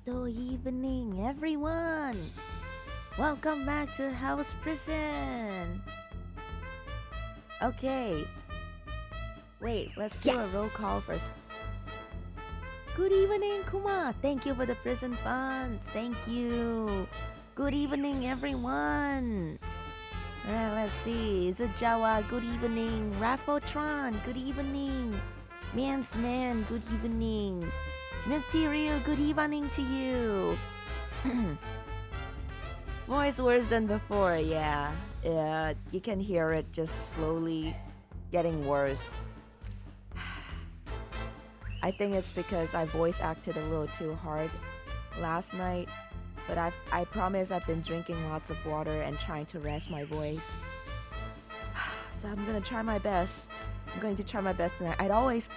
Good evening, everyone! Welcome back to House Prison! Okay. Wait, let's do a roll call first. Good evening, Kuma! Thank you for the prison funds! Thank you! Good evening, everyone! Alright, let's see. Is it Jawa? Good evening. Raffotron, good evening. Man's Man, good evening. Milk-Tea-Ryu, good evening to you. Voice worse than before, yeah. You can hear it just slowly getting worse. I think it's because I voice acted a little too hard last night, but I promise I've been drinking lots of water and trying to rest my voice. So I'm gonna try my best. I'm going to try my best tonight. I always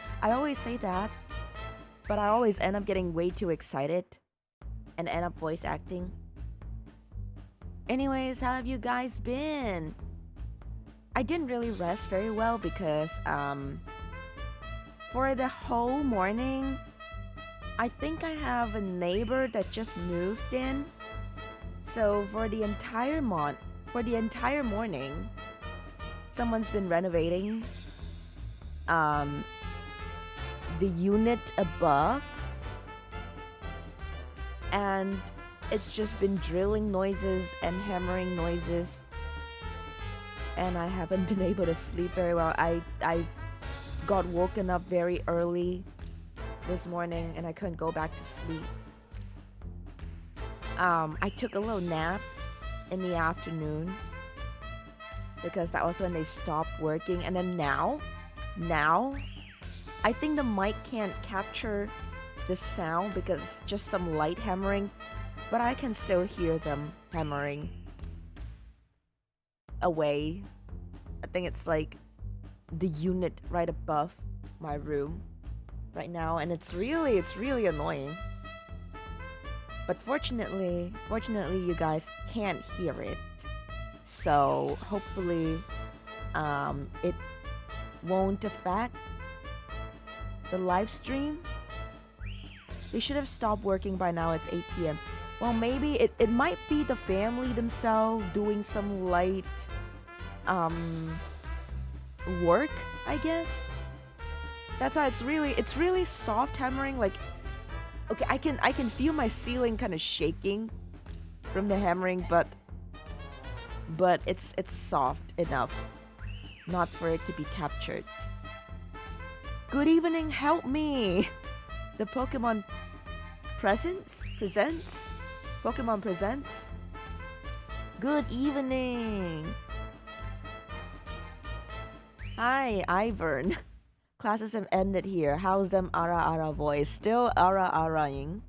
say that, but I always end up getting way too excited and end up voice acting. Anyways, how have you guys been? I didn't really rest very well because for the whole morning, I think I have a neighbor that just moved in. So for the entire morning, someone's been renovating the unit above, and it's just been drilling noises and hammering noises, and I haven't been able to sleep very well. I got woken up very early this morning and I couldn't go back to sleep. I took a little nap in the afternoon because that was when they stopped working, and then now I think the mic can't capture the sound because it's just some light hammering, but I can still hear them hammering away. I think it's like the unit right above my room right now, and it's really annoying. But fortunately you guys can't hear it, so hopefully it won't affect the live stream. They should have stopped working by now. It's 8 p.m. Well, maybe it might be the family themselves doing some light work, I guess. That's why it's really soft hammering. Like, okay, I can feel my ceiling kind of shaking from the hammering, but it's soft enough not for it to be captured. Good evening, help me. The Pokemon presents. Pokemon presents. Good evening. Hi, Ivern. Classes have ended here. How's them ara voice? Still araing.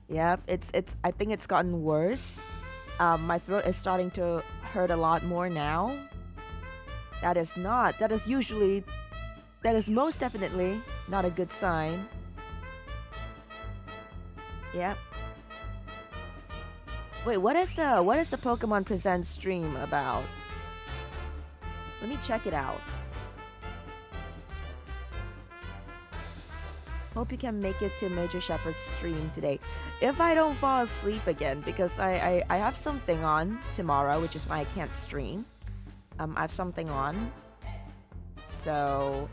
Yep, it's I think it's gotten worse. My throat is starting to hurt a lot more now. That is most definitely not a good sign. Yep. Wait, what is the Pokemon Presents stream about? Let me check it out. Hope you can make it to Major Shepherd's stream today. If I don't fall asleep again, because I have something on tomorrow, which is why I can't stream. I have something on. So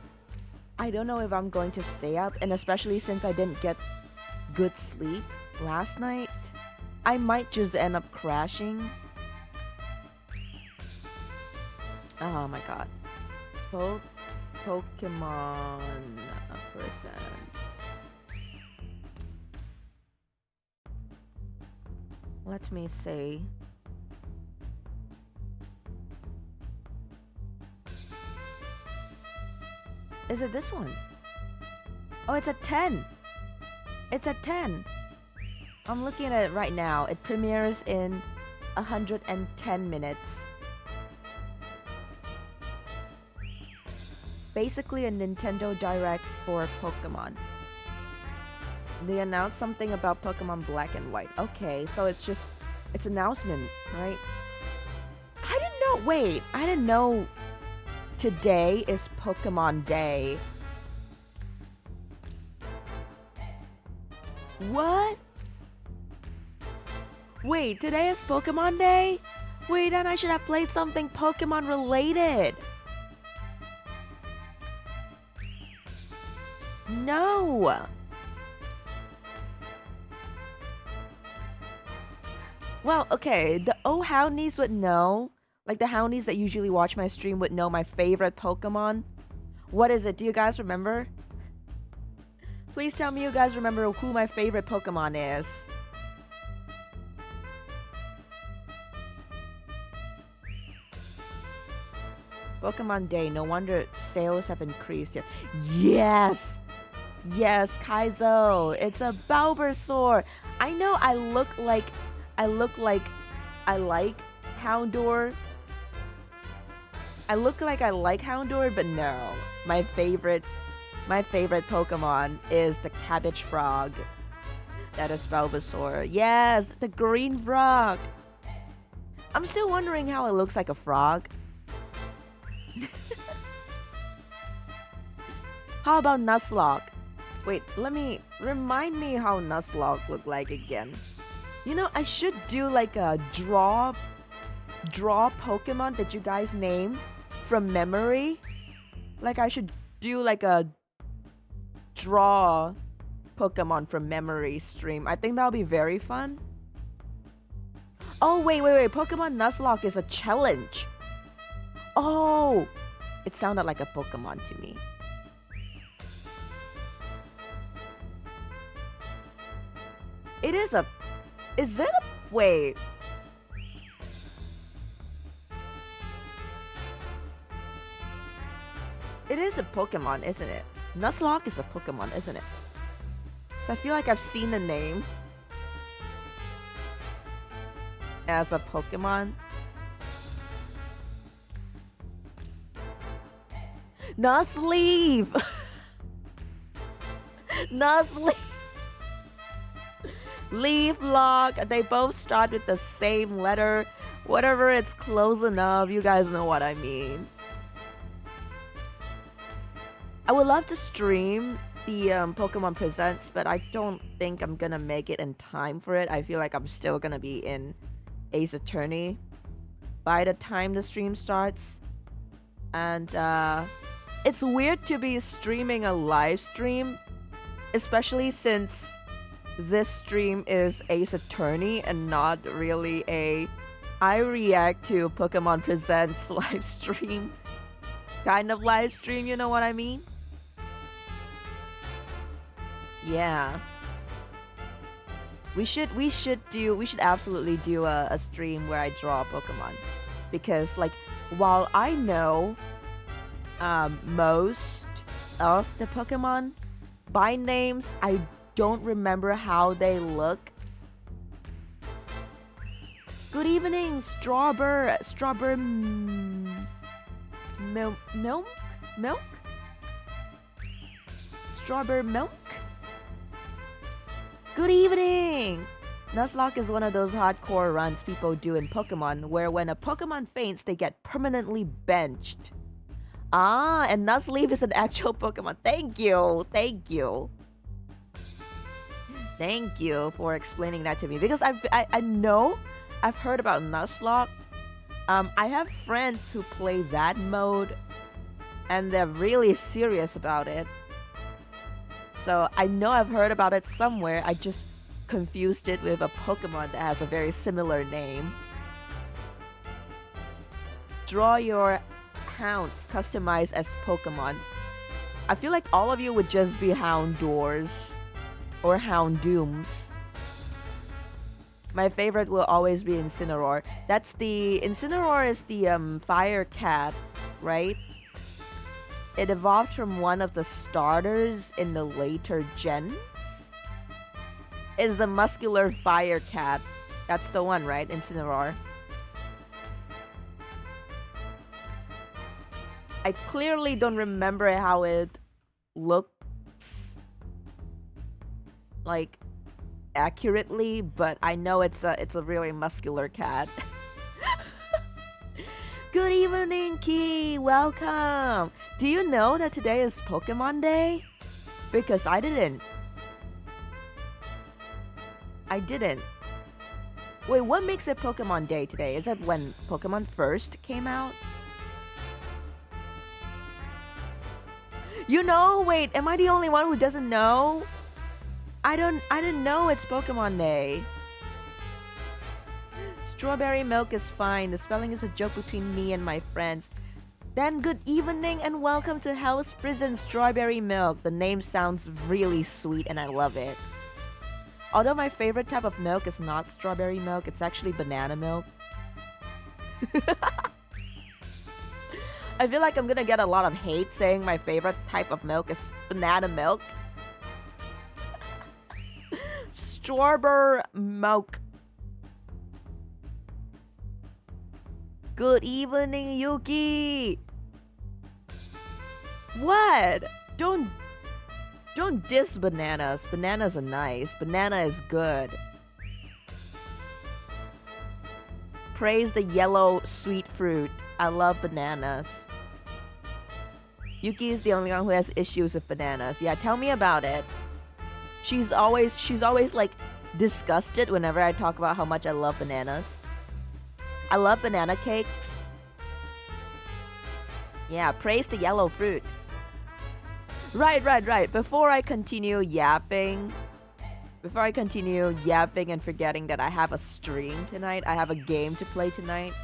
I don't know if I'm going to stay up, and especially since I didn't get good sleep last night, I might just end up crashing. Oh my god. Pokemon presents. Let me see. Is it this one? Oh, it's a 10. It's a 10. I'm looking at it right now. It premieres in 110 minutes. Basically a Nintendo Direct for Pokemon. They announced something about Pokemon Black and White. Okay, so it's announcement, right? I didn't know today is Pokemon Day. What? Wait, today is Pokemon Day? Wait, then I should have played something Pokemon related. No. Well, okay, the Houndies would know. Like the Houndies that usually watch my stream would know my favorite Pokemon. What is it? Do you guys remember? Please tell me you guys remember who my favorite Pokemon is. Pokemon Day, no wonder sales have increased here. Yes! Yes, Kaizo. It's a Bulbasaur. I know I look like I like Houndour. I look like I like Houndour, but no. My favorite Pokemon is the cabbage frog. That is Bulbasaur. Yes, the green frog. I'm still wondering how it looks like a frog. How about Nuzlocke? Wait, remind me how Nuzlocke looked like again. You know, I should do like a draw Pokemon that you guys name from memory. Like I should do like a draw Pokemon from memory stream. I think that'll be very fun. Oh, wait. Pokemon Nuzlocke is a challenge. Oh, it sounded like a Pokemon to me. It is a... Is it a... Wait. It is a Pokemon, isn't it? Nuzlocke is a Pokemon, isn't it? So I feel like I've seen the name as a Pokemon. Nuzleaf! Nuzleaf! Leaf Lock. They both start with the same letter. Whatever, it's close enough. You guys know what I mean. I would love to stream the Pokemon Presents, but I don't think I'm gonna make it in time for it. I feel like I'm still gonna be in Ace Attorney by the time the stream starts. And it's weird to be streaming a live stream, especially since this stream is Ace Attorney and not really a I react to Pokemon Presents live stream kind of live stream, you know what I mean? Yeah. We should absolutely do a stream where I draw a Pokemon. Because like while I know most of the Pokemon by names, I don't remember how they look. Good evening, Strawberry milk? Strawberry milk? Good evening! Nuzlocke is one of those hardcore runs people do in Pokemon where when a Pokemon faints, they get permanently benched. Ah, and Nuzleaf is an actual Pokemon. Thank you! Thank you! Thank you for explaining that to me. Because I know I've heard about Nuzlocke. I have friends who play that mode and they're really serious about it. So I know I've heard about it somewhere. I just confused it with a Pokemon that has a very similar name. Draw your hounds customized as Pokemon. I feel like all of you would just be Houndours or Houndooms. My favorite will always be Incineroar. Incineroar is the fire cat, right? It evolved from one of the starters in the later gens. Is the muscular fire cat. That's the one, right? Incineroar. I clearly don't remember how it looks like accurately, but I know it's a really muscular cat. Good evening, Key. Welcome. Do you know that today is Pokemon Day? Because I didn't. Wait, what makes it Pokemon Day today? Is it when Pokemon first came out? You know? Wait, am I the only one who doesn't know? I didn't know it's Pokemon Day. Strawberry milk is fine. The spelling is a joke between me and my friends. Then good evening and welcome to Hell's Prison Strawberry Milk. The name sounds really sweet and I love it. Although my favorite type of milk is not strawberry milk, it's actually banana milk. I feel like I'm gonna get a lot of hate saying my favorite type of milk is banana milk. strawberry milk. Good evening, Yuki. What? Don't diss bananas. Bananas are nice. Banana is good. Praise the yellow sweet fruit. I love bananas. Yuki is the only one who has issues with bananas. Yeah, tell me about it. She's always like disgusted whenever I talk about how much I love bananas. I love banana cakes. Yeah, praise the yellow fruit. Right. Before I continue yapping and forgetting that I have a stream tonight, I have a game to play tonight,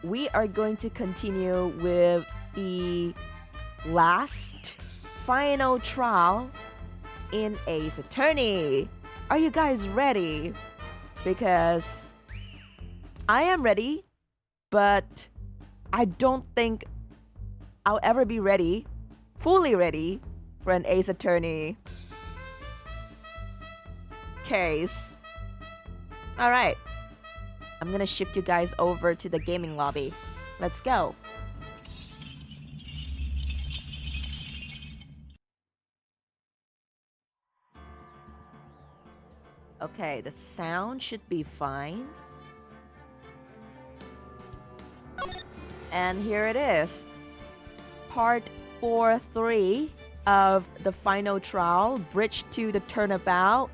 we are going to continue with the last final trial in Ace Attorney. Are you guys ready? Because I am ready, but I don't think I'll ever be ready, fully ready, for an Ace Attorney case. Alright. I'm gonna shift you guys over to the gaming lobby. Let's go. Okay, the sound should be fine. And here it is. Part 4-3 of the final trial, Bridge to the Turnabout.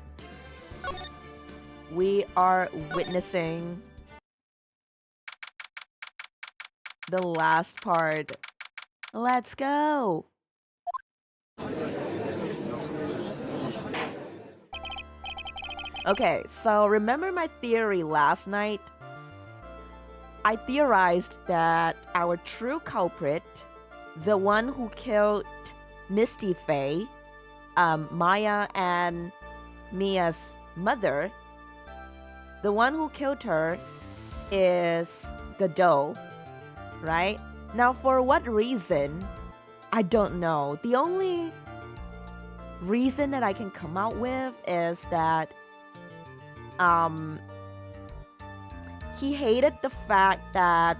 We are witnessing the last part. Let's go! Okay, so remember my theory last night? I theorized that our true culprit, the one who killed Misty Faye, Maya and Mia's mother, the one who killed her is Godot, right? Now, for what reason? I don't know. The only reason that I can come out with is that he hated the fact that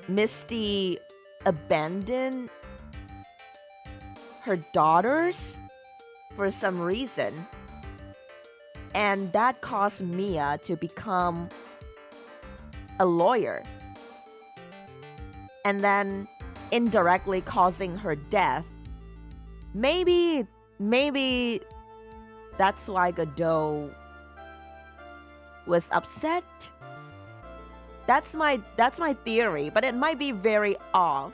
Misty abandoned her daughters for some reason, and that caused Mia to become a lawyer, and then indirectly causing her death. Maybe that's why Godot was upset. That's my theory, but it might be very off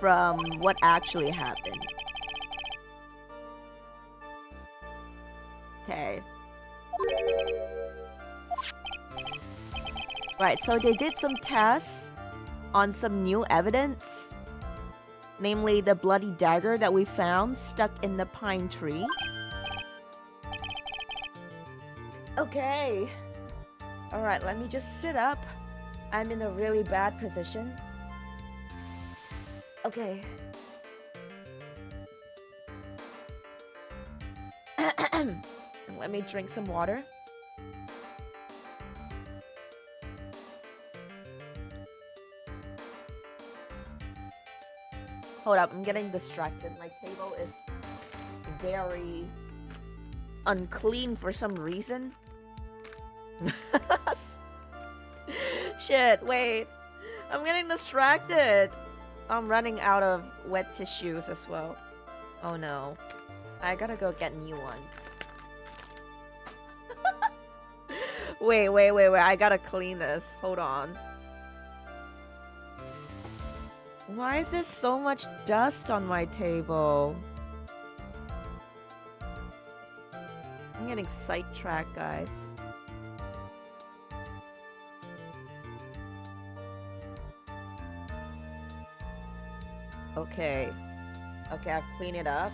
from what actually happened. Okay. Right, so they did some tests on some new evidence, namely the bloody dagger that we found stuck in the pine tree. Okay. Alright, let me just sit up. I'm in a really bad position. Okay. Let me drink some water. Hold up, I'm getting distracted. My table is very unclean for some reason. Shit, wait. I'm getting distracted. I'm running out of wet tissues as well. Oh no. I gotta go get new ones. Wait. I gotta clean this. Hold on. Why is there so much dust on my table? I'm getting sidetracked, guys. Okay. Okay, I've cleaned it up.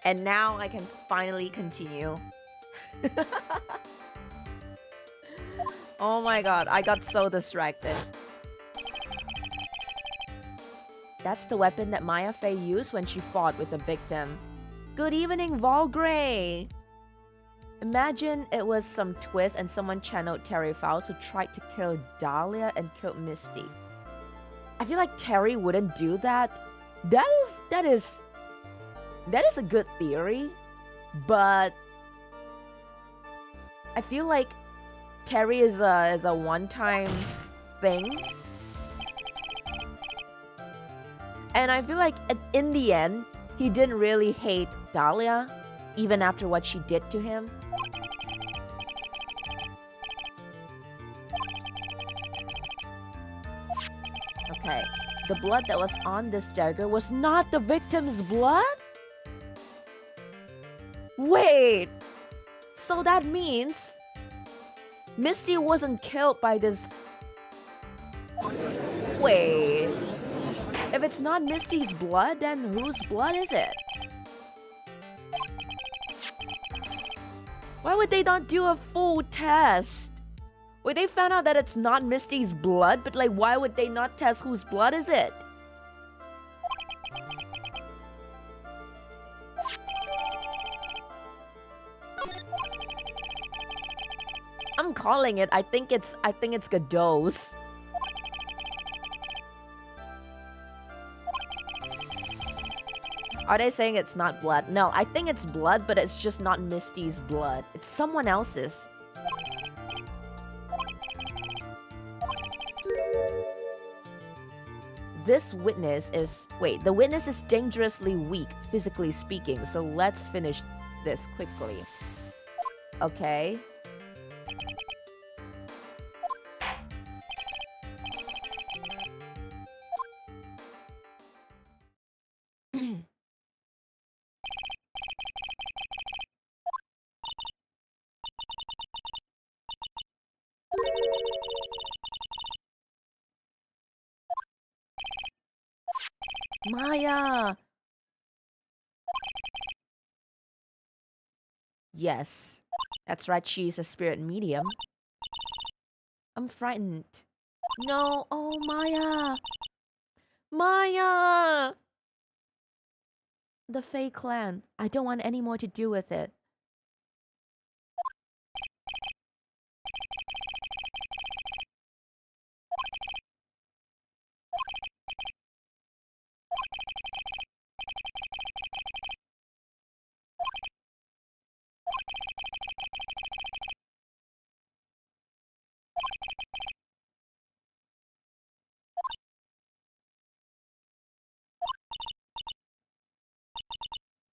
And now I can finally continue. Oh my god, I got so distracted. That's the weapon that Maya Fey used when she fought with the victim. Good evening, Volgrey! Imagine it was some twist and someone channeled Terry Fowles who tried to kill Dahlia and killed Misty. I feel like Terry wouldn't do that. That is a good theory, but I feel like Terry is a one-time thing. And I feel like in the end, he didn't really hate Dahlia, even after what she did to him. Okay, the blood that was on this dagger was not the victim's blood? Wait! So that means Misty wasn't killed by this... Wait... If it's not Misty's blood, then whose blood is it? Why would they not do a full test? Wait, they found out that it's not Misty's blood, but like, why would they not test whose blood is it? I'm calling it. I think it's Godot's. Are they saying it's not blood? No, I think it's blood, but it's just not Misty's blood. It's someone else's. This witness is... Wait, the witness is dangerously weak, physically speaking, so let's finish this quickly. Okay. Maya! Yes. That's right, she's a spirit medium. I'm frightened. No! Oh, Maya! Maya! The Fae clan. I don't want any more to do with it.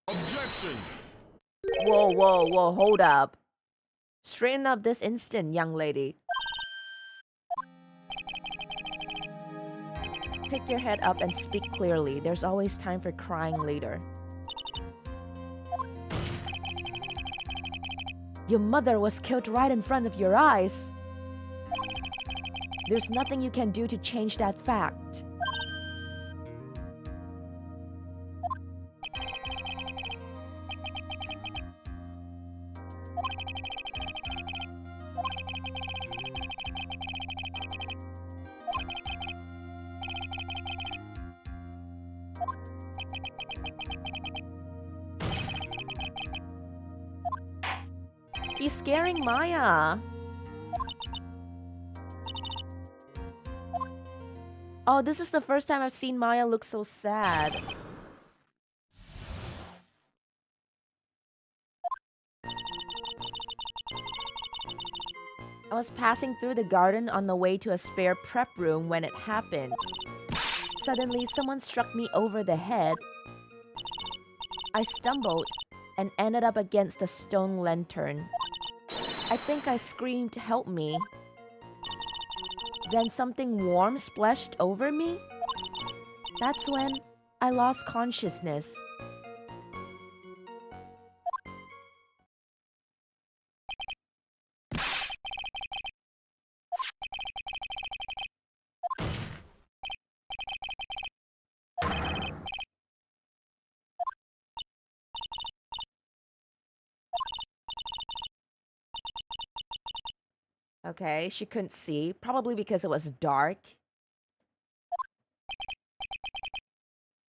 Objection! Whoa, whoa, whoa, hold up. Straighten up this instant, young lady. Pick your head up and speak clearly. There's always time for crying later. Your mother was killed right in front of your eyes. There's nothing you can do to change that fact. He's scaring Maya. Oh, this is the first time I've seen Maya look so sad. I was passing through the garden on the way to a spare prep room when it happened. Suddenly, someone struck me over the head. I stumbled and ended up against the stone lantern. I think I screamed, "Help me." Then something warm splashed over me. That's when I lost consciousness. Okay, she couldn't see, probably because it was dark.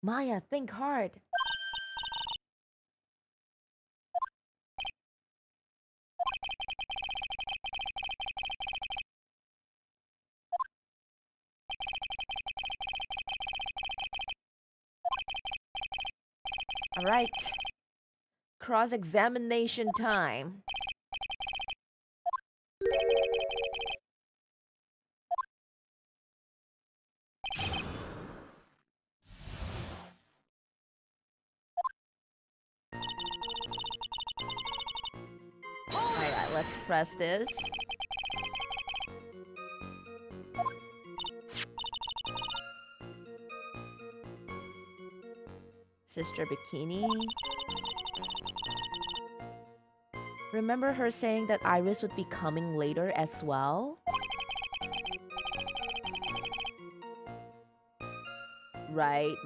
Maya, think hard. All right. Cross-examination time. Alright, let's press this. Sister Bikini. Remember her saying that Iris would be coming later as well? Right.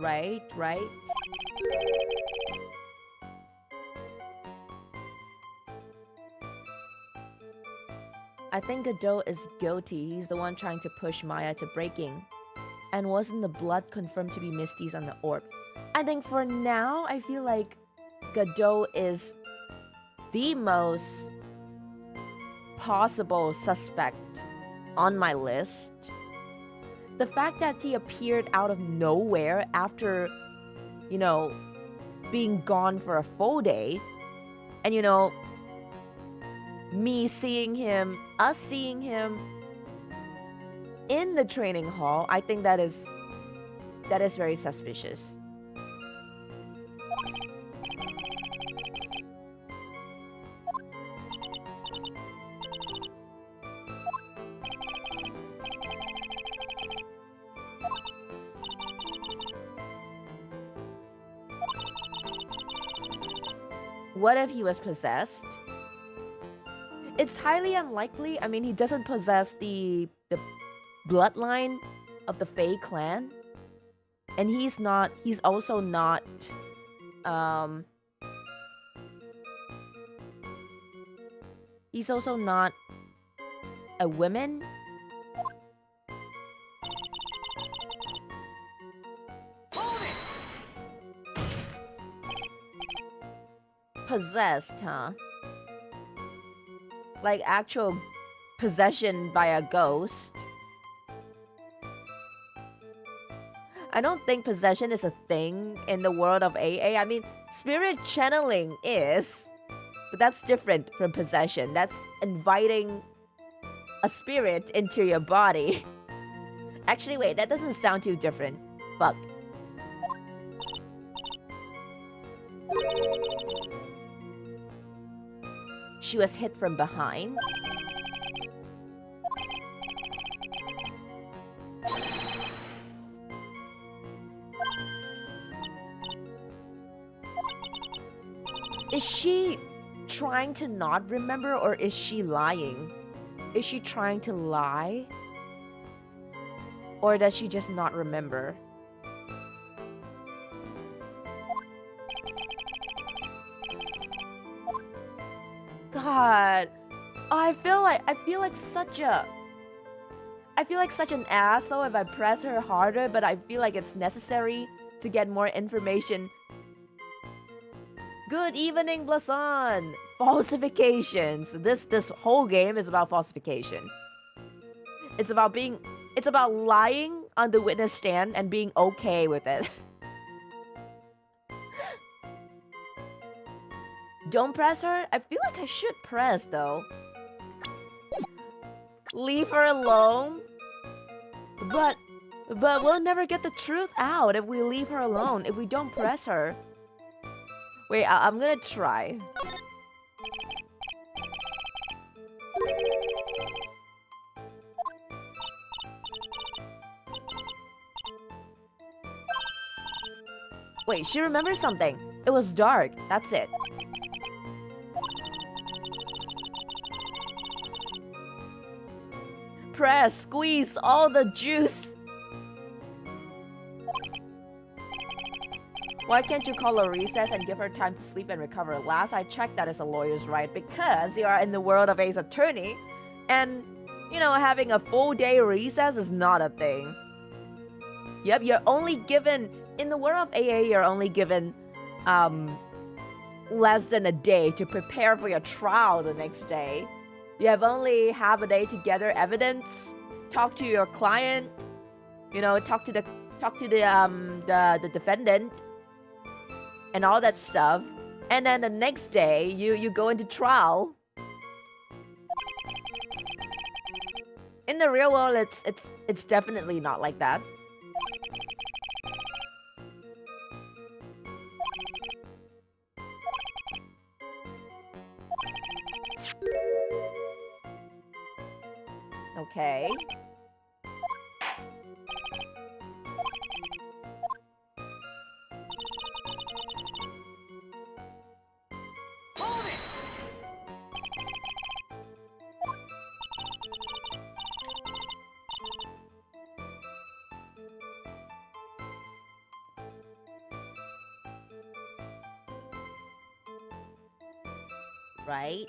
I think Godot is guilty. He's the one trying to push Maya to breaking. And wasn't the blood confirmed to be Misty's on the orb? I think for now, I feel like Godot is the most possible suspect on my list. The fact that he appeared out of nowhere after, you know, being gone for a full day, and, you know, me seeing him, us seeing him in the training hall, I think that is very suspicious. What if he was possessed? It's highly unlikely. I mean, he doesn't possess the bloodline of the Fae clan. And he's also not he's also not a woman. Possessed, huh? Like actual possession by a ghost. I don't think possession is a thing in the world of AA. I mean, spirit channeling is, but that's different from possession. That's inviting a spirit into your body. Actually, wait, that doesn't sound too different. Fuck. She was hit from behind. Is she trying to not remember, or is she lying? Is she trying to lie? Or does she just not remember? God, I feel like such an asshole if I press her harder, but I feel like it's necessary to get more information. Good evening, Blason. Falsifications. This whole game is about falsification. It's about lying on the witness stand and being okay with it. Don't press her? I feel like I should press, though. Leave her alone? But we'll never get the truth out if we leave her alone, if we don't press her. Wait, I'm gonna try. Wait, she remembers something. It was dark. That's it. Press, squeeze all the juice. Why can't you call a recess and give her time to sleep and recover? Last I checked, that is a lawyer's right, because you are in the world of Ace Attorney, and you know, having a full day recess is not a thing. Yep, you're only given, in the world of AA, you're only given less than a day to prepare for your trial the next day. You have only half a day to gather evidence, talk to your client, you know, talk to the defendant, and all that stuff. And then the next day, you go into trial. In the real world, it's definitely not like that. Okay. Right?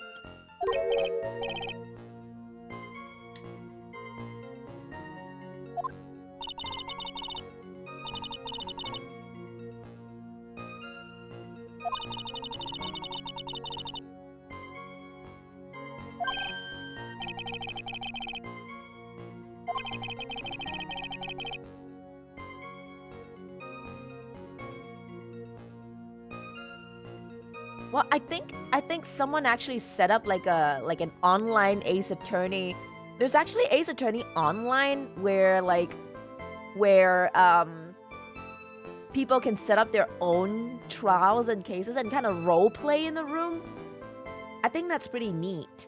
Well, I think someone actually set up like an online Ace Attorney. There's actually Ace Attorney online where people can set up their own trials and cases and kind of role play in the room. I think that's pretty neat.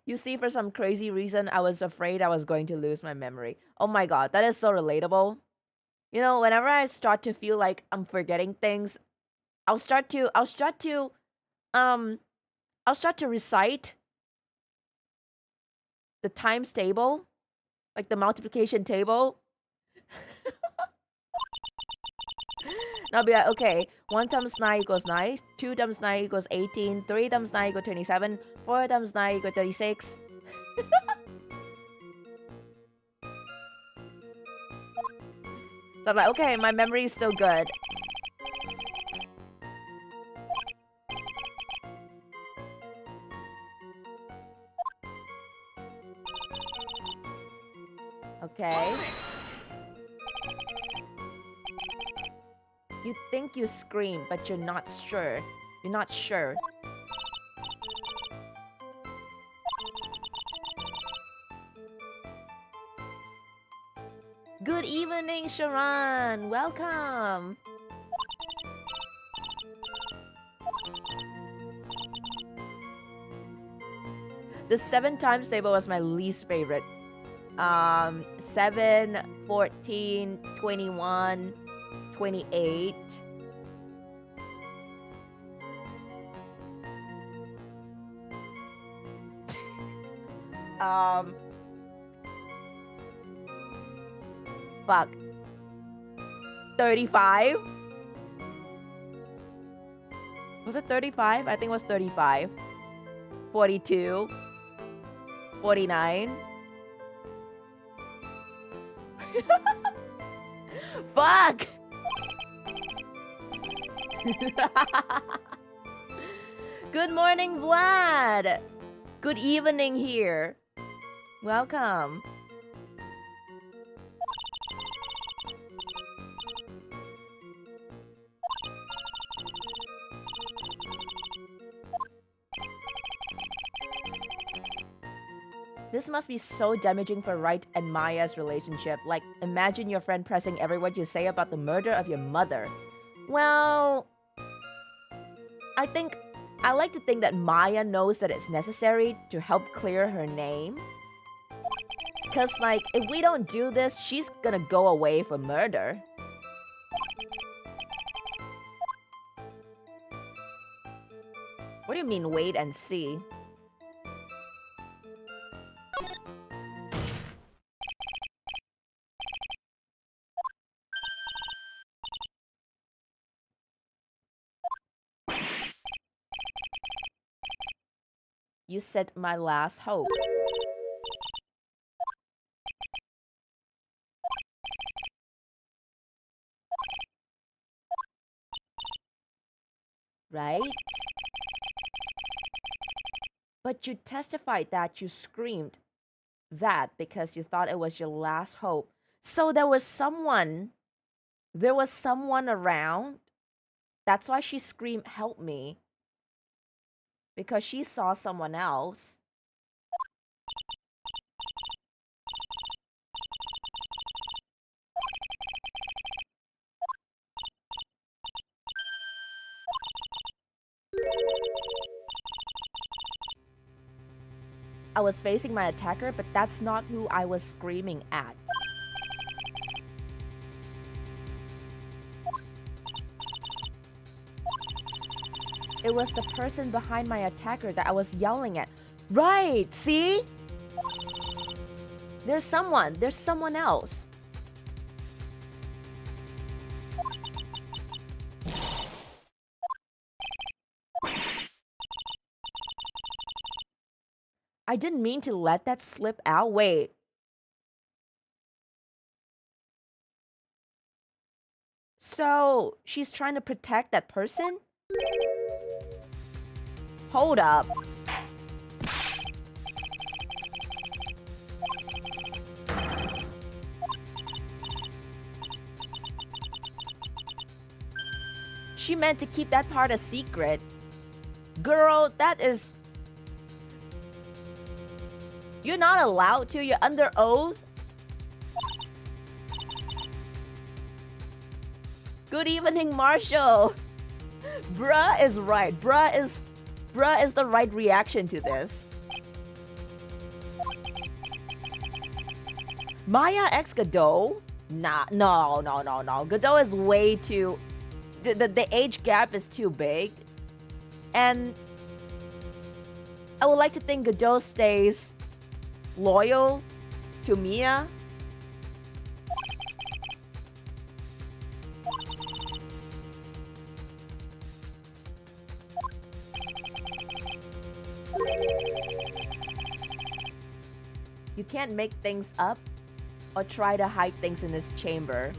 You see, for some crazy reason, I was afraid I was going to lose my memory. Oh my god, that is so relatable. You know, whenever I start to feel like I'm forgetting things, I'll start to recite the times table, like the multiplication table. And I'll be like, okay, 1 times 9 equals 9, 2 times 9 equals 18, 3 times 9 equals 27, 4 times 9 equals 36. So I'm like, okay, my memory is still good. Okay. You think you scream, but you're not sure. You're not sure. Good evening, Sharon. Welcome. The 7 times table was my least favorite. 7, 14, 21, 28. Fuck. 35? Was it 35? I think it was 35. 42. 49. Fuck! Good morning, Vlad! Good evening here. Welcome. This must be so damaging for Wright and Maya's relationship. Like, imagine your friend pressing every word you say about the murder of your mother. Well, I like to think that Maya knows that it's necessary to help clear her name. Because, like, if we don't do this, she's gonna go away for murder. What do you mean, wait and see? You said my last hope. Right? But you testified that you screamed that because you thought it was your last hope. So there was someone around. That's why she screamed, "Help me." Because she saw someone else. I was facing my attacker, but that's not who I was screaming at. It was the person behind my attacker that I was yelling at. Right, see? There's someone else. I didn't mean to let that slip out. Wait. So, she's trying to protect that person? Hold up. She meant to keep that part a secret. Girl, that is... You're not allowed to. You're under oath. Good evening, Marshall. Bruh is right. Bruh is the right reaction to this. Maya x Godot? Nah, no. Godot is way too... The age gap is too big. And I would like to think Godot stays loyal to Mia. You can't make things up or try to hide things in this chamber.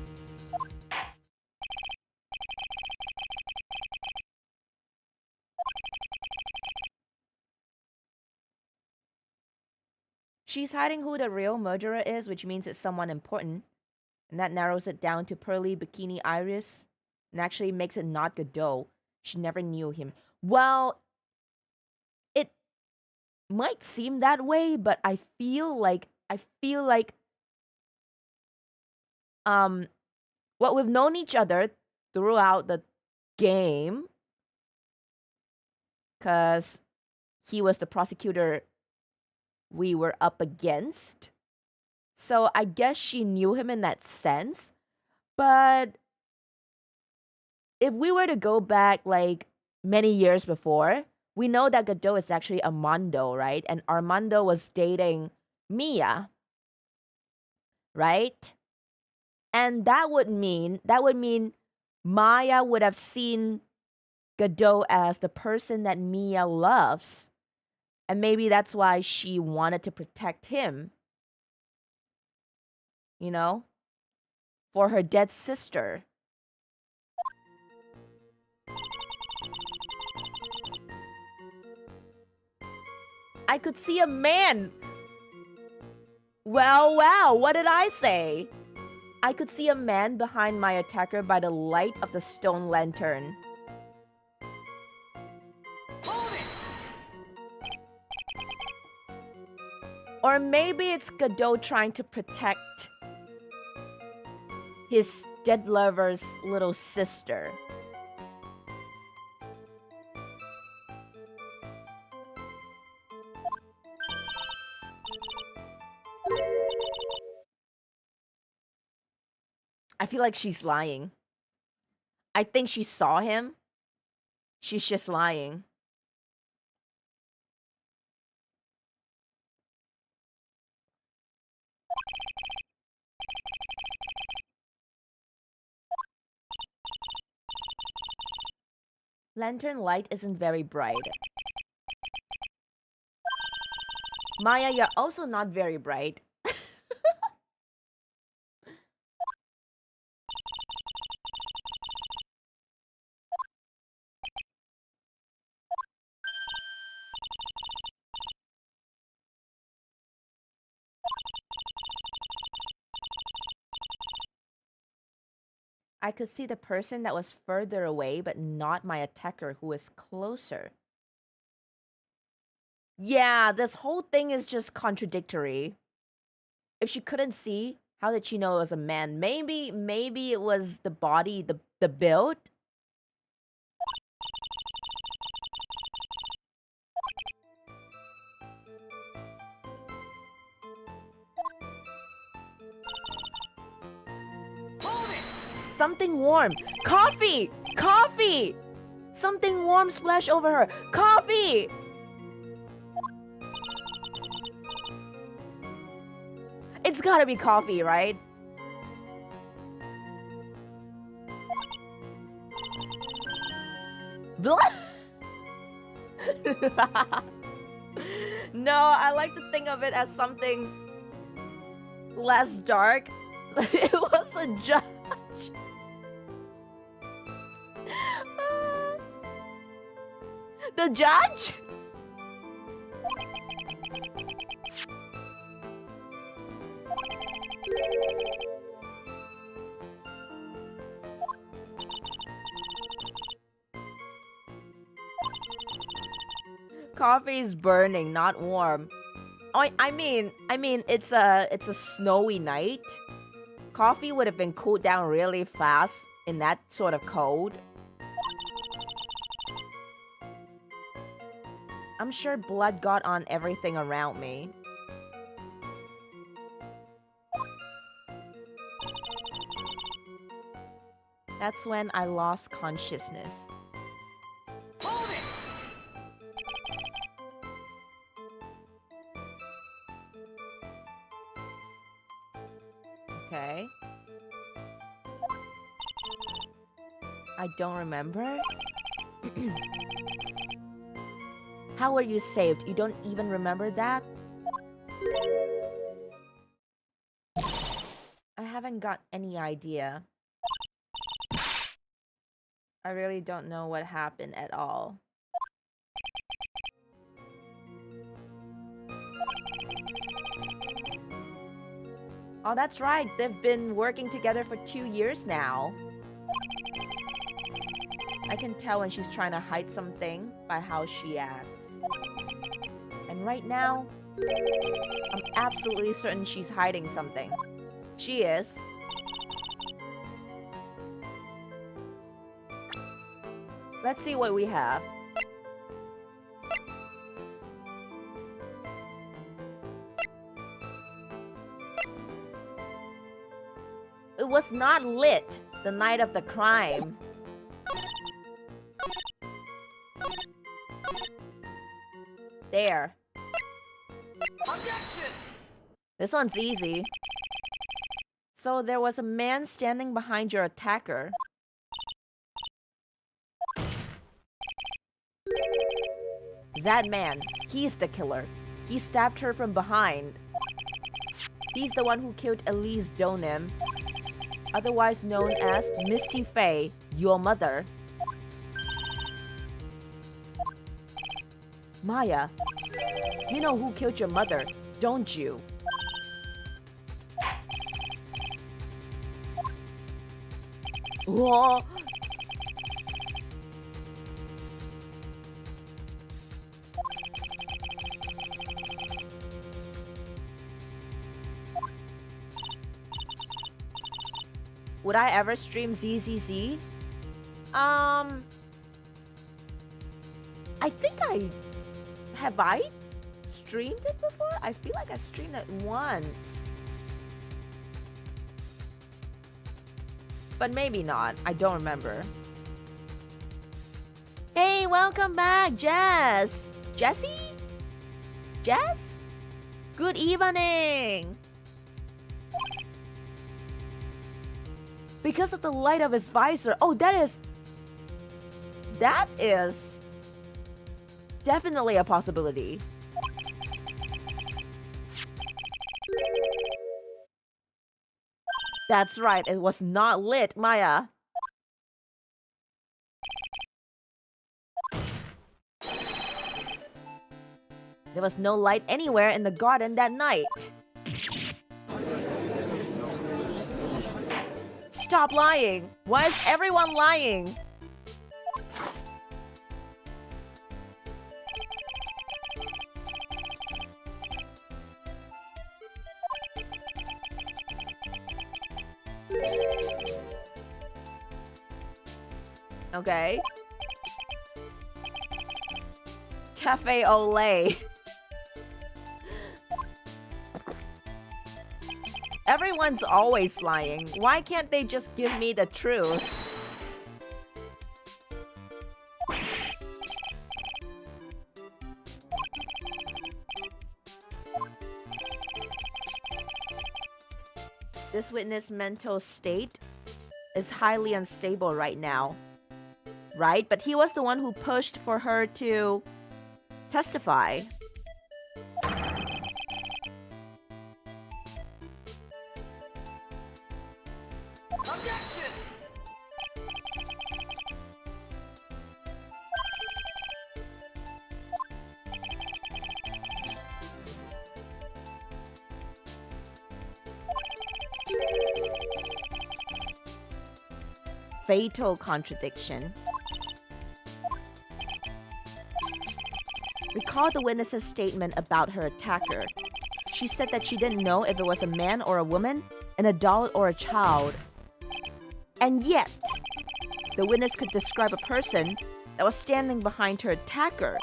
She's hiding who the real murderer is, which means it's someone important. And that narrows it down to Pearly Bikini Iris. And actually makes it not Godot. She never knew him. Well, it might seem that way, but I feel like well, we've known each other throughout the game. Cause he was the prosecutor we were up against. So I guess she knew him in that sense. But if we were to go back like many years before, we know that Godot is actually Armando, right? And Armando was dating Mia, right? And that would mean Maya would have seen Godot as the person that Mia loves. And maybe that's why she wanted to protect him. You know? For her dead sister. I could see a man. Well, what did I say? I could see a man behind my attacker by the light of the stone lantern. Or maybe it's Godot trying to protect his dead lover's little sister. I feel like she's lying. I think she saw him. She's just lying. Lantern light isn't very bright. Maya, you're also not very bright. I could see the person that was further away, but not my attacker who was closer. Yeah, this whole thing is just contradictory. If she couldn't see, how did she know it was a man? Maybe it was the body, the build. Something warm. Coffee! Coffee! Something warm splashed over her. Coffee! It's gotta be coffee, right? No, I like to think of it as something less dark. It was a judge. The judge? Coffee is burning, not warm. Oh, I mean, it's a snowy night. Coffee would have been cooled down really fast in that sort of cold. I'm sure blood got on everything around me. That's when I lost consciousness. Hold it! Okay. I don't remember. How were you saved? You don't even remember that? I haven't got any idea. I really don't know what happened at all. Oh, that's right. They've been working together for 2 years now. I can tell when she's trying to hide something by how she acts. And right now, I'm absolutely certain she's hiding something. She is. Let's see what we have. It was not lit the night of the crime. There. Objection! This one's easy. So there was a man standing behind your attacker. That man, he's the killer. He stabbed her from behind. He's the one who killed Elise Donim, otherwise known as Misty Faye, your mother. Maya, you know who killed your mother, don't you? Whoa! Would I ever stream ZZZ? I think have I streamed it before? I feel like I streamed it once. But maybe not. I don't remember. Hey, welcome back, Jess! Jessie? Jess? Good evening! Because of the light of his visor. Oh, that is definitely a possibility. That's right, it was not lit, Maya. There was no light anywhere in the garden that night. Stop lying! Why is everyone lying? Okay. Cafe Olay. Everyone's always lying. Why can't they just give me the truth? This witness' mental state is highly unstable right now. Right? But he was the one who pushed for her to testify. Objection! Fatal contradiction. Recall the witness's statement about her attacker. She said that she didn't know if it was a man or a woman, an adult or a child. And yet, the witness could describe a person that was standing behind her attacker.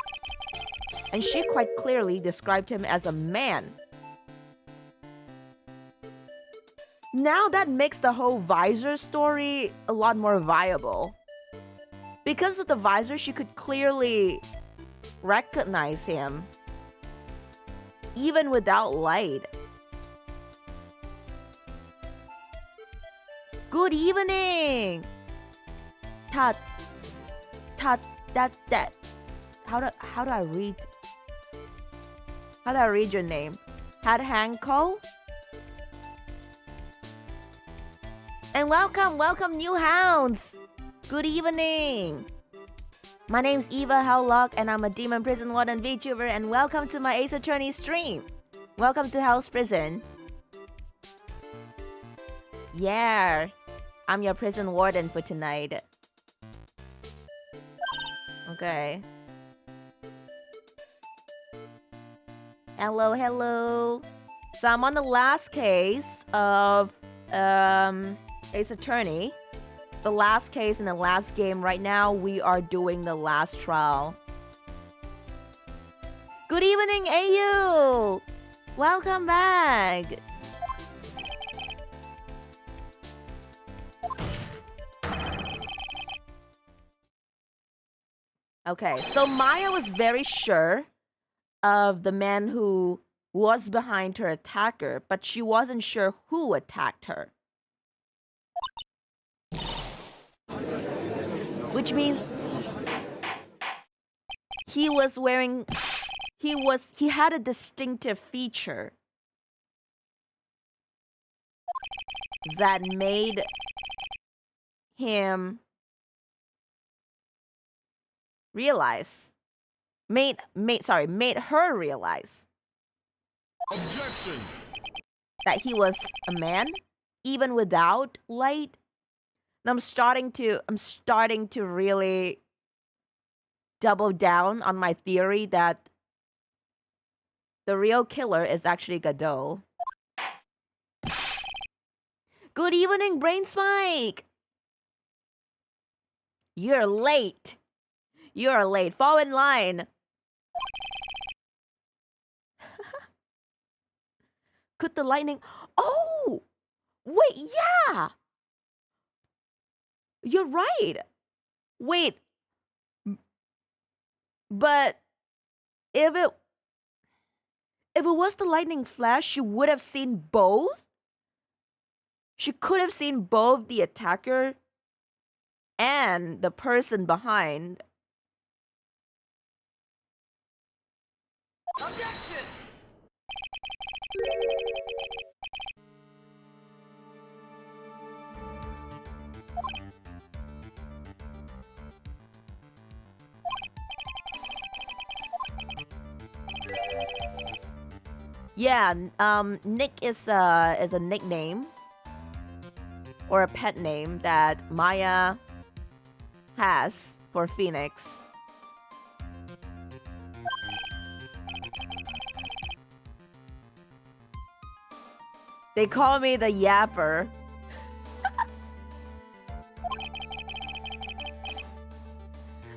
And she quite clearly described him as a man. Now that makes the whole visor story a lot more viable. Because of the visor, she could clearly recognize him, even without light. Good evening! That. How do I read? How do I read your name? Tad Hanko? And welcome new hounds! Good evening! My name's Eva Hellock and I'm a Demon Prison Warden VTuber and welcome to my Ace Attorney stream! Welcome to Hell's Prison. Yeah, I'm your prison warden for tonight. Okay. Hello. So I'm on the last case of Ace Attorney. The last case in the last game. Right now, we are doing the last trial. Good evening, AU! Welcome back! Okay, so Maya was very sure of the man who was behind her attacker, but she wasn't sure who attacked her. Which means he had a distinctive feature that made him realize, made her realize Objection! that he was a man, even without light. And I'm starting to really double down on my theory that the real killer is actually Godot. Good evening, Brain Spike! You're late. You're late. Fall in line. Could the lightning... Oh! Wait, yeah! You're right. Wait. But if it was the lightning flash, she would have seen both? She could have seen both the attacker and the person behind. Objection! Yeah, Nick is a nickname or a pet name that Maya has for Phoenix. They call me the Yapper.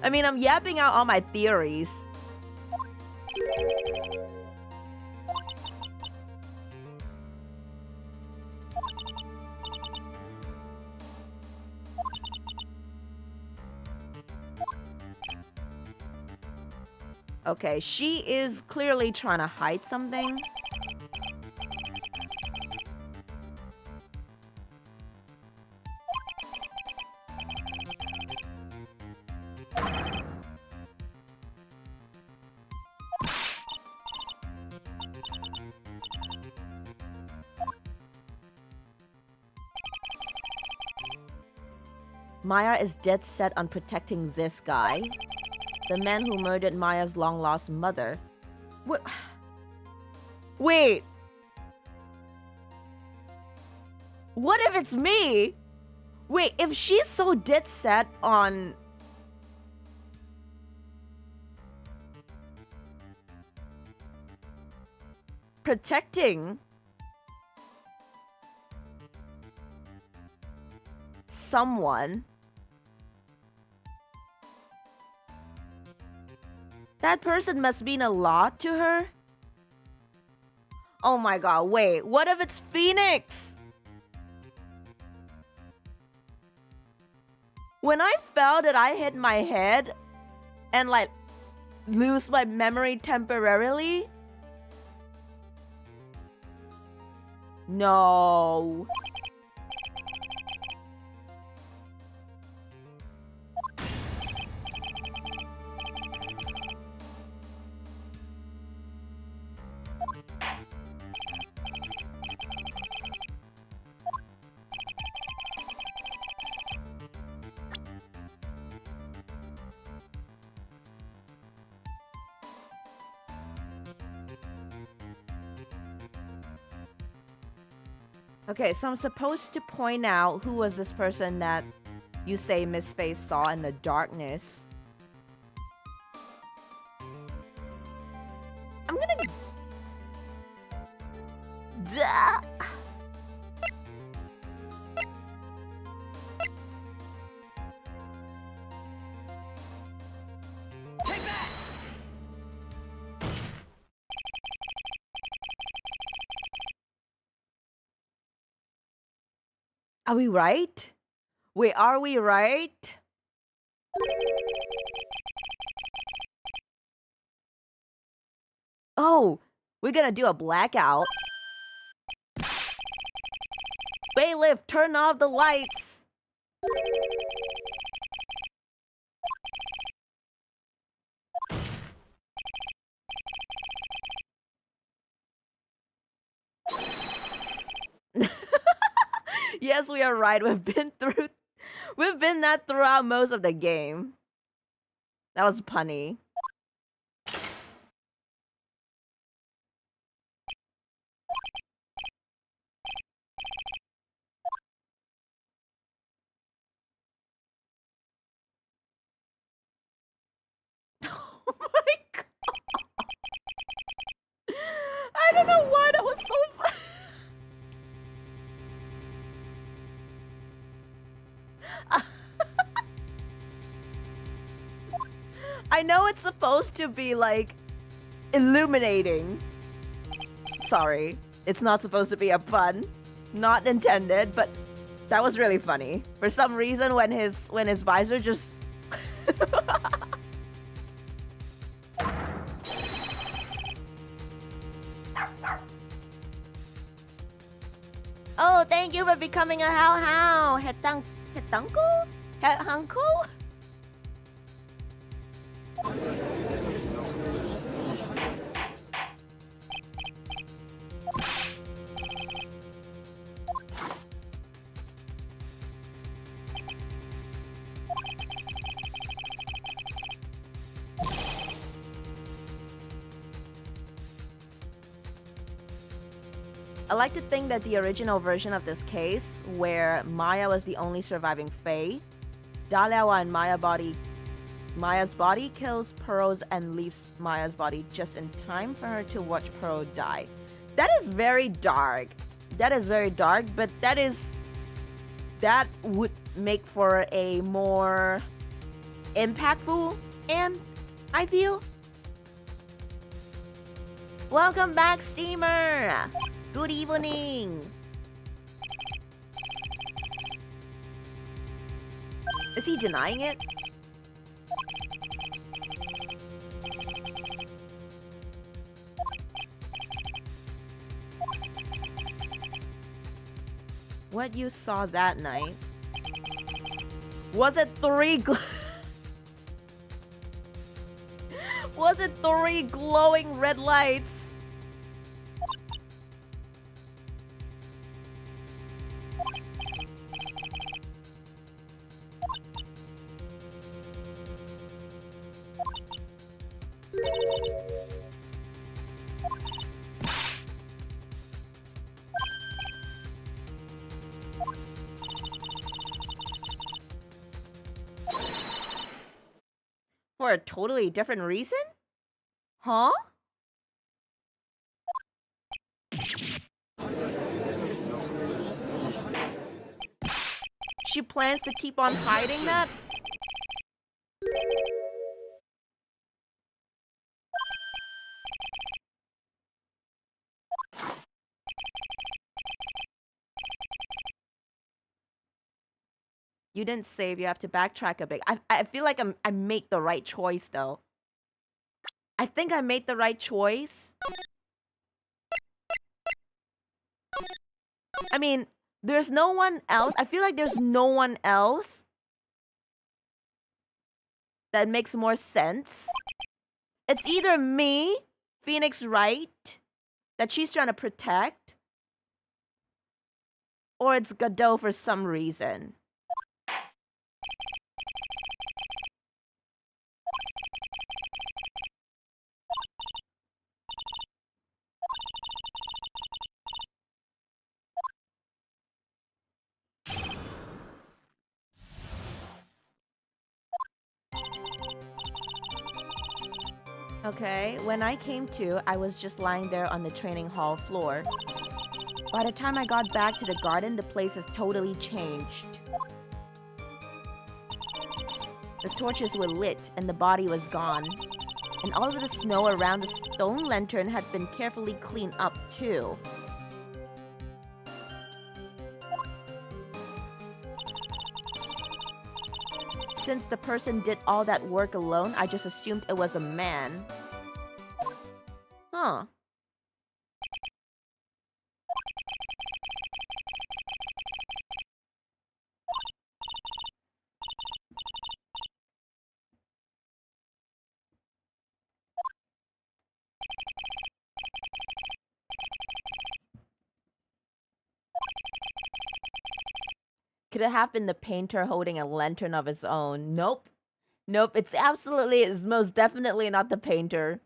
I mean, I'm yapping out all my theories. Okay, she is clearly trying to hide something. Maya is dead set on protecting this guy. The man who murdered Maya's long-lost mother. What? Wait. What if it's me? Wait, if she's so dead set on... protecting... someone... that person must mean a lot to her? Oh my god, wait. What if it's Phoenix? When I fell, did I hit my head and like lose my memory temporarily? No. Okay, so I'm supposed to point out who was this person that you say Miss Face saw in the darkness. I'm gonna... Duh. Take that! Are we right? Wait, are we right? Oh, we're gonna do a blackout. Bailiff, turn off the lights. Yes, we are right. We've been that throughout most of the game. That was punny. Oh my god. I don't know why that was so fun. I know it's supposed to be like illuminating. Sorry, it's not supposed to be a pun. Not intended, but that was really funny. For some reason when his visor just Oh, thank you for becoming a hellhound. Hetanko? Hetanko? I like to think that the original version of this case, where Maya was the only surviving Fae, Daliawa and Maya's body kills Pearl's and leaves Maya's body just in time for her to watch Pearl die. That is very dark. That is very dark, but that would make for a more impactful end, I feel. Welcome back, Steamer! Good evening! Is he denying it? What you saw that night? Was it was it 3 glowing red lights? For a totally different reason? Huh? She plans to keep on hiding that? You didn't save, you have to backtrack a bit. I feel like I made the right choice though. I think I made the right choice. I mean, there's no one else. I feel like there's no one else that makes more sense. It's either me, Phoenix Wright, that she's trying to protect, or it's Godot for some reason. Okay, when I came to, I was just lying there on the training hall floor. By the time I got back to the garden, the place has totally changed. The torches were lit and the body was gone. And all of the snow around the stone lantern had been carefully cleaned up too. Since the person did all that work alone, I just assumed it was a man. Huh. Could it have been the painter holding a lantern of his own? Nope. Nope, it's most definitely not the painter.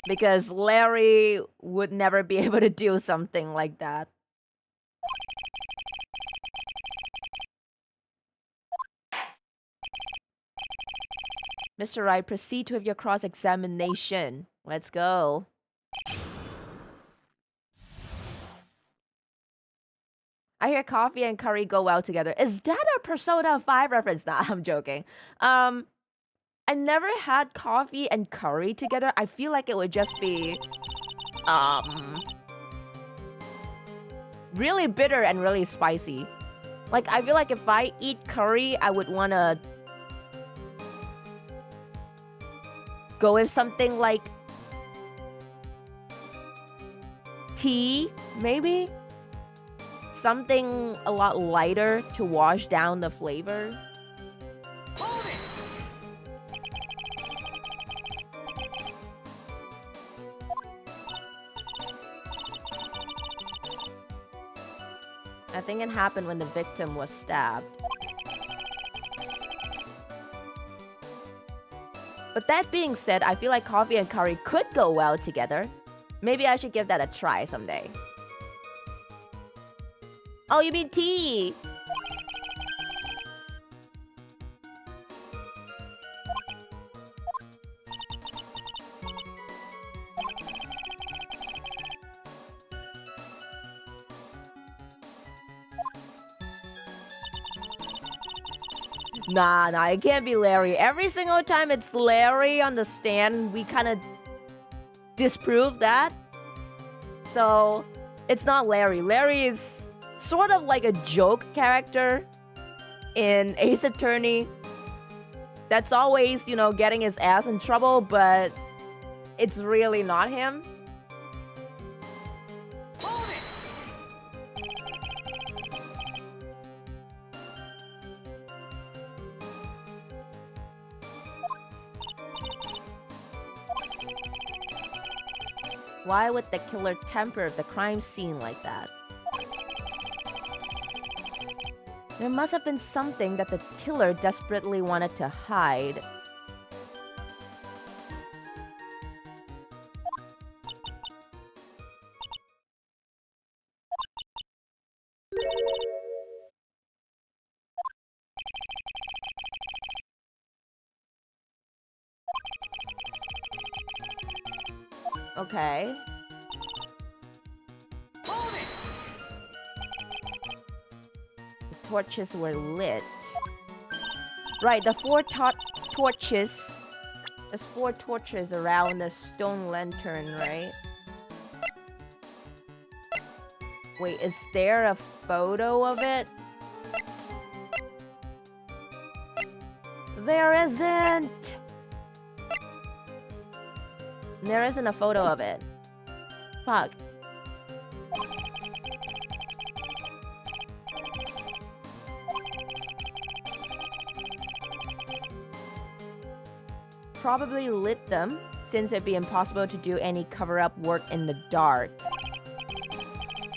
Because Larry would never be able to do something like that. Mr. Wright, proceed with your cross-examination. Let's go. I hear coffee and curry go well together. Is that a Persona 5 reference? Nah, I'm joking. I never had coffee and curry together. I feel like it would just be really bitter and really spicy. Like, I feel like if I eat curry, I would want to go with something like tea, maybe? Something a lot lighter to wash down the flavor. Hold it! I think it happened when the victim was stabbed. But that being said, I feel like coffee and curry could go well together. Maybe I should give that a try someday. Oh, you mean tea? Nah, it can't be Larry. Every single time it's Larry on the stand, we kind of disprove that. So, it's not Larry. Larry is sort of like a joke character in Ace Attorney that's always, you know, getting his ass in trouble, but it's really not him. Hold it! Why would the killer temper the crime scene like that? There must have been something that the killer desperately wanted to hide. Okay. Hold it! The torches were lit. Right, the torches. There's 4 torches around the stone lantern, right? Wait, is there a photo of it? There isn't! There isn't a photo of it. Fuck. Probably lit them, since it'd be impossible to do any cover-up work in the dark.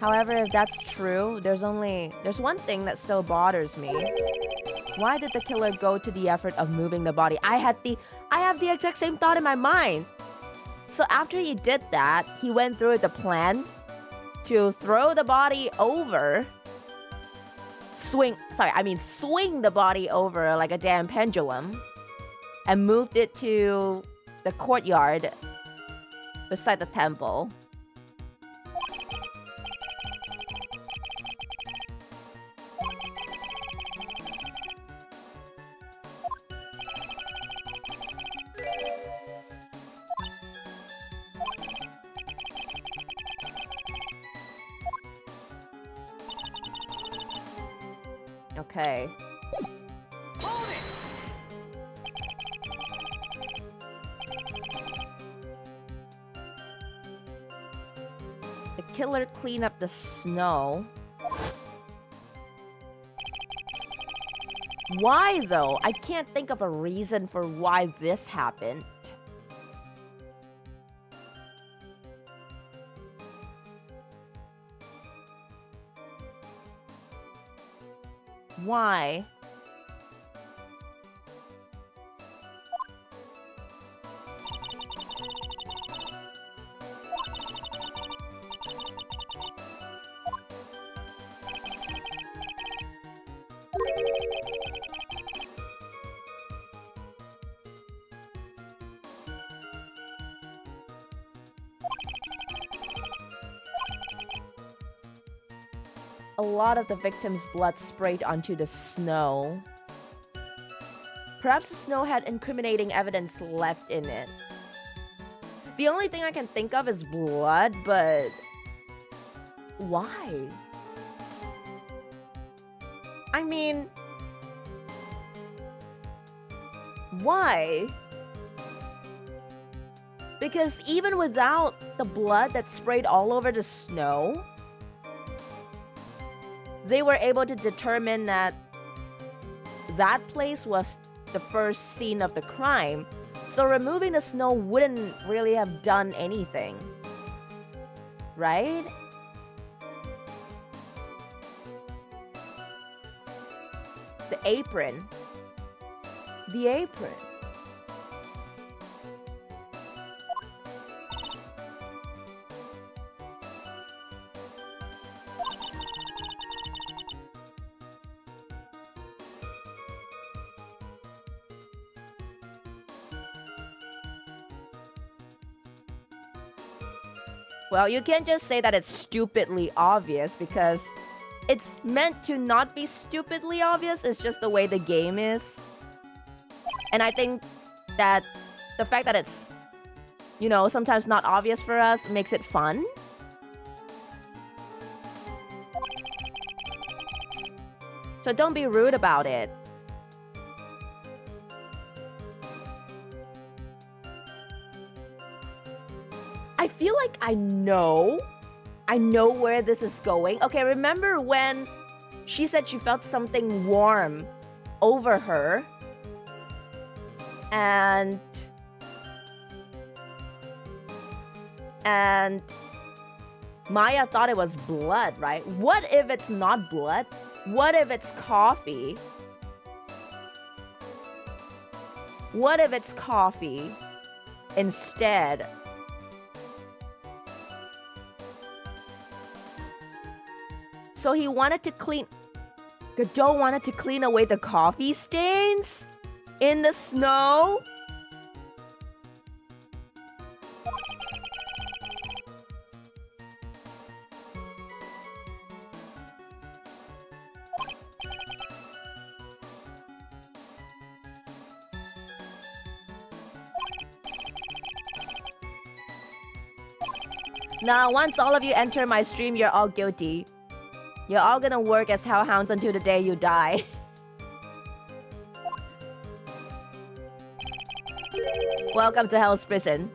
However, if that's true, there's one thing that still bothers me. Why did the killer go to the effort of moving the body? I have the exact same thought in my mind. So after he did that, he went through the plan to throw the body over. Swing the body over like a damn pendulum and moved it to the courtyard beside the temple. Okay. Hold it! The killer cleaned up the snow. Why though? I can't think of a reason for why this happened. Why? A lot of the victim's blood sprayed onto the snow. Perhaps the snow had incriminating evidence left in it. The only thing I can think of is blood, but why? I mean, why? Because even without the blood that sprayed all over the snow, they were able to determine that that place was the first scene of the crime. So removing the snow wouldn't really have done anything. Right? The apron. The apron. Well, you can't just say that it's stupidly obvious because it's meant to not be stupidly obvious. It's just the way the game is. And I think that the fact that it's, you know, sometimes not obvious for us makes it fun. So don't be rude about it. I feel like I know where this is going. Okay, remember when she said she felt something warm over her? And Maya thought it was blood, right? What if it's not blood? What if it's coffee? What if it's coffee instead? So he wanted to clean... Godot wanted to clean away the coffee stains in the snow? Now, once all of you enter my stream, you're all guilty. You're all gonna work as Hellhounds until the day you die. Welcome to Hell's Prison.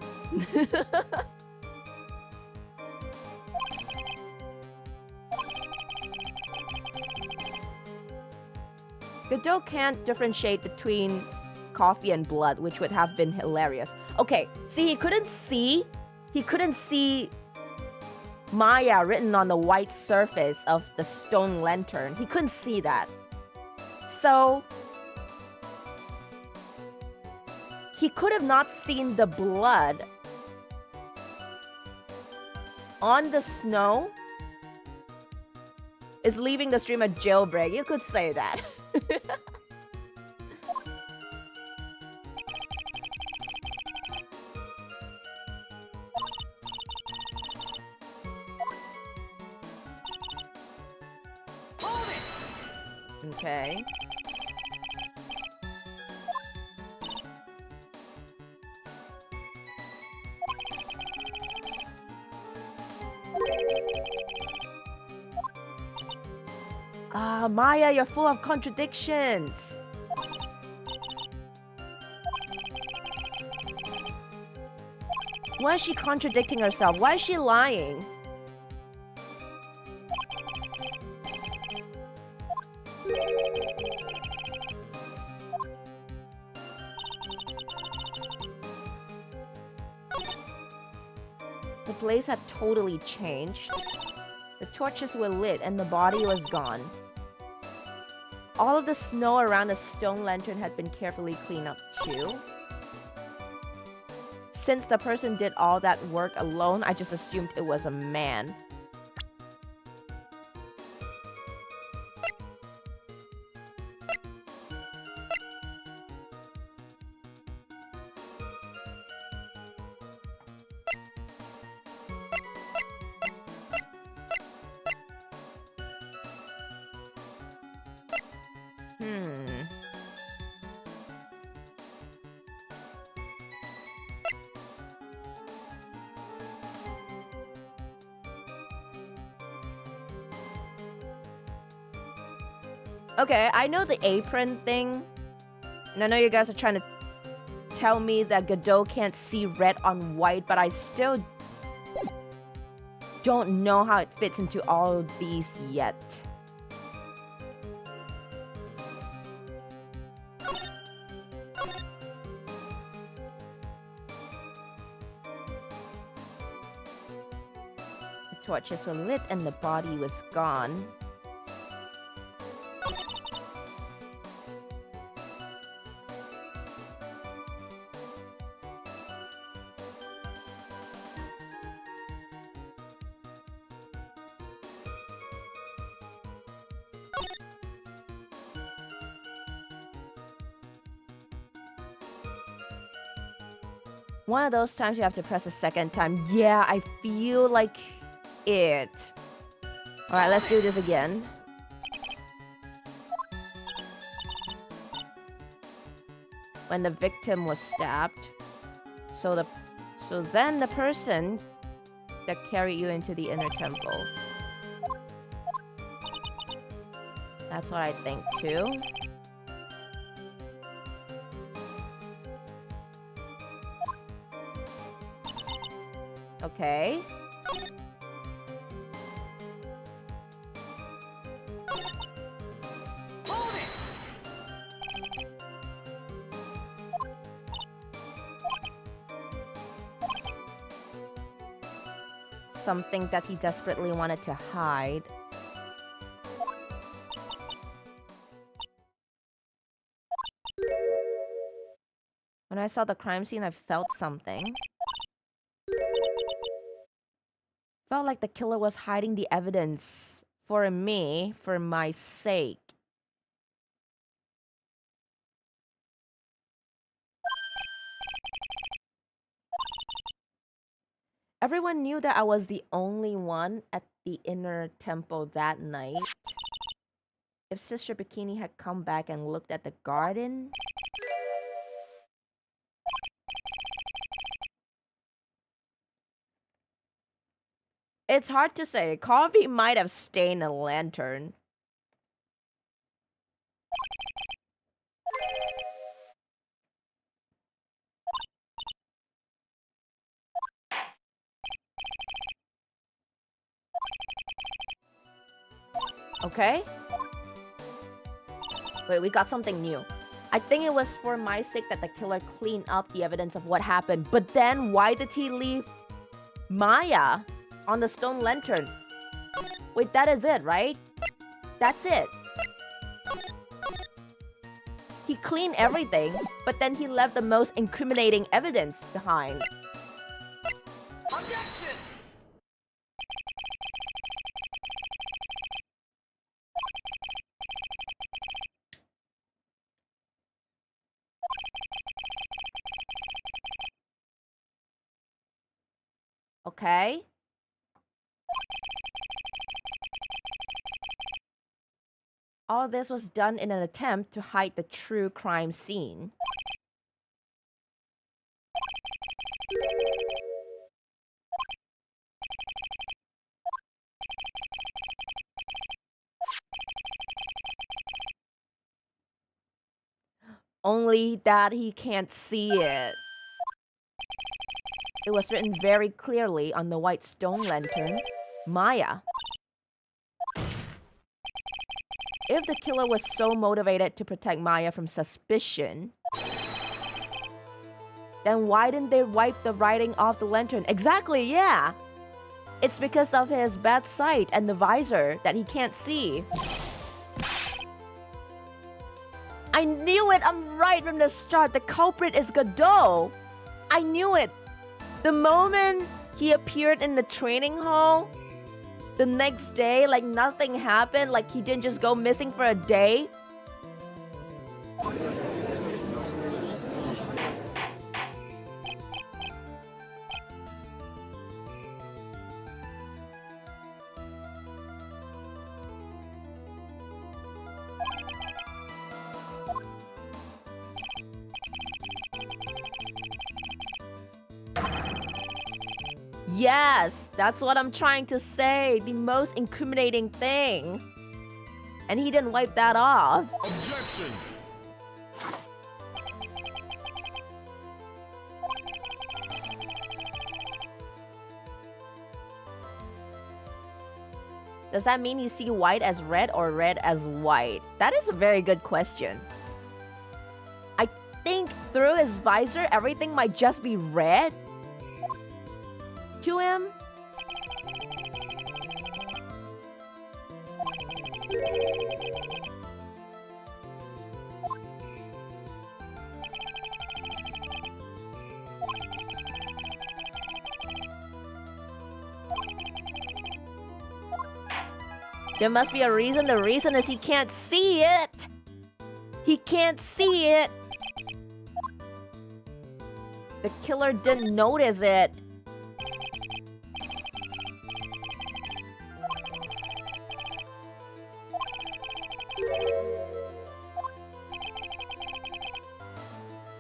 Godot can't differentiate between coffee and blood, which would have been hilarious. Okay, see, he couldn't see Maya written on the white surface of the stone lantern. He couldn't see that. So he could have not seen the blood on the snow is leaving the stream a jailbreak. You could say that. Okay. Maya, you're full of contradictions. Why is she contradicting herself? Why is she lying? The place had totally changed. The torches were lit and the body was gone. All of the snow around the stone lantern had been carefully cleaned up too. Since the person did all that work alone, I just assumed it was a man. Okay, I know the apron thing. And I know you guys are trying to tell me that Godot can't see red on white, but I still don't know how it fits into all of these yet. The torches were lit and the body was gone. One of those times you have to press a second time. Yeah, I feel like it. Alright, let's do this again. When the victim was stabbed. So then the person that carried you into the inner temple. That's what I think too. Okay. Hold it! Something that he desperately wanted to hide. When I saw the crime scene, I felt something. Felt like the killer was hiding the evidence for me, for my sake. Everyone knew that I was the only one at the inner temple that night. If Sister Bikini had come back and looked at the garden... It's hard to say. Coffee might have stained a lantern. Okay? Wait, we got something new. I think it was for my sake that the killer cleaned up the evidence of what happened. But then, why did he leave Maya on the stone lantern? Wait, that is it, right? That's it. He cleaned everything, but then he left the most incriminating evidence behind. Objection! Okay? All this was done in an attempt to hide the true crime scene. Only that he can't see it. It was written very clearly on the white stone lantern, Maya. If the killer was so motivated to protect Maya from suspicion, then why didn't they wipe the writing off the lantern? Exactly, yeah! It's because of his bad sight and the visor that he can't see. I knew it! I'm right from the start! The culprit is Godot! I knew it! The moment he appeared in the training hall, the next day, like nothing happened, like he didn't just go missing for a day. Yes, that's what I'm trying to say. The most incriminating thing. And he didn't wipe that off. Objection! Does that mean you see white as red or red as white? That is a very good question. I think through his visor, everything might just be red to him. There must be a reason. The reason is he can't see it. He can't see it. The killer didn't notice it.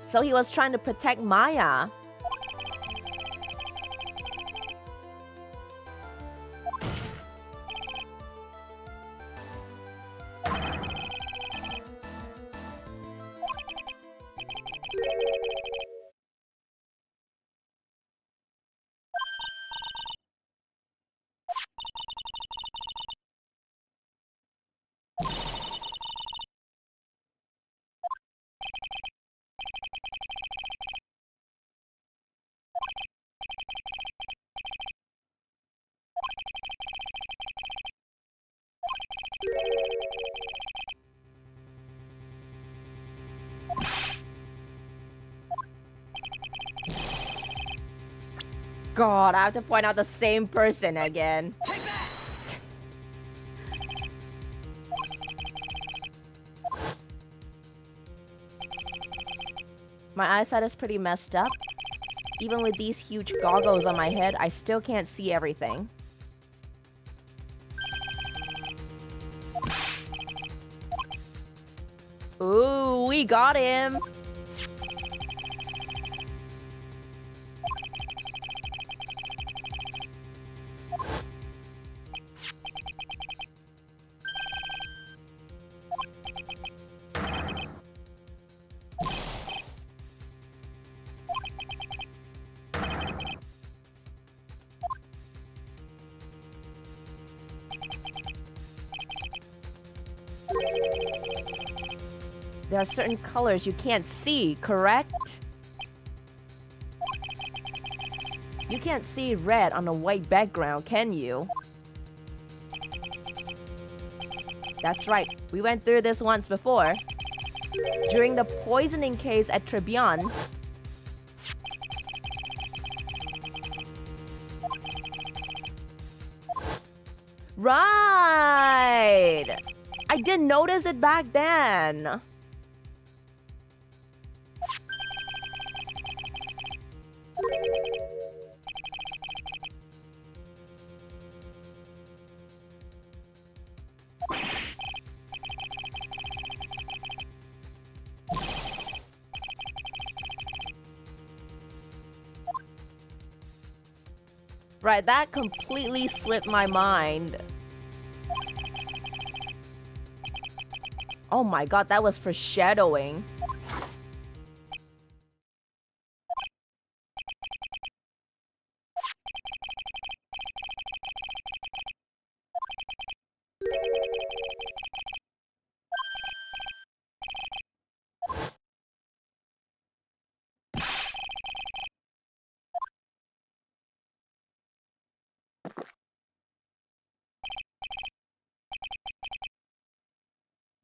So he was trying to protect Maya. God, I have to point out the same person again. Take that! My eyesight is pretty messed up. Even with these huge goggles on my head, I still can't see everything. Ooh, we got him! There are certain colors you can't see, correct? You can't see red on a white background, can you? That's right, we went through this once before. During the poisoning case at Tribune. Right! I didn't notice it back then. Right, that completely slipped my mind. Oh my god, that was foreshadowing.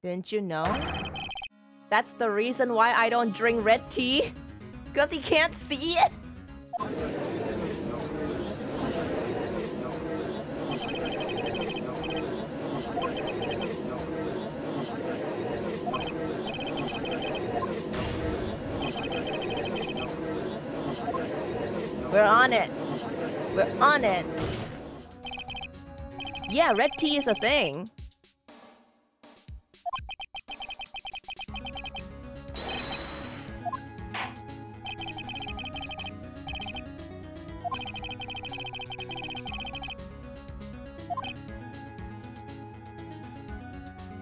Didn't you know? That's the reason why I don't drink red tea. Because he can't see it. We're on it. We're on it. Yeah, red tea is a thing.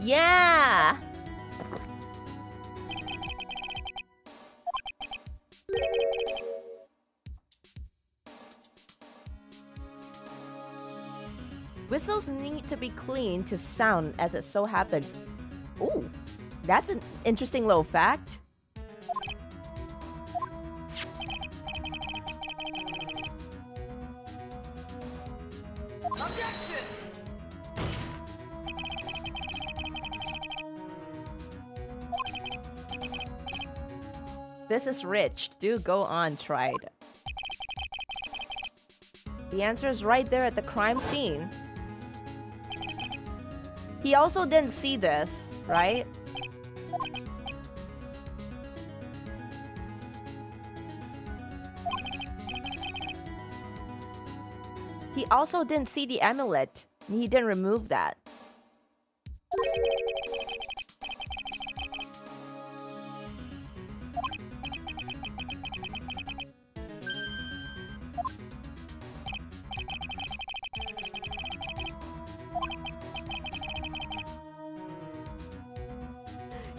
Yeah! Whistles need to be clean to sound as it so happens. Ooh, that's an interesting little fact. Objection! This is rich. Do go on, tried. The answer is right there at the crime scene. He also didn't see this, right? He also didn't see the amulet. He didn't remove that.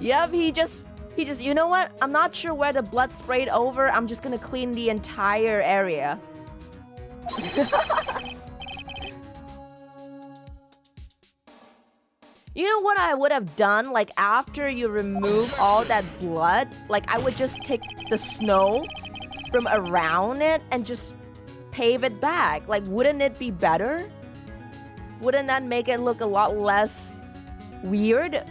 Yep, he just, you know what? I'm not sure where the blood sprayed over. I'm just gonna clean the entire area. You know what I would have done? Like, after you remove all that blood, like, I would just take the snow from around it and just pave it back. Like, wouldn't it be better? Wouldn't that make it look a lot less weird?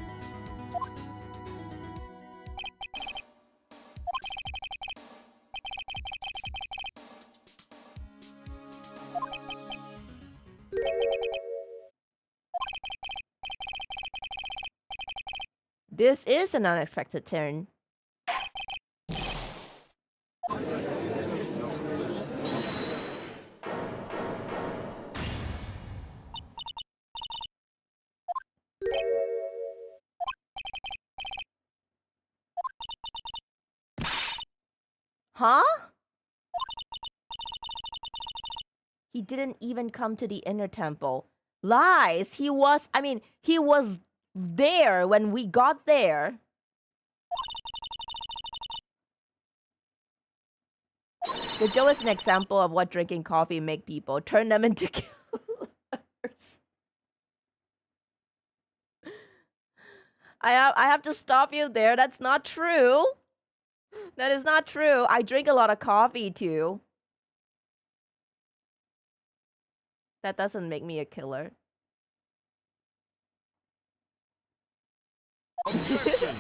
This is an unexpected turn. Huh? He didn't even come to the inner temple. Lies! He was there when we got there. The Joe is an example of what drinking coffee make people. Turn them into killers. I have to stop you there. That's not true. That is not true. I drink a lot of coffee too. That doesn't make me a killer. Objection!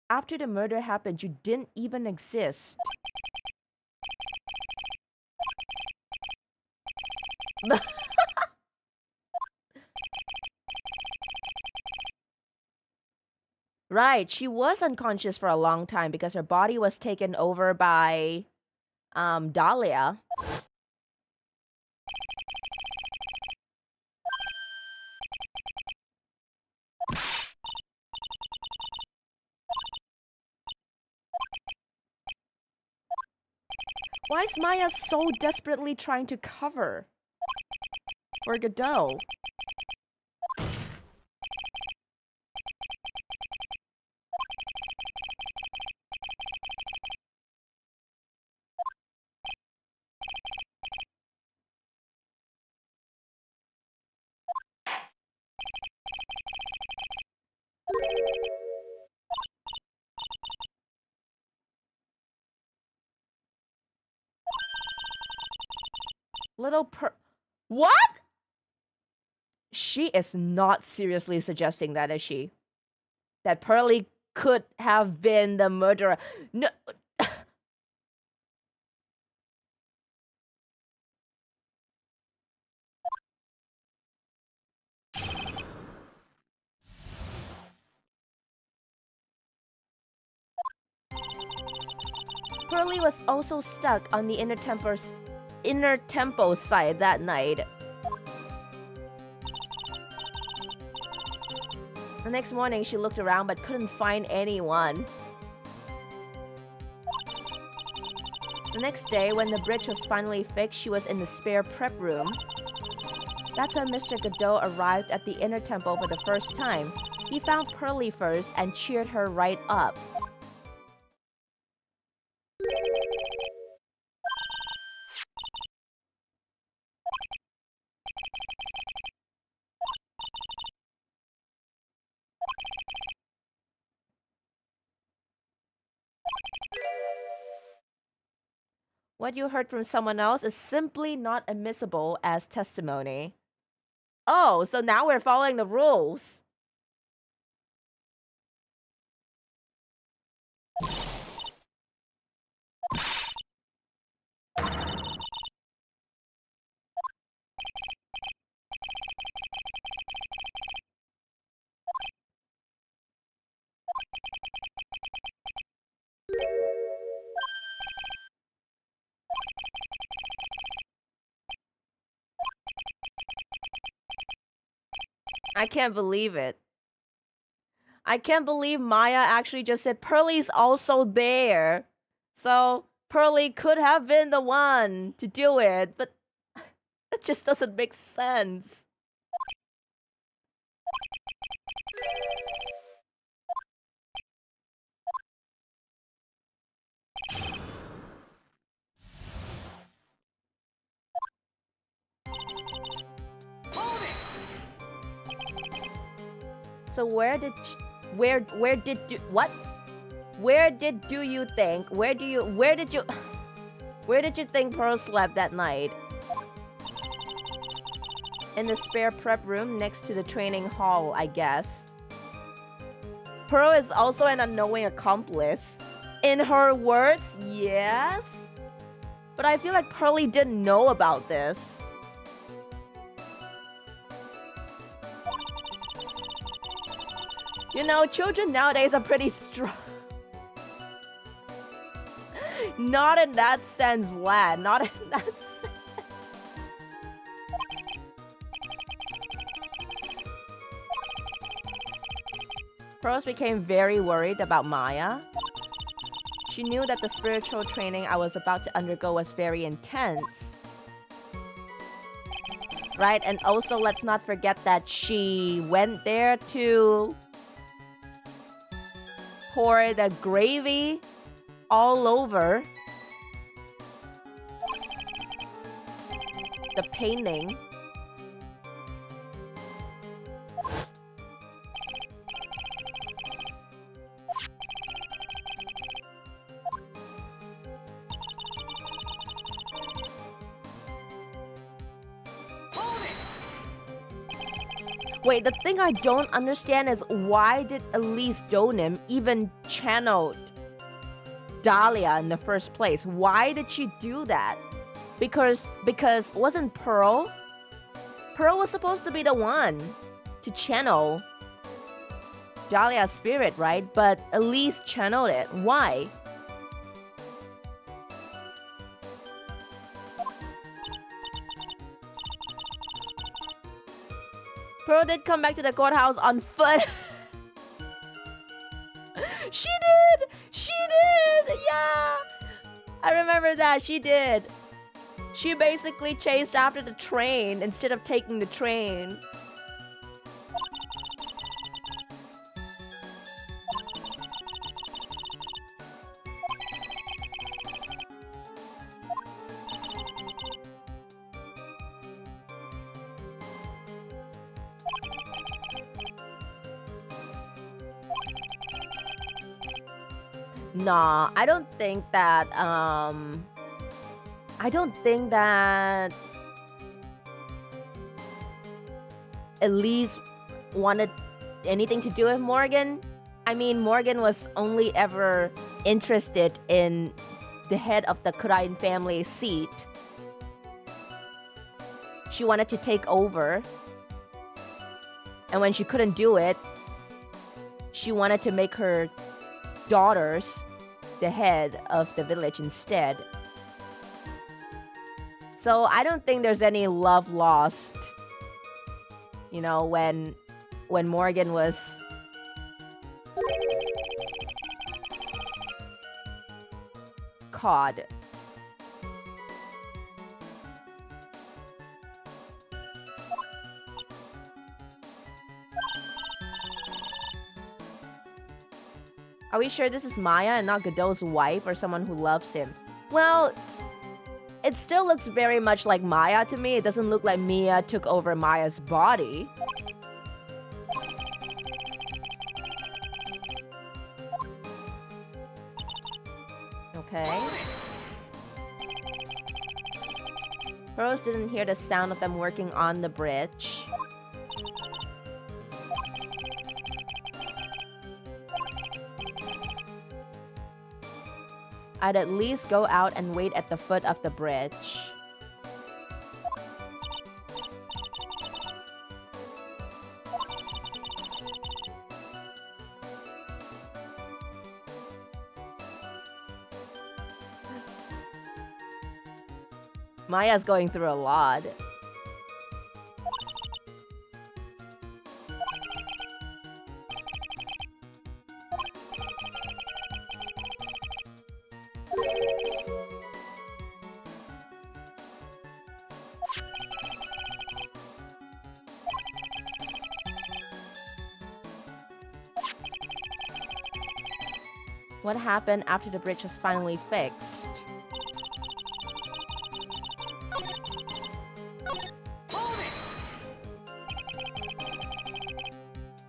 After the murder happened, you didn't even exist. Right, she was unconscious for a long time because her body was taken over by Dahlia. Why is Maya so desperately trying to cover for Godot? What? She is not seriously suggesting that, is she? That Pearly could have been the murderer. No. Pearly was also stuck on the inner temple side that night. The next morning, she looked around but couldn't find anyone. The next day, when the bridge was finally fixed, she was in the spare prep room. That's when Mr. Godot arrived at the inner temple for the first time. He found Pearly first and cheered her right up. What you heard from someone else is simply not admissible as testimony. Oh, so now we're following the rules. I can't believe it. I can't believe Maya actually just said Pearly's also there. So Pearly could have been the one to do it, but it just doesn't make sense. Hold it! So where did you think Pearl slept that night? In the spare prep room next to the training hall, I guess. Pearl is also an unknowing accomplice. In her words, yes. But I feel like Pearly didn't know about this. You know, children nowadays are pretty strong. Not in that sense, lad. Not in that sense. Pearls became very worried about Maya. She knew that the spiritual training I was about to undergo was very intense. Right? And also, let's not forget that she went there to pour the gravy all over the painting. Wait, the thing I don't understand is why did Elise Donim even channel Dahlia in the first place? Why did she do that? Because wasn't Pearl? Pearl was supposed to be the one to channel Dahlia's spirit, right? But Elise channeled it. Why? Pearl did come back to the courthouse on foot. She did! She did! Yeah! I remember that. She did. She basically chased after the train instead of taking the train. Nah, I don't think that Elise wanted anything to do with Morgan. I mean, Morgan was only ever interested in the head of the Kurain family seat. She wanted to take over. And when she couldn't do it, she wanted to make her daughters the head of the village instead. So I don't think there's any love lost. You know, when Morgan was caught. Are we sure this is Maya and not Godot's wife or someone who loves him? Well, it still looks very much like Maya to me. It doesn't look like Mia took over Maya's body. Okay. Rose didn't hear the sound of them working on the bridge. I'd at least go out and wait at the foot of the bridge. Maya's going through a lot. What happened after the bridge was finally fixed? Hold it!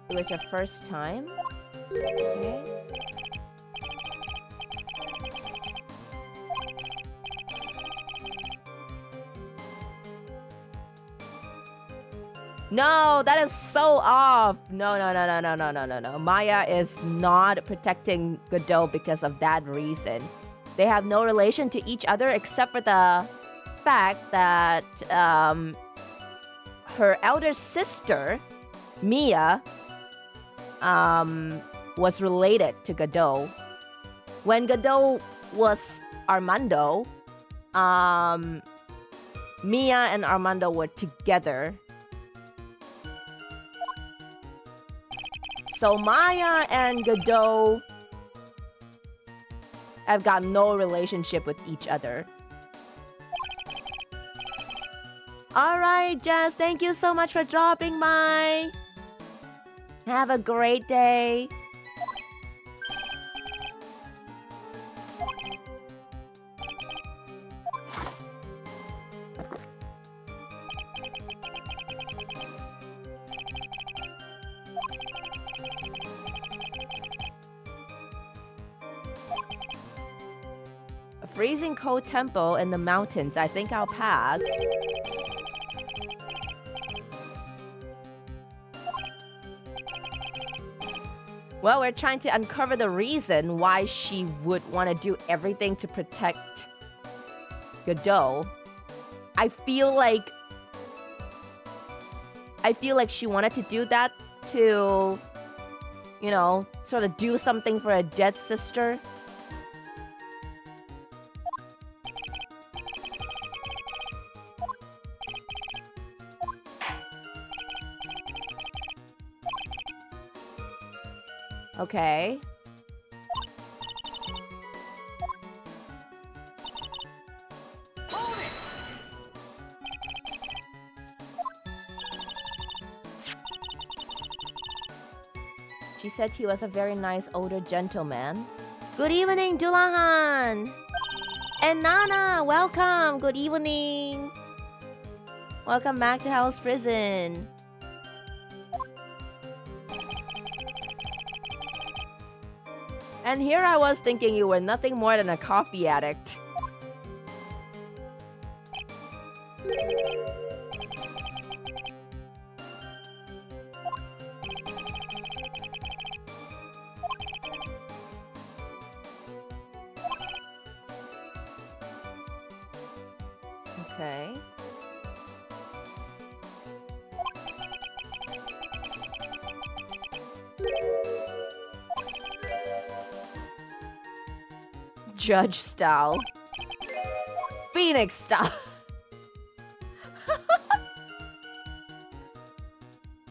It was your first time? Okay. No, that is so off. No. Maya is not protecting Godot because of that reason. They have no relation to each other except for the fact that her elder sister, Mia, was related to Godot. When Godot was Armando, Mia and Armando were together. So Maya and Godot have got no relationship with each other. Alright, Jess, thank you so much for dropping by. Have a great day. A freezing cold temple in the mountains. I think I'll pass. Well, we're trying to uncover the reason why she would want to do everything to protect Godot. I feel like she wanted to do that to, you know, sort of do something for a dead sister. Okay. Hold it! She said he was a very nice older gentleman. Good evening, Dulahan! And Nana, welcome! Good evening! Welcome back to Hell's Prison. And here I was thinking you were nothing more than a coffee addict. Okay. Judge style. Phoenix style.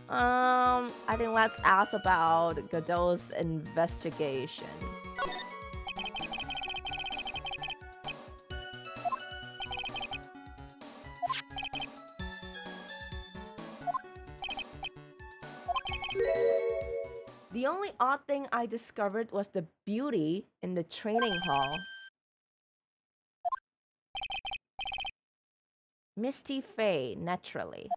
I think let's ask about Godot's investigation. The only odd thing I discovered was the beauty in the training hall. Misty Faye, naturally.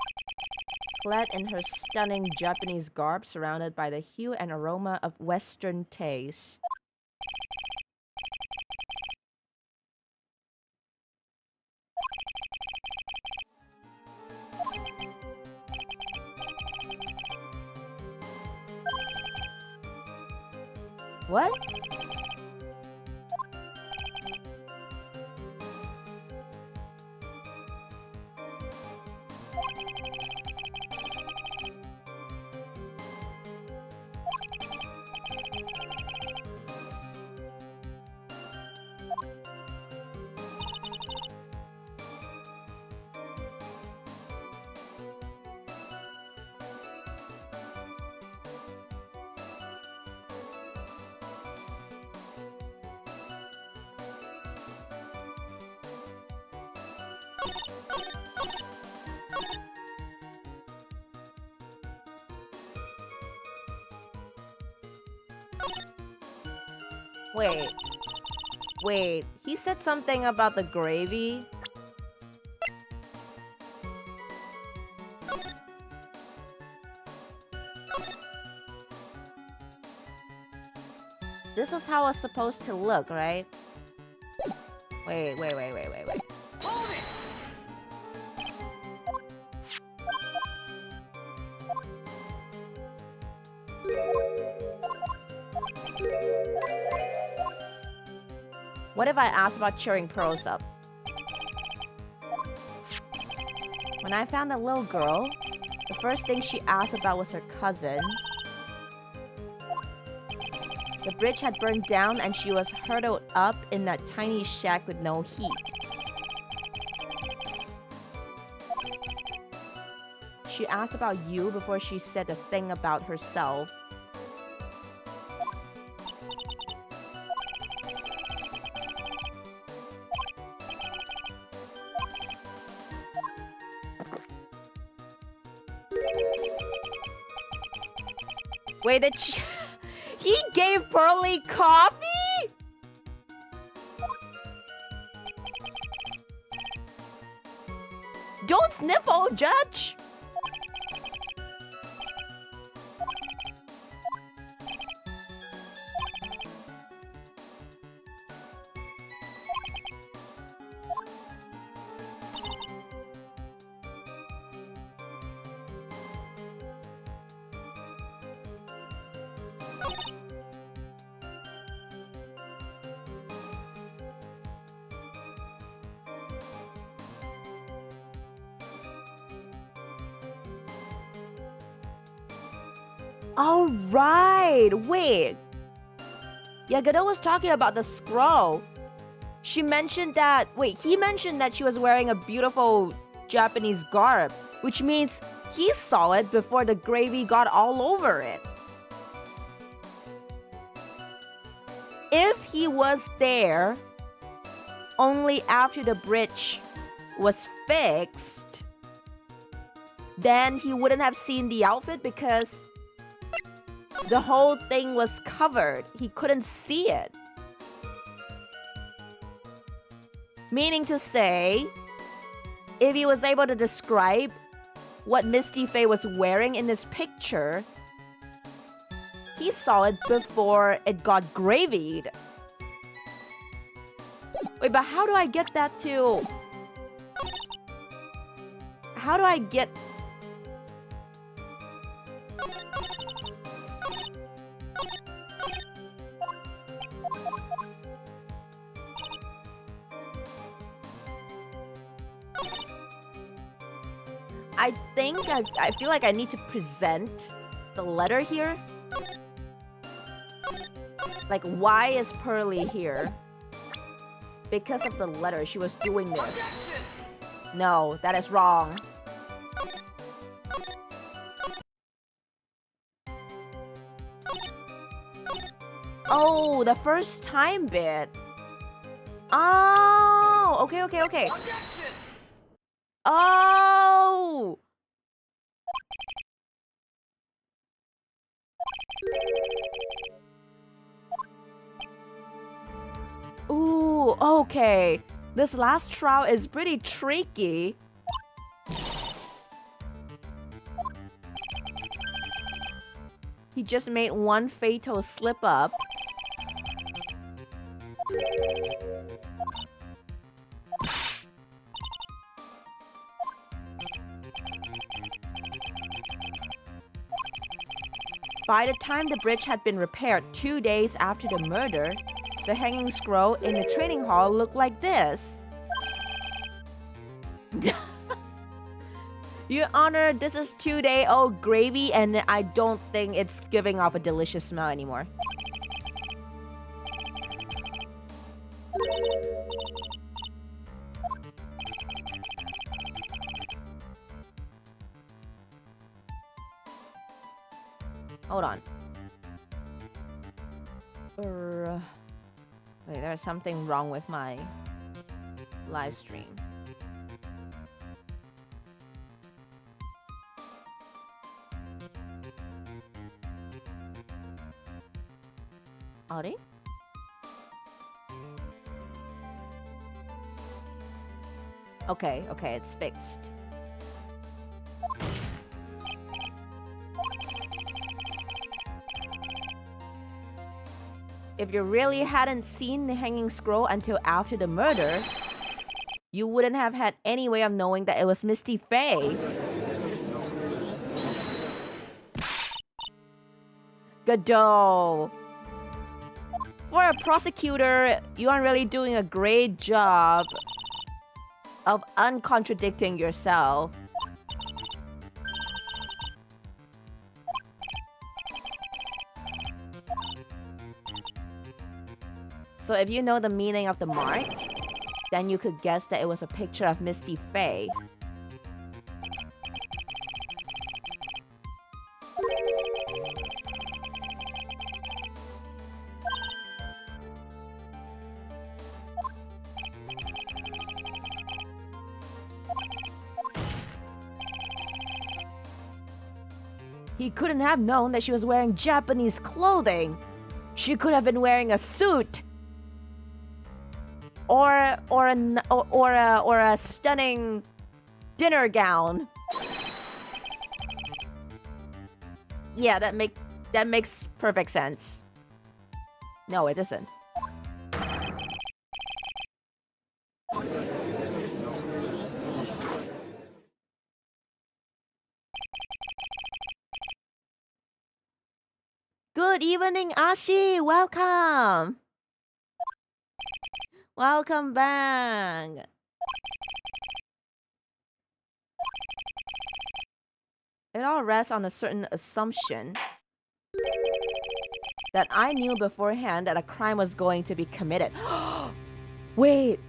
Clad in her stunning Japanese garb surrounded by the hue and aroma of Western taste. What? Wait. Wait. He said something about the gravy. This is how it's supposed to look, right? Wait. Hold it! What if I ask about cheering pros up? When I found the little girl, the first thing she asked about was her cousin. The bridge had burned down and she was hurtled up in that tiny shack with no heat. She asked about you before she said a thing about herself. Wait, he gave Pearly coffee? Don't sniffle, Judge! All right, wait. Yeah, Godot was talking about the scroll. She mentioned that, wait, he mentioned that she was wearing a beautiful Japanese garb, which means he saw it before the gravy got all over it. If he was there only after the bridge was fixed, then he wouldn't have seen the outfit because the whole thing was covered. He couldn't see it. Meaning to say, if he was able to describe what Misty Faye was wearing in this picture, he saw it before it got gravied. Wait, but how do I get that to... How do I get... I think I feel like I need to present the letter here. Like, why is Pearly here? Because of the letter, she was doing this. Objection! No, that is wrong. Oh, the first time bit. Oh, okay. Objection! Oh! Ooh, okay. This last trial is pretty tricky. He just made one fatal slip up. By the time the bridge had been repaired 2 days after the murder, the hanging scroll in the training hall looked like this. Your Honor, this is 2-day-old gravy and I don't think it's giving off a delicious smell anymore. Hold on. Wait, there's something wrong with my live stream. Audi? Okay, it's fixed. If you really hadn't seen the hanging scroll until after the murder, you wouldn't have had any way of knowing that it was Misty Faye. Godot. For a prosecutor, you aren't really doing a great job of uncontradicting yourself. So if you know the meaning of the mark, then you could guess that it was a picture of Misty Faye. He couldn't have known that she was wearing Japanese clothing. She could have been wearing a suit. Or a stunning dinner gown. Yeah, that makes perfect sense. No, it doesn't. Good evening, Ashi. Welcome. Welcome back. It all rests on a certain assumption that I knew beforehand that a crime was going to be committed. Wait.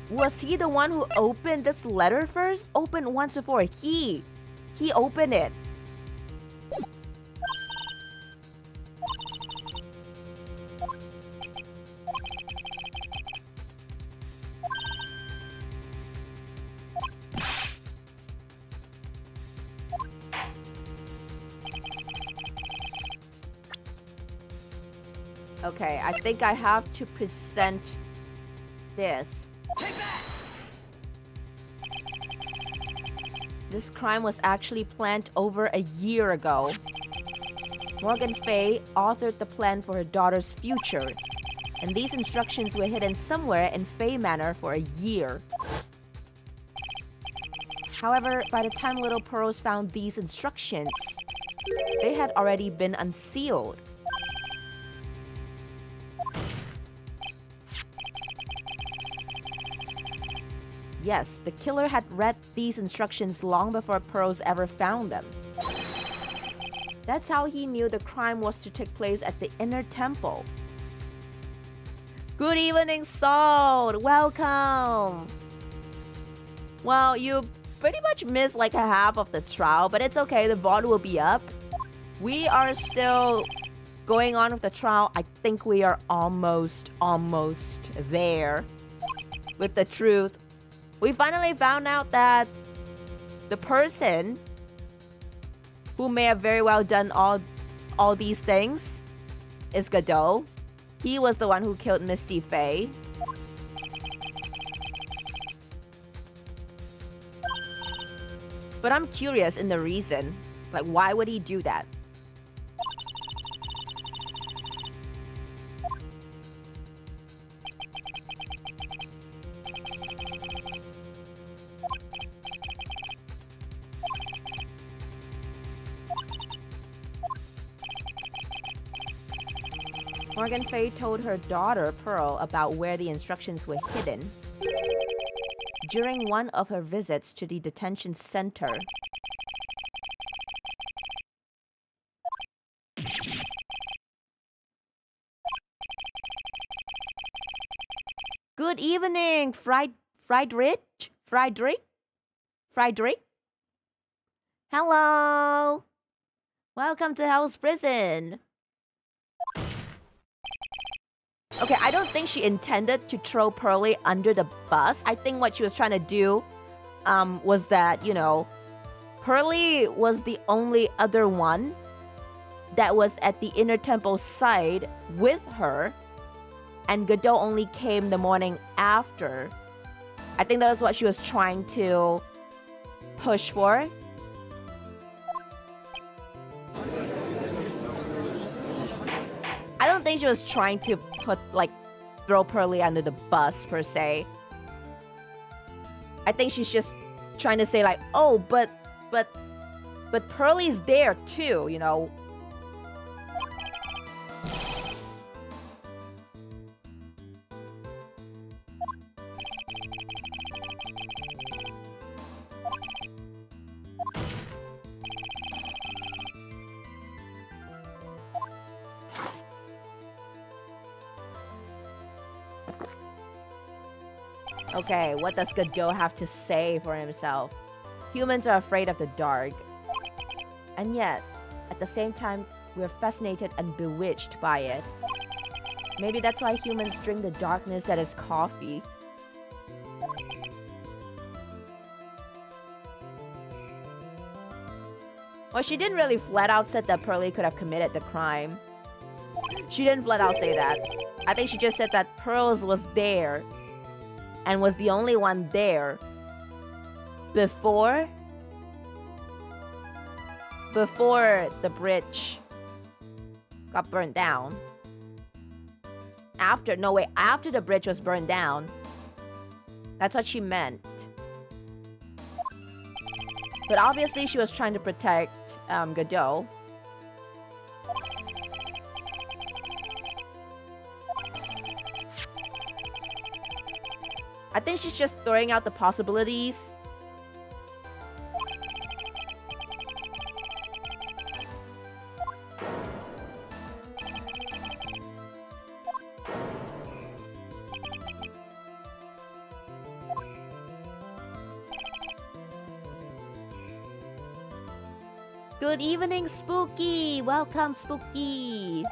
Was he the one who opened this letter first? Opened once before. He opened it. Okay, I think I have to present this. Take that! This crime was actually planned over a year ago. Morgan Fay authored the plan for her daughter's future, and these instructions were hidden somewhere in Fay Manor for a year. However, by the time Little Pearls found these instructions, they had already been unsealed. Yes, the killer had read these instructions long before Pearls ever found them. That's how he knew the crime was to take place at the Inner Temple. Good evening, Salt! Welcome! Well, you pretty much missed like a half of the trial, but it's okay, the VOD will be up. We are still going on with the trial. I think we are almost there with the truth. We finally found out that the person who may have very well done all these things is Godot. He was the one who killed Misty Faye. But I'm curious in the reason. Like, why would he do that? Morgan Fay told her daughter, Pearl, about where the instructions were hidden during one of her visits to the detention center. Good evening, Friedrich? Hello! Welcome to Hell's Prison. Okay, I don't think she intended to throw Pearlie under the bus. I think what she was trying to do was that, you know, Pearlie was the only other one that was at the Inner Temple side with her and Godot only came the morning after. I think that was what she was trying to push for. I don't think she was trying to throw Pearly under the bus per se. I think she's just trying to say like, oh, but Pearly's there too, you know. Okay, what does Godot have to say for himself? Humans are afraid of the dark. And yet, at the same time, we're fascinated and bewitched by it. Maybe that's why humans drink the darkness that is coffee. Well, she didn't really flat out say that Pearly could have committed the crime. She didn't flat out say that. I think she just said that Pearls was there and was the only one there before the bridge got burned down. After the bridge was burned down. That's what she meant. But obviously she was trying to protect Godot. I think she's just throwing out the possibilities. Good evening, Spooky! Welcome, Spooky!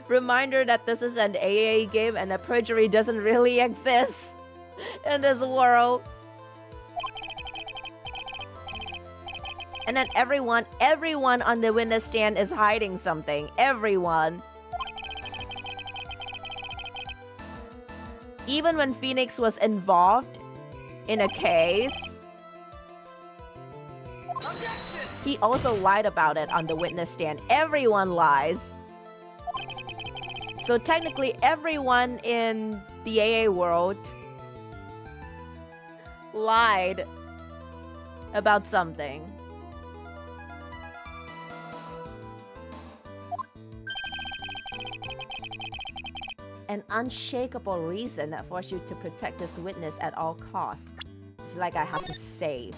Reminder that this is an AA game and that perjury doesn't really exist in this world. And that everyone on the witness stand is hiding something. Everyone. Even when Phoenix was involved in a case, he also lied about it on the witness stand. Everyone lies. So technically, everyone in the AA world lied about something. An unshakable reason that forced you to protect this witness at all costs. I feel like I have to save.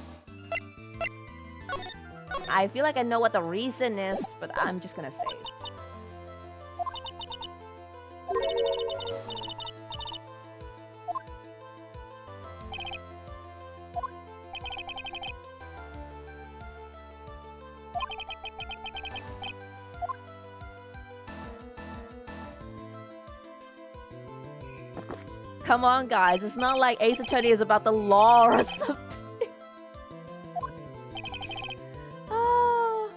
I feel like I know what the reason is, but I'm just gonna save. Come on, guys. It's not like Ace Attorney is about the law or something. Ah.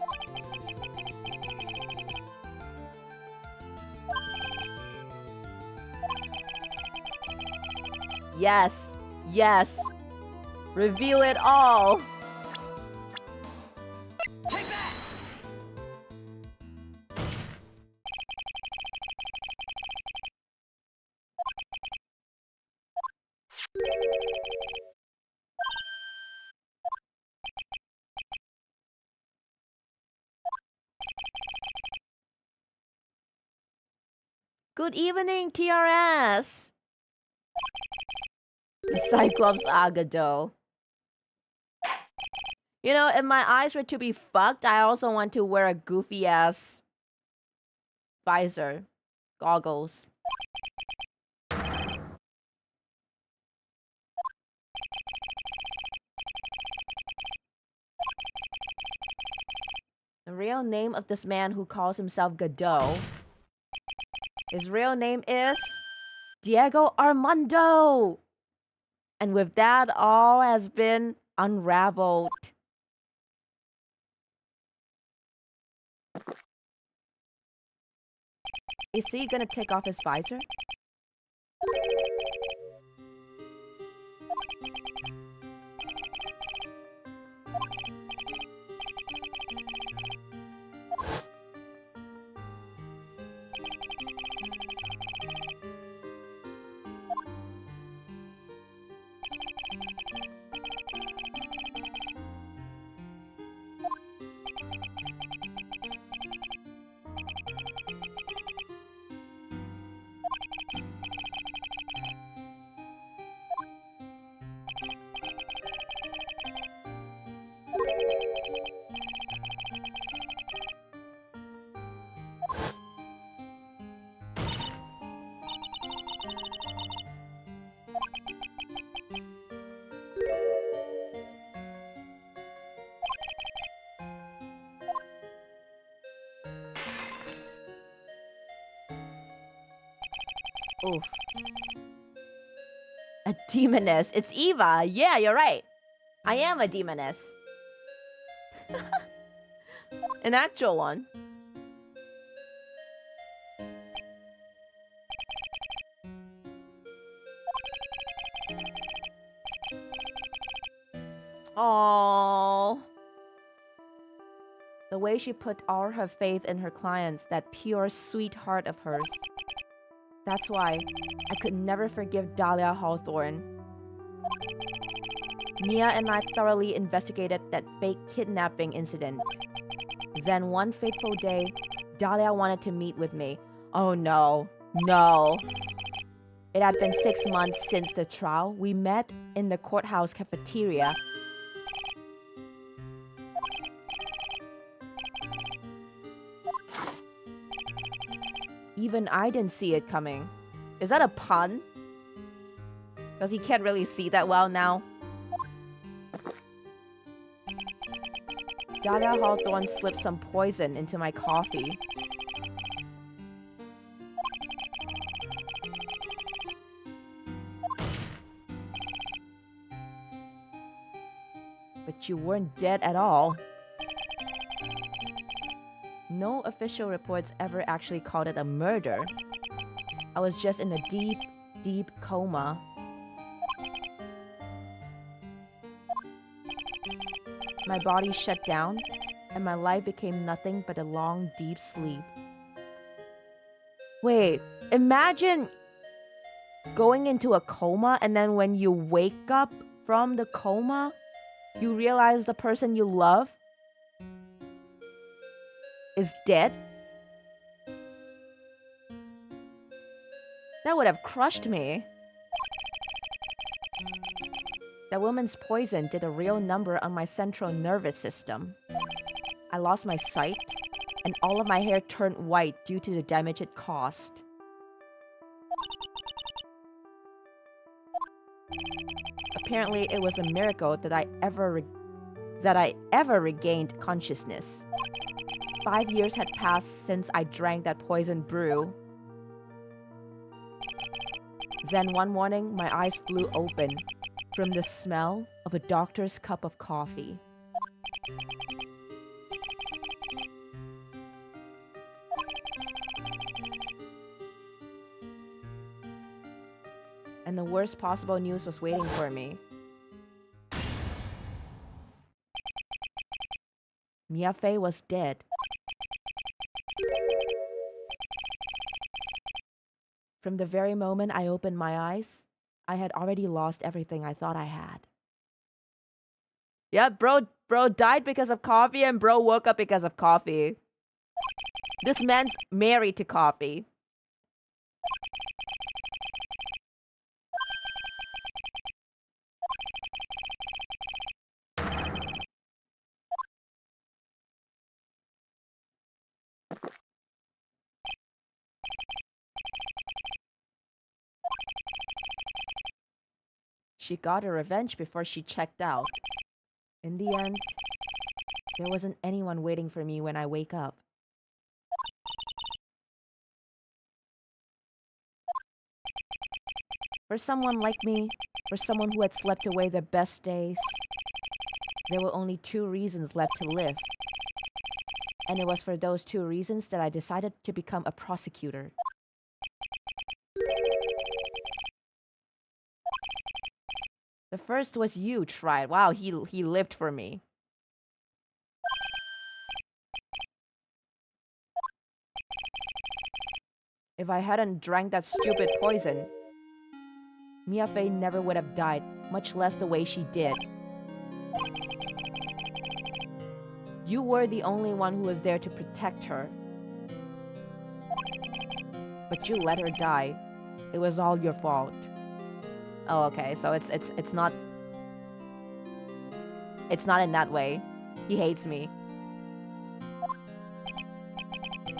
Yes. Yes. Reveal it all. Take that! Good evening, TRS. The Cyclops Agado. You know, if my eyes were to be fucked, I also want to wear a goofy ass visor, goggles. real name of this man who calls himself Godot. His real name is Diego Armando. And with that, all has been unraveled. Is he gonna take off his visor? Oof. A demoness. It's Eva. Yeah, you're right. I am a demoness. An actual one. Aww. The way she put all her faith in her clients, that pure, sweet heart of hers. That's why I could never forgive Dahlia Hawthorne. Mia and I thoroughly investigated that fake kidnapping incident. Then one fateful day, Dahlia wanted to meet with me. Oh no, no. It had been 6 months since the trial. We met in the courthouse cafeteria. Even I didn't see it coming. Is that a pun? Because he can't really see that well now. Dahlia Hawthorne slipped some poison into my coffee. But you weren't dead at all. No official reports ever actually called it a murder. I was just in a deep, deep coma. My body shut down, and my life became nothing but a long, deep sleep. Wait, imagine going into a coma, and then when you wake up from the coma, you realize the person you love is dead? That would have crushed me. That woman's poison did a real number on my central nervous system. I lost my sight, and all of my hair turned white due to the damage it caused. Apparently, it was a miracle that I ever regained consciousness. 5 years had passed since I drank that poison brew. Then one morning, my eyes flew open from the smell of a doctor's cup of coffee. And the worst possible news was waiting for me. Mia Fey was dead. From the very moment I opened my eyes, I had already lost everything I thought I had. Yeah, bro died because of coffee, and bro woke up because of coffee. This man's married to coffee. She got her revenge before she checked out. In the end, There wasn't anyone waiting for me when I wake up. For someone like me, for someone who had slept away their best days, there were only 2 reasons left to live. And it was for those 2 reasons that I decided to become a prosecutor. The first was you, Tried. Wow, he lived for me. If I hadn't drank that stupid poison, Mia Fey never would have died, much less the way she did. You were the only one who was there to protect her. But you let her die. It was all your fault. Oh, okay, so it's not in that way. He hates me.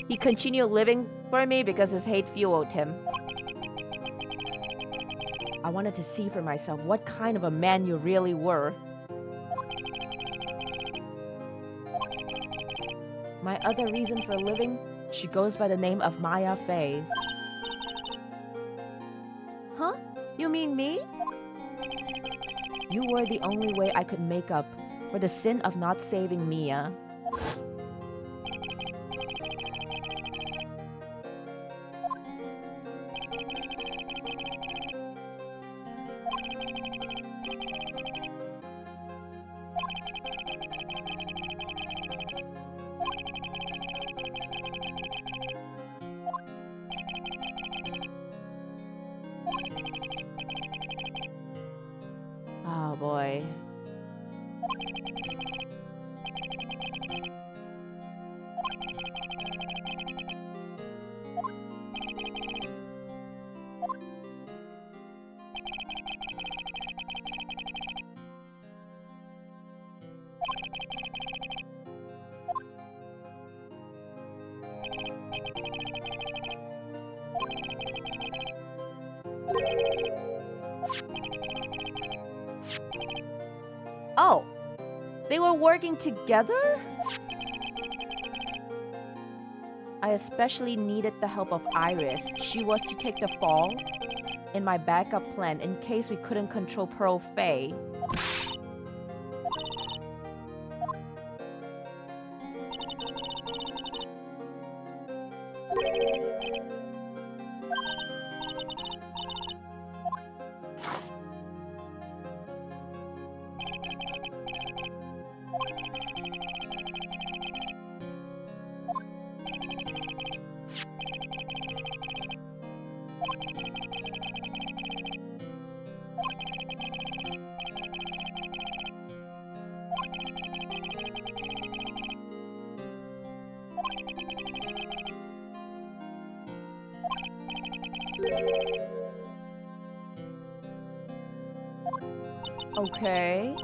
He continued living for me because his hate fueled him. I wanted to see for myself what kind of a man you really were. My other reason for living, she goes by the name of Maya Fey. Huh? You mean me? You were the only way I could make up for the sin of not saving Mia. Oh boy. Oh, they were working together? I especially needed the help of Iris. She was to take the fall in my backup plan in case we couldn't control Pearl Fey. Okay.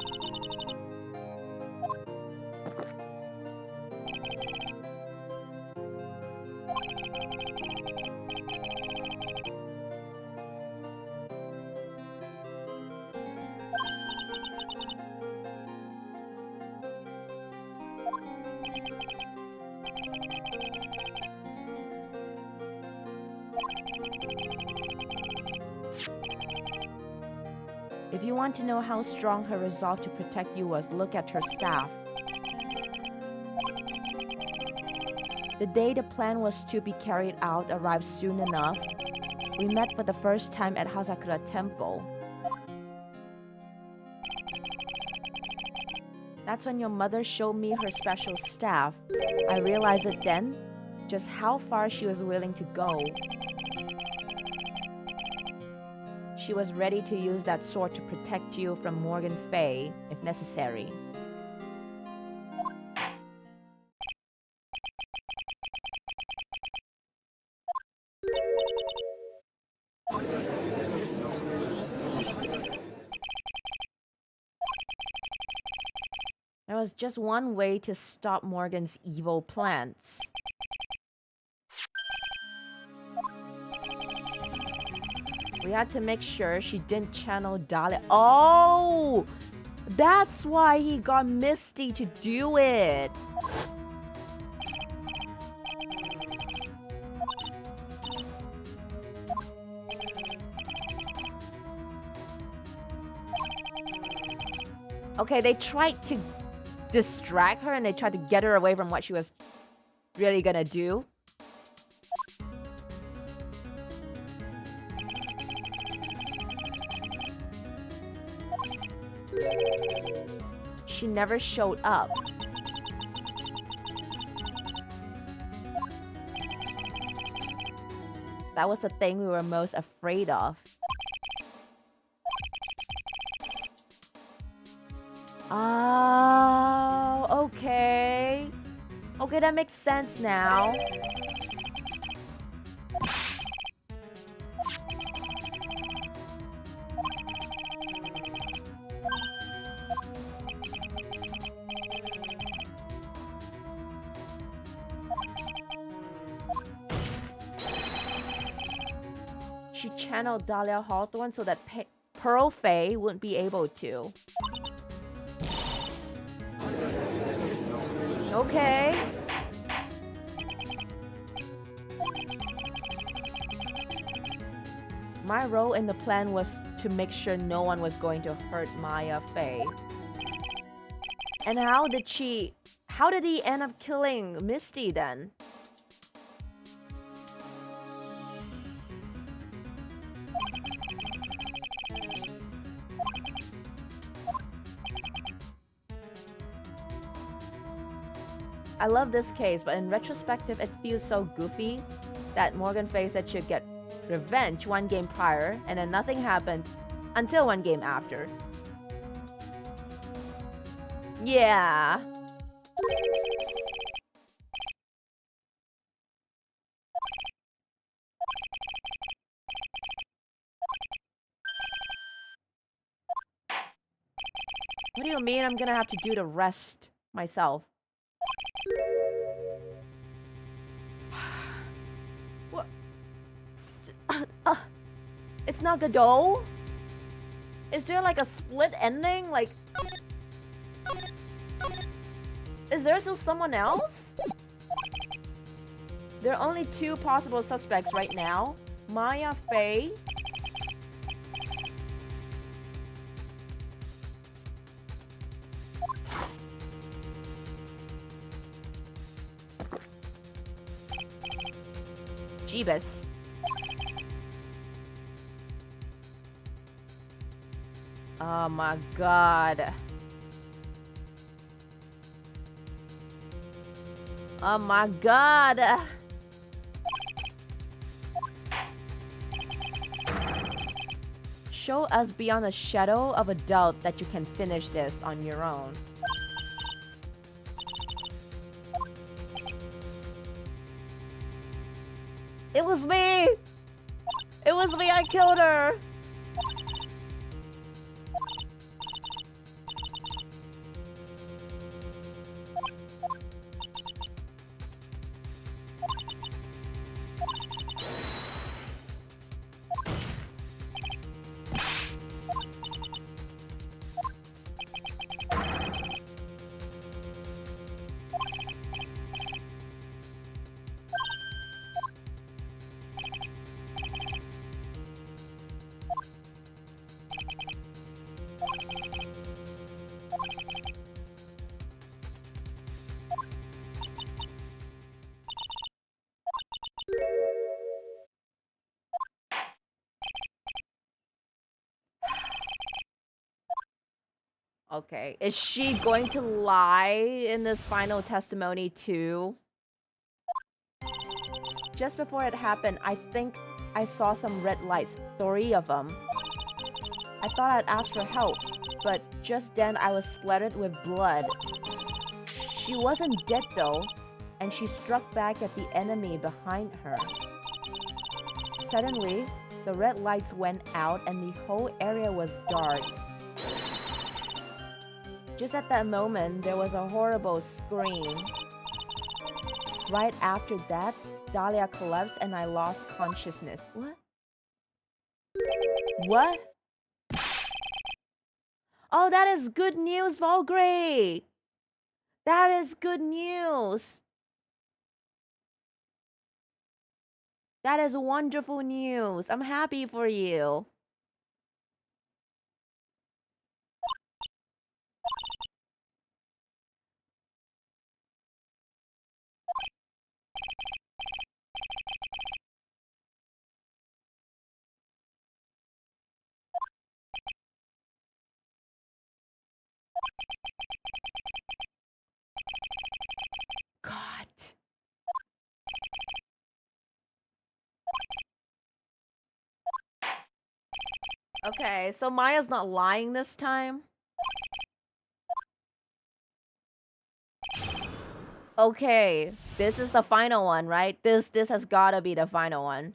If you want to know how strong her resolve to protect you was, look at her staff. The day the plan was to be carried out arrived soon enough. We met for the first time at Hazakura Temple. That's when your mother showed me her special staff. I realized it then, just how far she was willing to go. She was ready to use that sword to protect you from Morgan Fey, if necessary. There was just one way to stop Morgan's evil plans. We had to make sure she didn't channel Dahlia. Oh! That's why he got Misty to do it. Okay, they tried to distract her and they tried to get her away from what she was really gonna do. She never showed up. That was the thing we were most afraid of. Oh, okay. Okay, that makes sense now. She channeled Dahlia Hawthorne so that Pearl Faye wouldn't be able to. Okay. My role in the plan was to make sure no one was going to hurt Maya Faye. And how did he end up killing Misty then? I love this case, but in retrospective, it feels so goofy that Morgan Faye said she'd get revenge one game prior, and then nothing happened until one game after. Yeah. What do you mean I'm gonna have to do the rest myself? What? It's not Godot? Is there like a split ending? Like, is there still someone else? There are only two possible suspects right now. Maya Faye. Jeebus. Oh my god. Oh my god. Show us beyond a shadow of a doubt that you can finish this on your own. It was me! It was me, I killed her! Okay, is she going to lie in this final testimony too? Just before it happened, I think I saw some red lights, 3 of them. I thought I'd ask for help, but just then I was splattered with blood. She wasn't dead though, and she struck back at the enemy behind her. Suddenly, the red lights went out and the whole area was dark. Just at that moment, there was a horrible scream. Right after that, Dahlia collapsed and I lost consciousness. What? What? Oh, that is good news, Volgrey. That is good news. That is wonderful news. I'm happy for you. God. Okay, so Maya's not lying this time. Okay, this is the final one, right? This has gotta be the final one.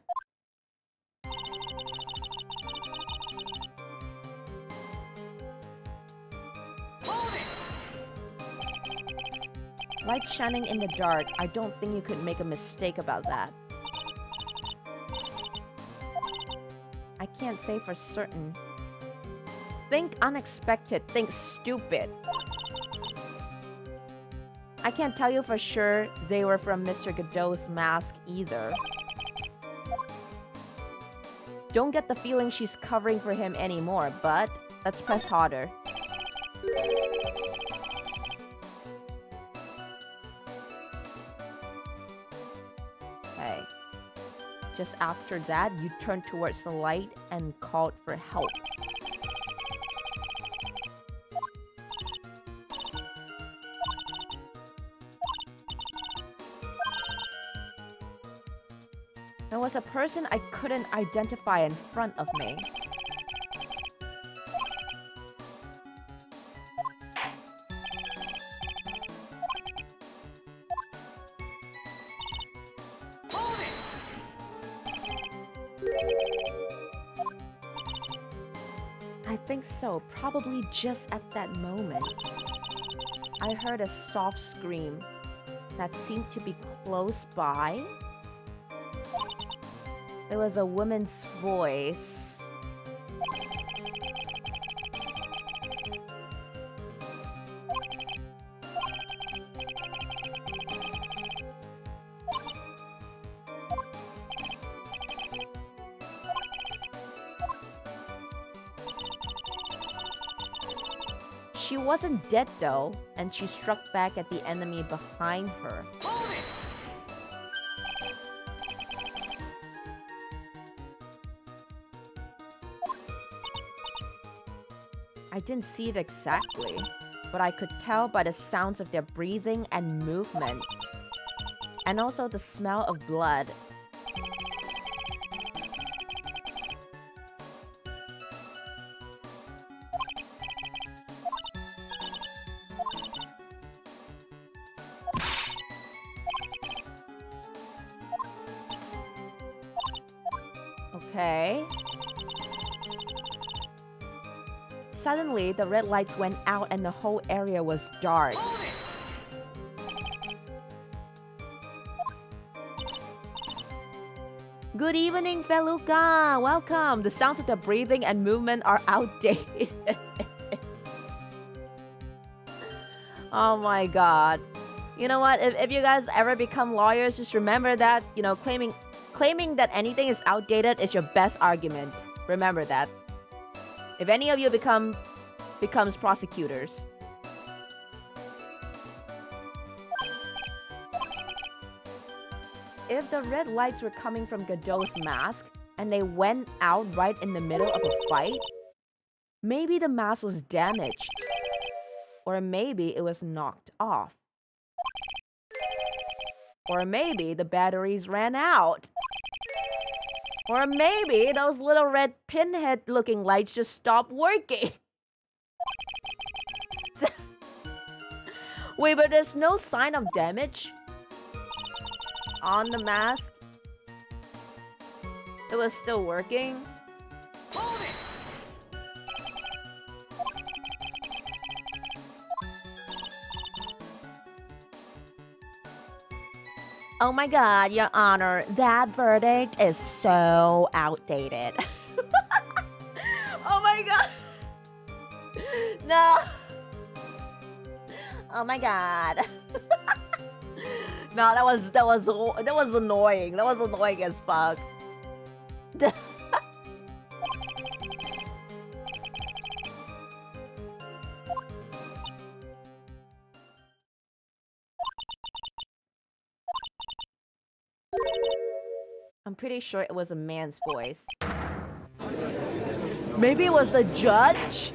Light shining in the dark. I don't think you could make a mistake about that. I can't say for certain. Think unexpected, think stupid. I can't tell you for sure they were from Mr. Godot's mask either. Don't get the feeling she's covering for him anymore, but let's press harder. Okay. Just after that, you turned towards the light and called for help. There was a person I couldn't identify in front of me. I think so, probably just at that moment. I heard a soft scream that seemed to be close by. There was a woman's voice. She wasn't dead though, and she struck back at the enemy behind her. I didn't see it exactly, but I could tell by the sounds of their breathing and movement. And also the smell of blood. Okay. Suddenly, the red lights went out and the whole area was dark. Good evening, Feluca! Welcome! The sounds of the breathing and movement are outdated. Oh my god. You know what? If you guys ever become lawyers, just remember that, you know, claiming that anything is outdated is your best argument. Remember that. If any of you becomes prosecutors. If the red lights were coming from Godot's mask and they went out right in the middle of a fight, maybe the mask was damaged. Or maybe it was knocked off. Or maybe the batteries ran out. Or maybe those little red pinhead-looking lights just stopped working. Wait, but there's no sign of damage on the mask? It was still working? Oh my god, Your Honor, that verdict is so outdated. Oh my god. No, Oh my god. No, that was annoying. That was annoying as fuck. I'm pretty sure it was a man's voice. Maybe it was the judge?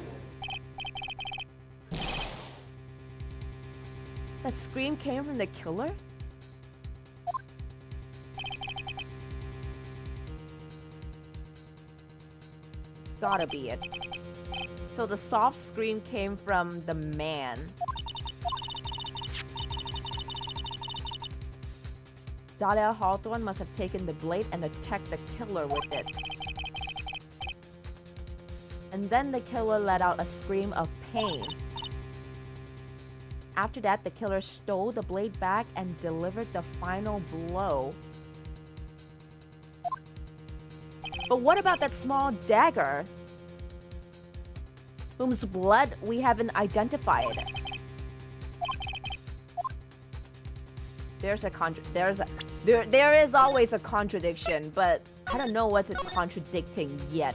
That scream came from the killer? Gotta be it. So the soft scream came from the man. Dahlia Hawthorne must have taken the blade and attacked the killer with it. And then the killer let out a scream of pain. After that, the killer stole the blade back and delivered the final blow. But what about that small dagger? Whose blood we haven't identified. There is always a contradiction, but I don't know what's it contradicting yet.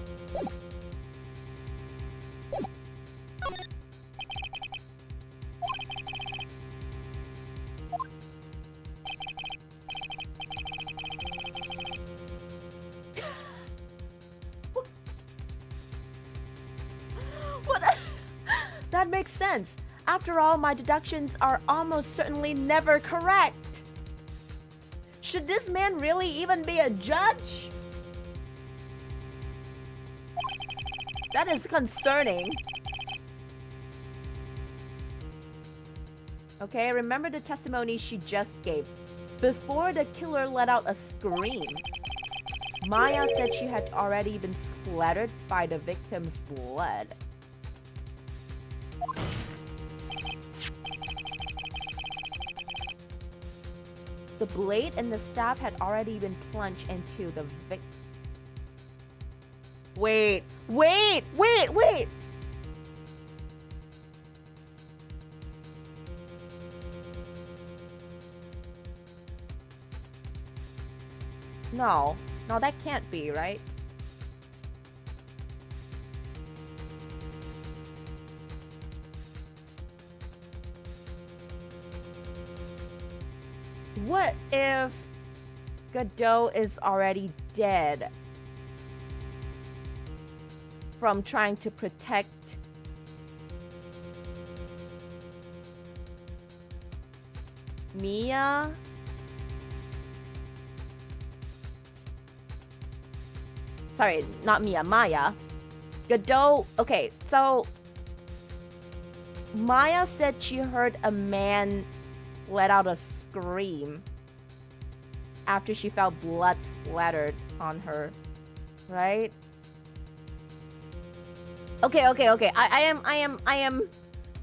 That makes sense. After all, my deductions are almost certainly never correct. Should this man really even be a judge? That is concerning. Okay, remember the testimony she just gave. Before the killer let out a scream, Maya said she had already been splattered by the victim's blood. The blade and the staff had already been plunged into the victim. Wait. No, that can't be, right? What if Godot is already dead from trying to protect Mia? Sorry, not Mia, Maya. Godot, okay, so Maya said she heard a man let out a scream after she felt blood splattered on her, right? Okay. I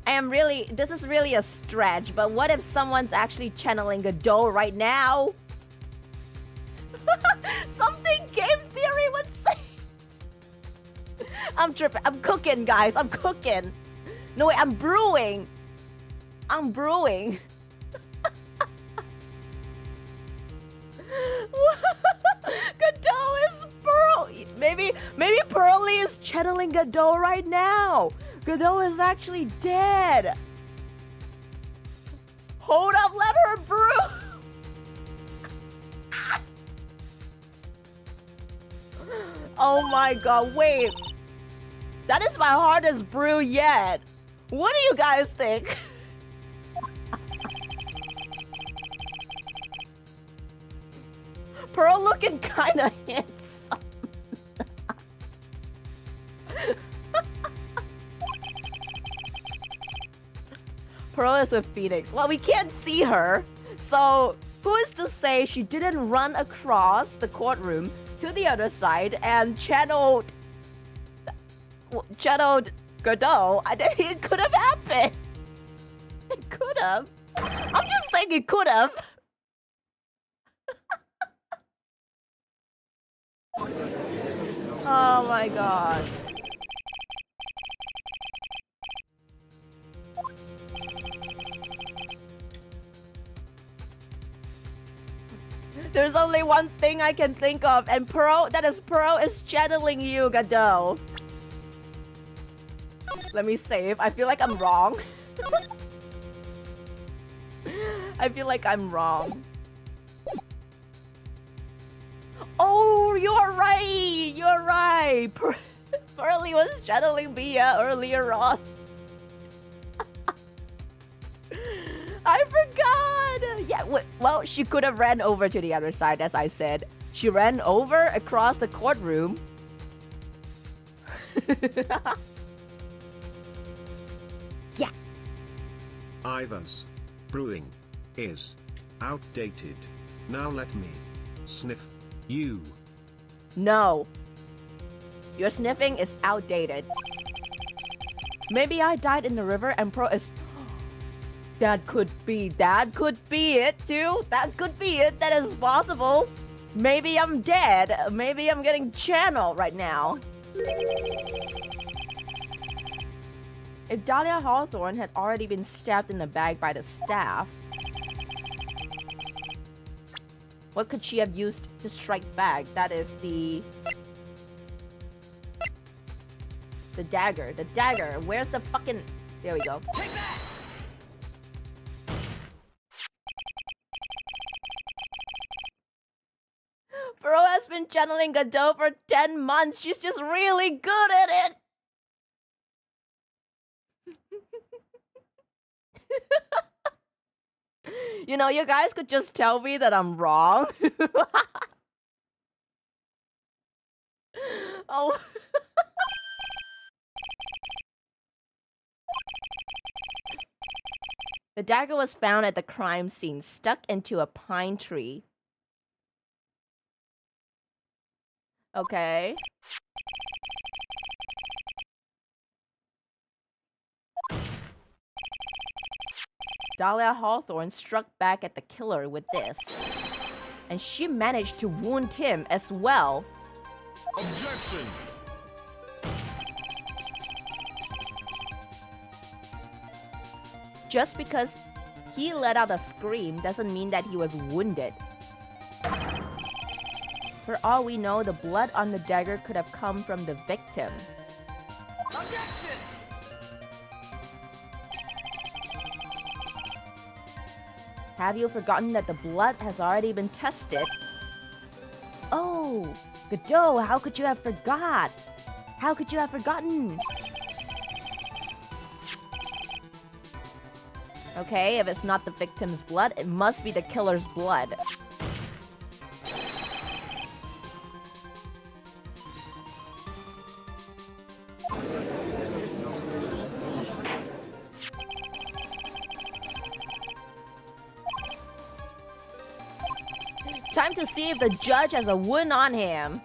am really, this is really a stretch, but what if someone's actually channeling Godot right now? Something game theory would say. I'm tripping. I'm cooking, guys. I'm cooking. No, wait, I'm brewing. Godot is Pearl. Maybe Pearly is channeling Godot right now. Godot is actually dead. Hold up, let her brew. Oh my god, wait. That is my hardest brew yet. What do you guys think? Pearl looking kinda handsome. Pearl is with Phoenix. Well, we can't see her, so who is to say she didn't run across the courtroom to the other side and channeled Godot? It could have happened. It could have. I'm just saying it could have. Oh my god. There's only one thing I can think of, and Pro is channeling you, Godot. Let me save. I feel like I'm wrong. I feel like I'm wrong. Oh, you're right! You're right! Pearly was channeling Mia earlier on. I forgot! Yeah, well, she could have ran over to the other side, as I said. She ran over across the courtroom. Yeah. Ivan's brewing is outdated. Now let me sniff you. No. Your sniffing is outdated. Maybe I died in the river and Pro is... That could be it too. That could be it. That is possible. Maybe I'm dead. Maybe I'm getting channeled right now. If Dahlia Hawthorne had already been stabbed in the back by the staff, what could she have used to strike back? That is the dagger. The dagger. Where's the fucking... There we go. Take that! Bro has been channeling Godot for 10 months. She's just really good at it. You know, you guys could just tell me that I'm wrong. Oh. The dagger was found at the crime scene, stuck into a pine tree. Okay. Dahlia Hawthorne struck back at the killer with this. And she managed to wound him as well. Objection! Just because he let out a scream doesn't mean that he was wounded. For all we know, the blood on the dagger could have come from the victim. Objection! Have you forgotten that the blood has already been tested? Oh, Godot, how could you have forgot? How could you have forgotten? Okay, if it's not the victim's blood, it must be the killer's blood. Time to see if the judge has a wound on him.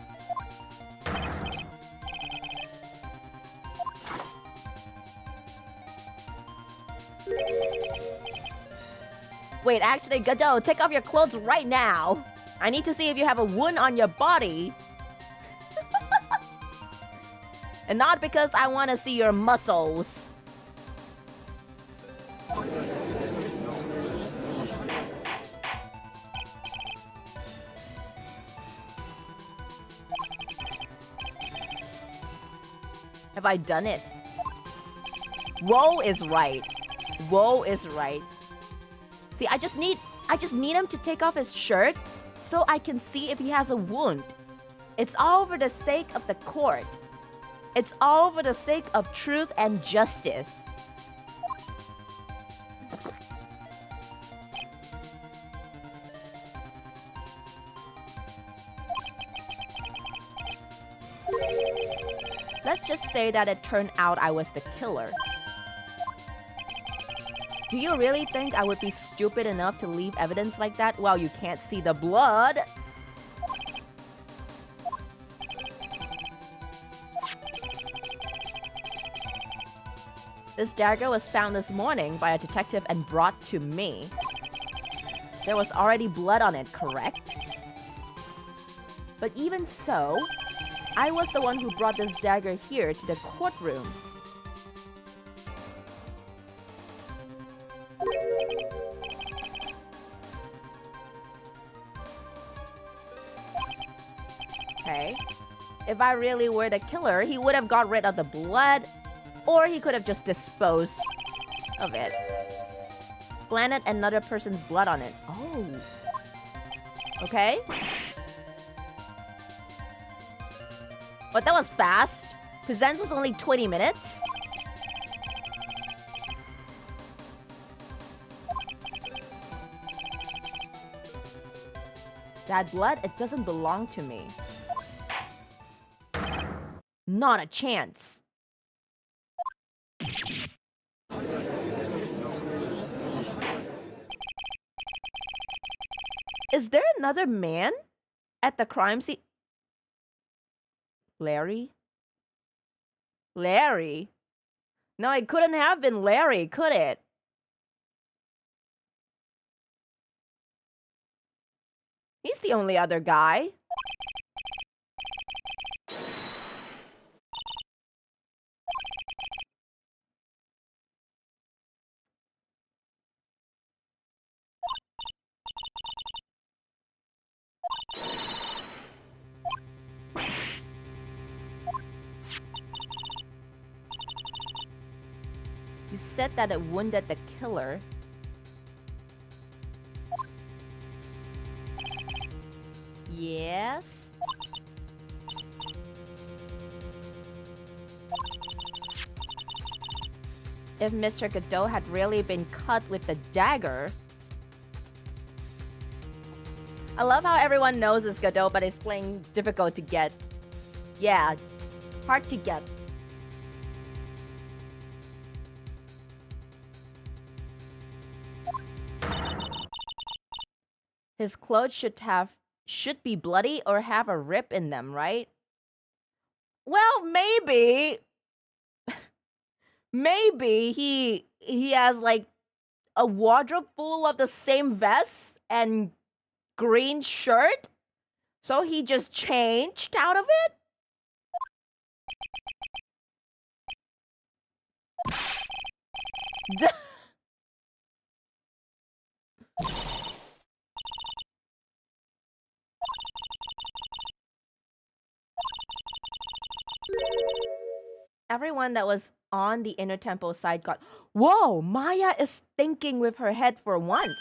Wait, actually, Godot, take off your clothes right now. I need to see if you have a wound on your body. And not because I want to see your muscles. Have I done it? Woe is right. Woe is right. See, I just need him to take off his shirt so I can see if he has a wound. It's all for the sake of the court. It's all for the sake of truth and justice. Let's just say that it turned out I was the killer. Do you really think I would be stupid enough to leave evidence like that while you can't see the blood? This dagger was found this morning by a detective and brought to me. There was already blood on it, correct? But even so, I was the one who brought this dagger here to the courtroom. Okay. If I really were the killer, he would have got rid of the blood, or he could have just disposed of it. Planted another person's blood on it. Oh. Okay. But that was fast. Presents was only 20 minutes. That blood, it doesn't belong to me. Not a chance. Is there another man at the crime scene? Larry? Larry? No, it couldn't have been Larry, could it? He's the only other guy. You said that it wounded the killer. Yes. If Mr. Godot had really been cut with the dagger. I love how everyone knows it's Godot, but it's playing difficult to get. Yeah, hard to get. His clothes should be bloody or have a rip in them, right? Well, maybe. Maybe he has like a wardrobe full of the same vest and green shirt. So he just changed out of it? Everyone that was on the inner temple side got, whoa, Maya is thinking with her head for once.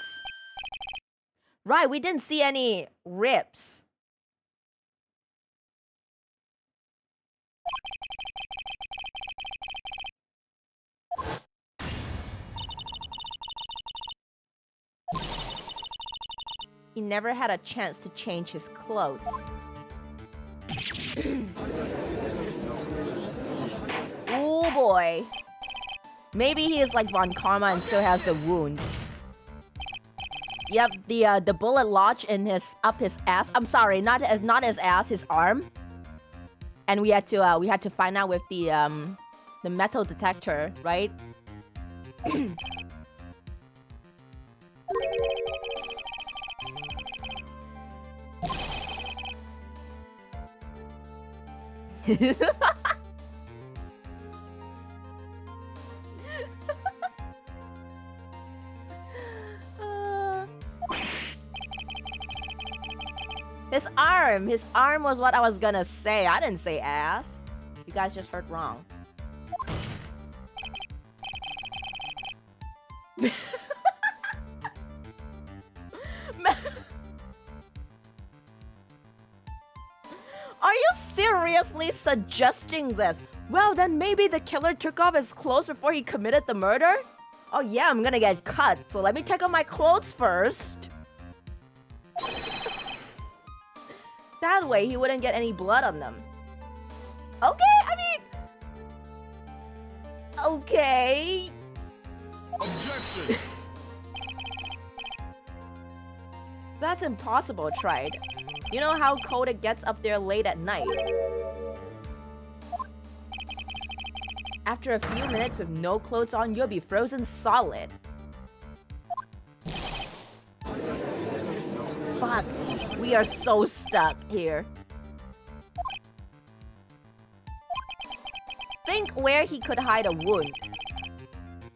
Right, we didn't see any rips. He never had a chance to change his clothes. Oh boy. Maybe he is like Von Karma and still has the wound. Yep, the bullet lodged in up his ass. I'm sorry, not his ass, his arm. And we had to find out with the metal detector, right? His arm was what I was gonna say. I didn't say ass. You guys just heard wrong. Are you seriously suggesting this? Well, then maybe the killer took off his clothes before he committed the murder? Oh yeah, I'm gonna get cut, so let me take off my clothes first. That way he wouldn't get any blood on them. Okay, I mean... Okay... Objection! That's impossible, Tried. You know how cold it gets up there late at night. After a few minutes with no clothes on, you'll be frozen solid. Fuck. We are so stuck here. Think where he could hide a wound.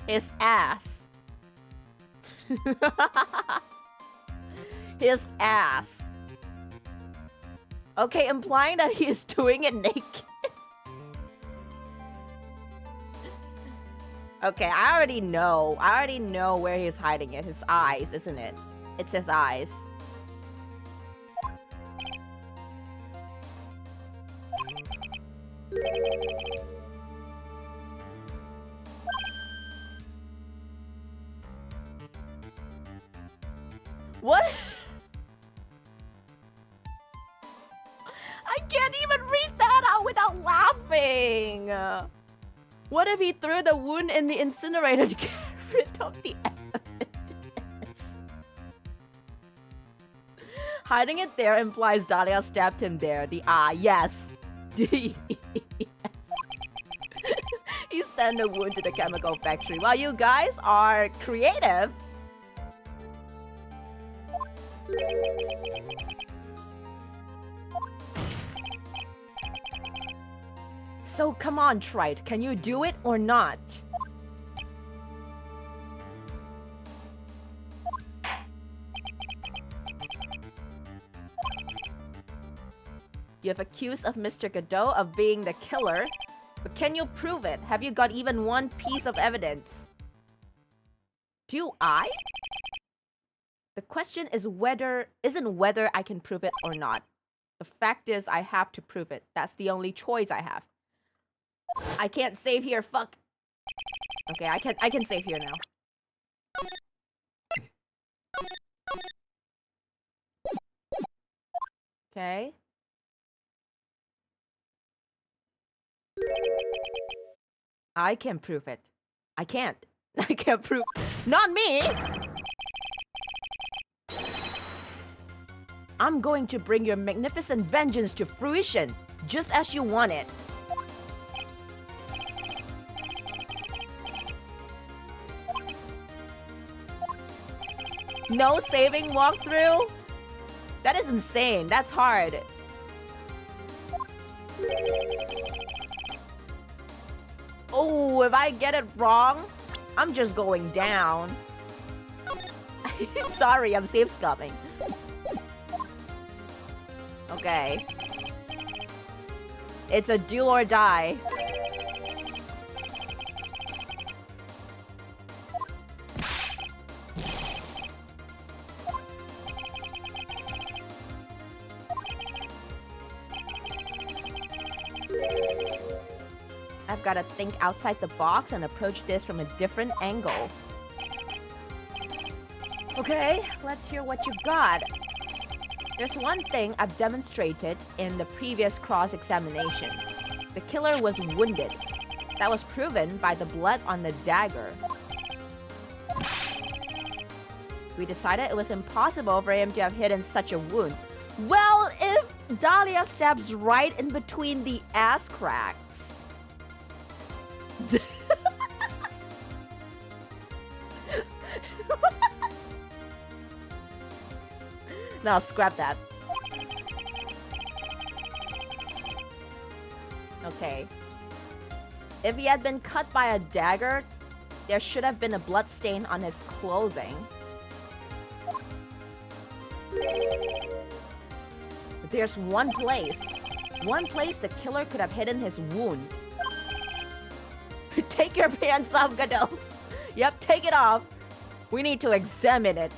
His ass. His ass. Okay, implying that he is doing it naked. Okay, I already know. I already know where he's hiding it. His eyes, isn't it? It's his eyes. What? I can't even read that out without laughing. What if he threw the wound in the incinerator to get rid of the evidence? Hiding it there implies Dahlia stabbed him there. The yes. Yes. He sent the wound to the chemical factory. Wow, you guys are creative. So come on, Trite. Can you do it or not? You have accused of Mr. Godot of being the killer, but can you prove it? Have you got even one piece of evidence? Do I? The question is isn't whether I can prove it or not. The fact is I have to prove it. That's the only choice I have. I can't save here, fuck. Okay, I can save here now. Okay. I can prove it. I can't. I can't prove. Not me! I'm going to bring your magnificent vengeance to fruition, just as you want it. No saving walkthrough? That is insane. That's hard. Oh, if I get it wrong, I'm just going down. Sorry, I'm safe scumming. Okay. It's a do or die. I've got to think outside the box and approach this from a different angle. Okay, let's hear what you've got. There's one thing I've demonstrated in the previous cross-examination. The killer was wounded. That was proven by the blood on the dagger. We decided it was impossible for him to have hidden such a wound. Well, if Dahlia stabs right in between the ass cracks. No, scrap that. Okay. If he had been cut by a dagger, there should have been a blood stain on his clothing. There's one place the killer could have hidden his wound. Take your pants off, Godot. Yep, take it off. We need to examine it.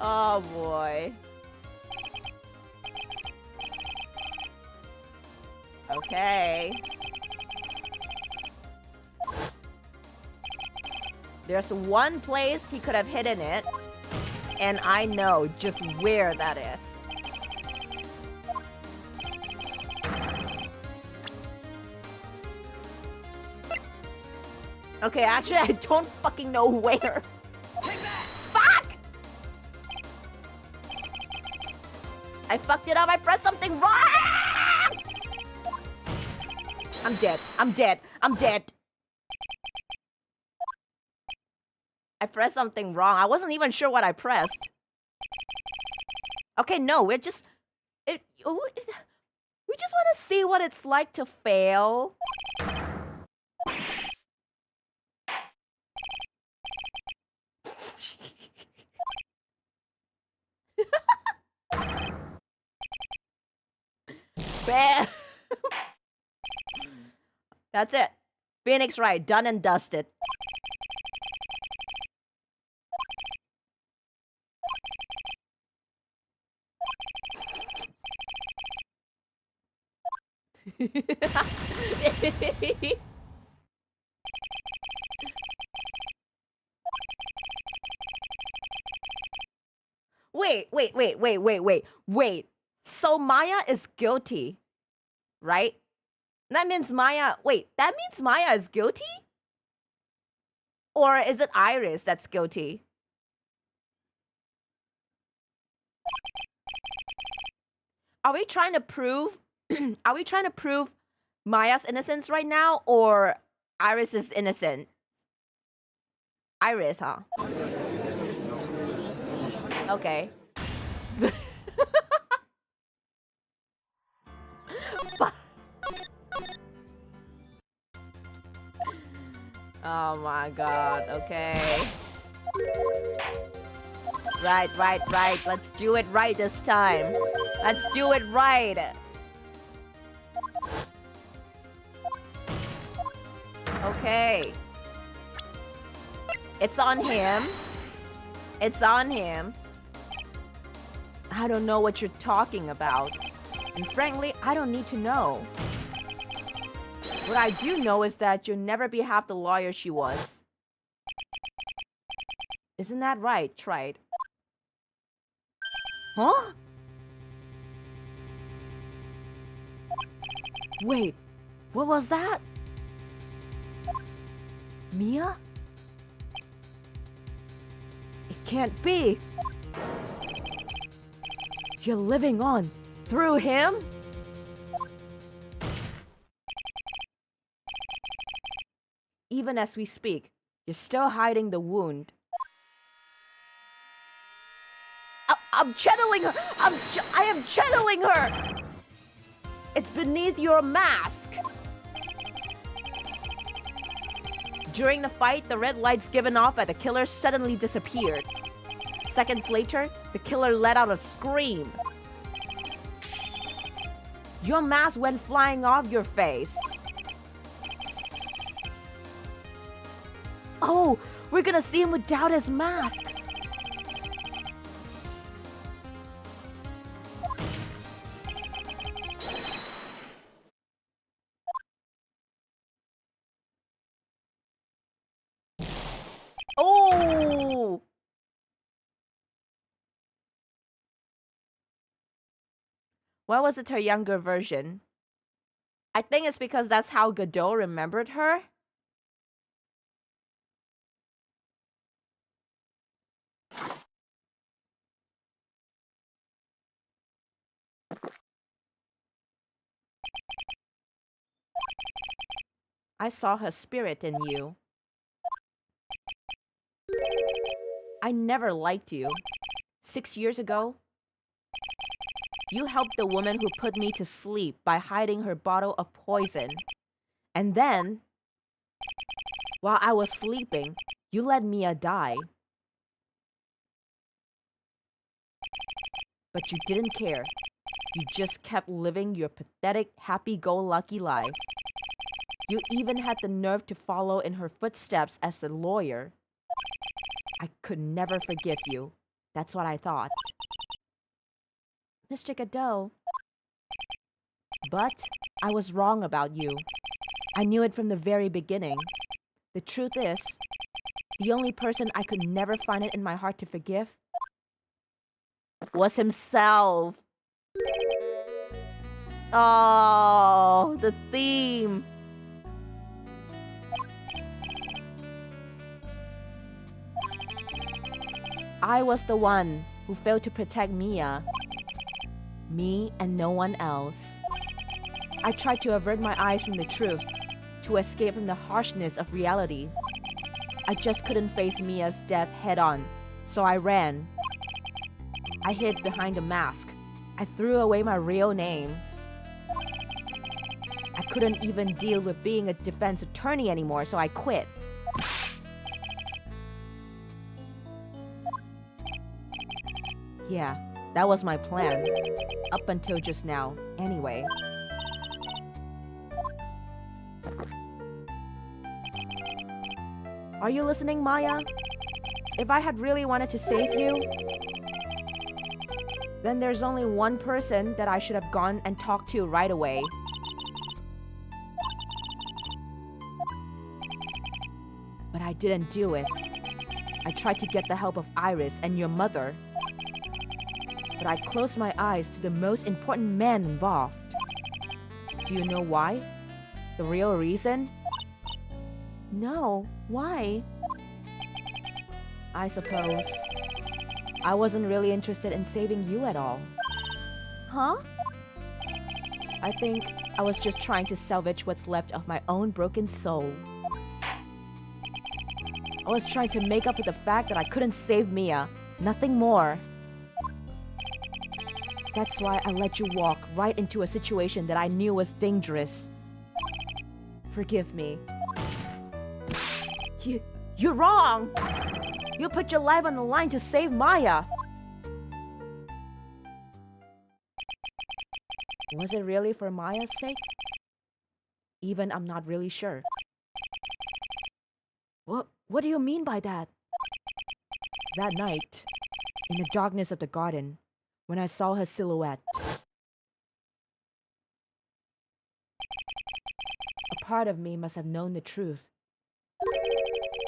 Oh boy. Okay. There's one place he could have hidden it, and I know just where that is. Okay, actually, I don't fucking know where. Fuck! I fucked it up. I pressed something wrong! I'm dead. I'm dead. I'm dead. I pressed something wrong. I wasn't even sure what I pressed. Okay, no, we're just... we just want to see what it's like to fail. Bam! That's it. Phoenix Wright, done and dusted. Wait. So Maya is guilty, right? That means Maya. Wait, that means Maya is guilty? Or is it Iris that's guilty? Are we trying to prove are we trying to prove Maya's innocence right now or Iris is innocent? Iris, huh? Okay. Oh my god, okay. Right. Let's do it right this time. Let's do it right. Okay. It's on him. It's on him. I don't know what you're talking about. And frankly, I don't need to know. What I do know is that you'll never be half the lawyer she was. Isn't that right, Tried? Huh? Wait, what was that? Mia? It can't be. You're living on through him? Even as we speak, you're still hiding the wound. I'm channeling her! I am channeling her! It's beneath your mask! During the fight, the red lights given off by the killer suddenly disappeared. Seconds later, the killer let out a scream. Your mask went flying off your face. Oh, we're gonna see him without his mask. Oh! Why was it her younger version? I think it's because that's how Godot remembered her. I saw her spirit in you. I never liked you. 6 years ago, you helped the woman who put me to sleep by hiding her bottle of poison. And then, while I was sleeping, you let Mia die. But you didn't care. You just kept living your pathetic, happy-go-lucky life. You even had the nerve to follow in her footsteps as a lawyer. I could never forgive you. That's what I thought. Mr. Godot. But I was wrong about you. I knew it from the very beginning. The truth is, the only person I could never find it in my heart to forgive was himself. Oh, the theme. I was the one who failed to protect Mia. Me and no one else. I tried to avert my eyes from the truth, to escape from the harshness of reality. I just couldn't face Mia's death head on, so I ran. I hid behind a mask. I threw away my real name. I couldn't even deal with being a defense attorney anymore, so I quit. Yeah, that was my plan. Up until just now, anyway. Are you listening, Maya? If I had really wanted to save you, then there's only one person that I should have gone and talked to right away. But I didn't do it. I tried to get the help of Iris and your mother. But I closed my eyes to the most important man involved. Do you know why? The real reason? No, why? I suppose I wasn't really interested in saving you at all. Huh? I think I was just trying to salvage what's left of my own broken soul. I was trying to make up for the fact that I couldn't save Mia. Nothing more. That's why I let you walk right into a situation that I knew was dangerous. Forgive me. You're wrong! You put your life on the line to save Maya! Was it really for Maya's sake? Even I'm not really sure. What do you mean by that? That night, in the darkness of the garden, when I saw her silhouette, a part of me must have known the truth.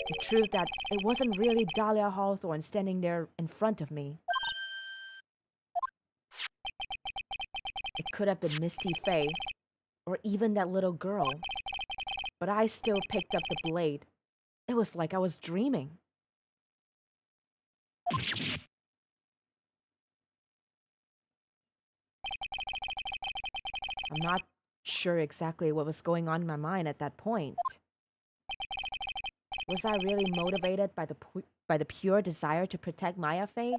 The truth that it wasn't really Dahlia Hawthorne standing there in front of me. It could have been Misty Faye, or even that little girl. But I still picked up the blade. It was like I was dreaming. I'm not sure exactly what was going on in my mind at that point. Was I really motivated by the pure desire to protect Maya Faye?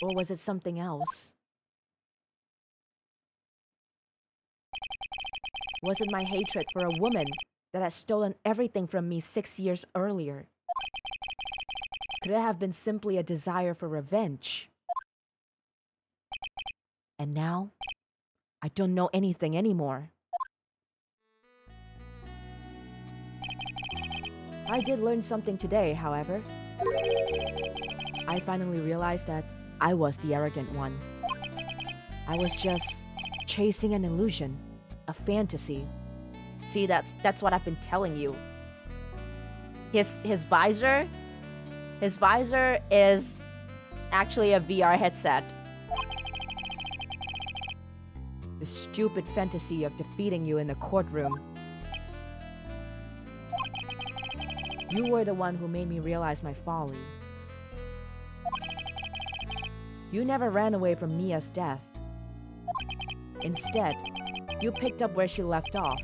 Or was it something else? Was it my hatred for a woman that had stolen everything from me 6 years earlier? Could it have been simply a desire for revenge? And now, I don't know anything anymore. I did learn something today, however. I finally realized that I was the arrogant one. I was just chasing an illusion, a fantasy. See, that's what I've been telling you. His visor is actually a VR headset. The stupid fantasy of defeating you in the courtroom. You were the one who made me realize my folly. You never ran away from Mia's death. Instead, you picked up where she left off.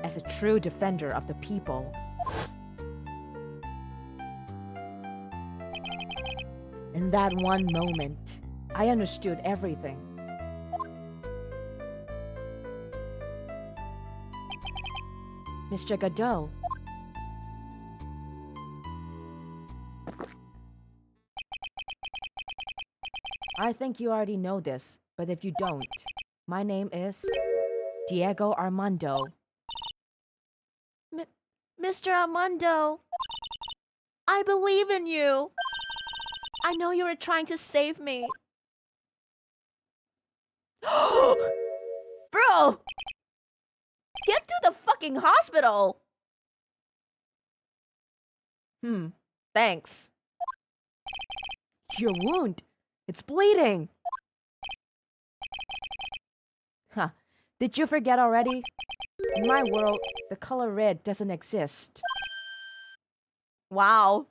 As a true defender of the people. In that one moment, I understood everything. Mr. Godot. I think you already know this, but if you don't, my name is Diego Armando. Mr. Armando, I believe in you. I know you were trying to save me. Bro! Get to the fucking hospital! Thanks. Your wound, it's bleeding. Huh, did you forget already? In my world, the color red doesn't exist. Wow.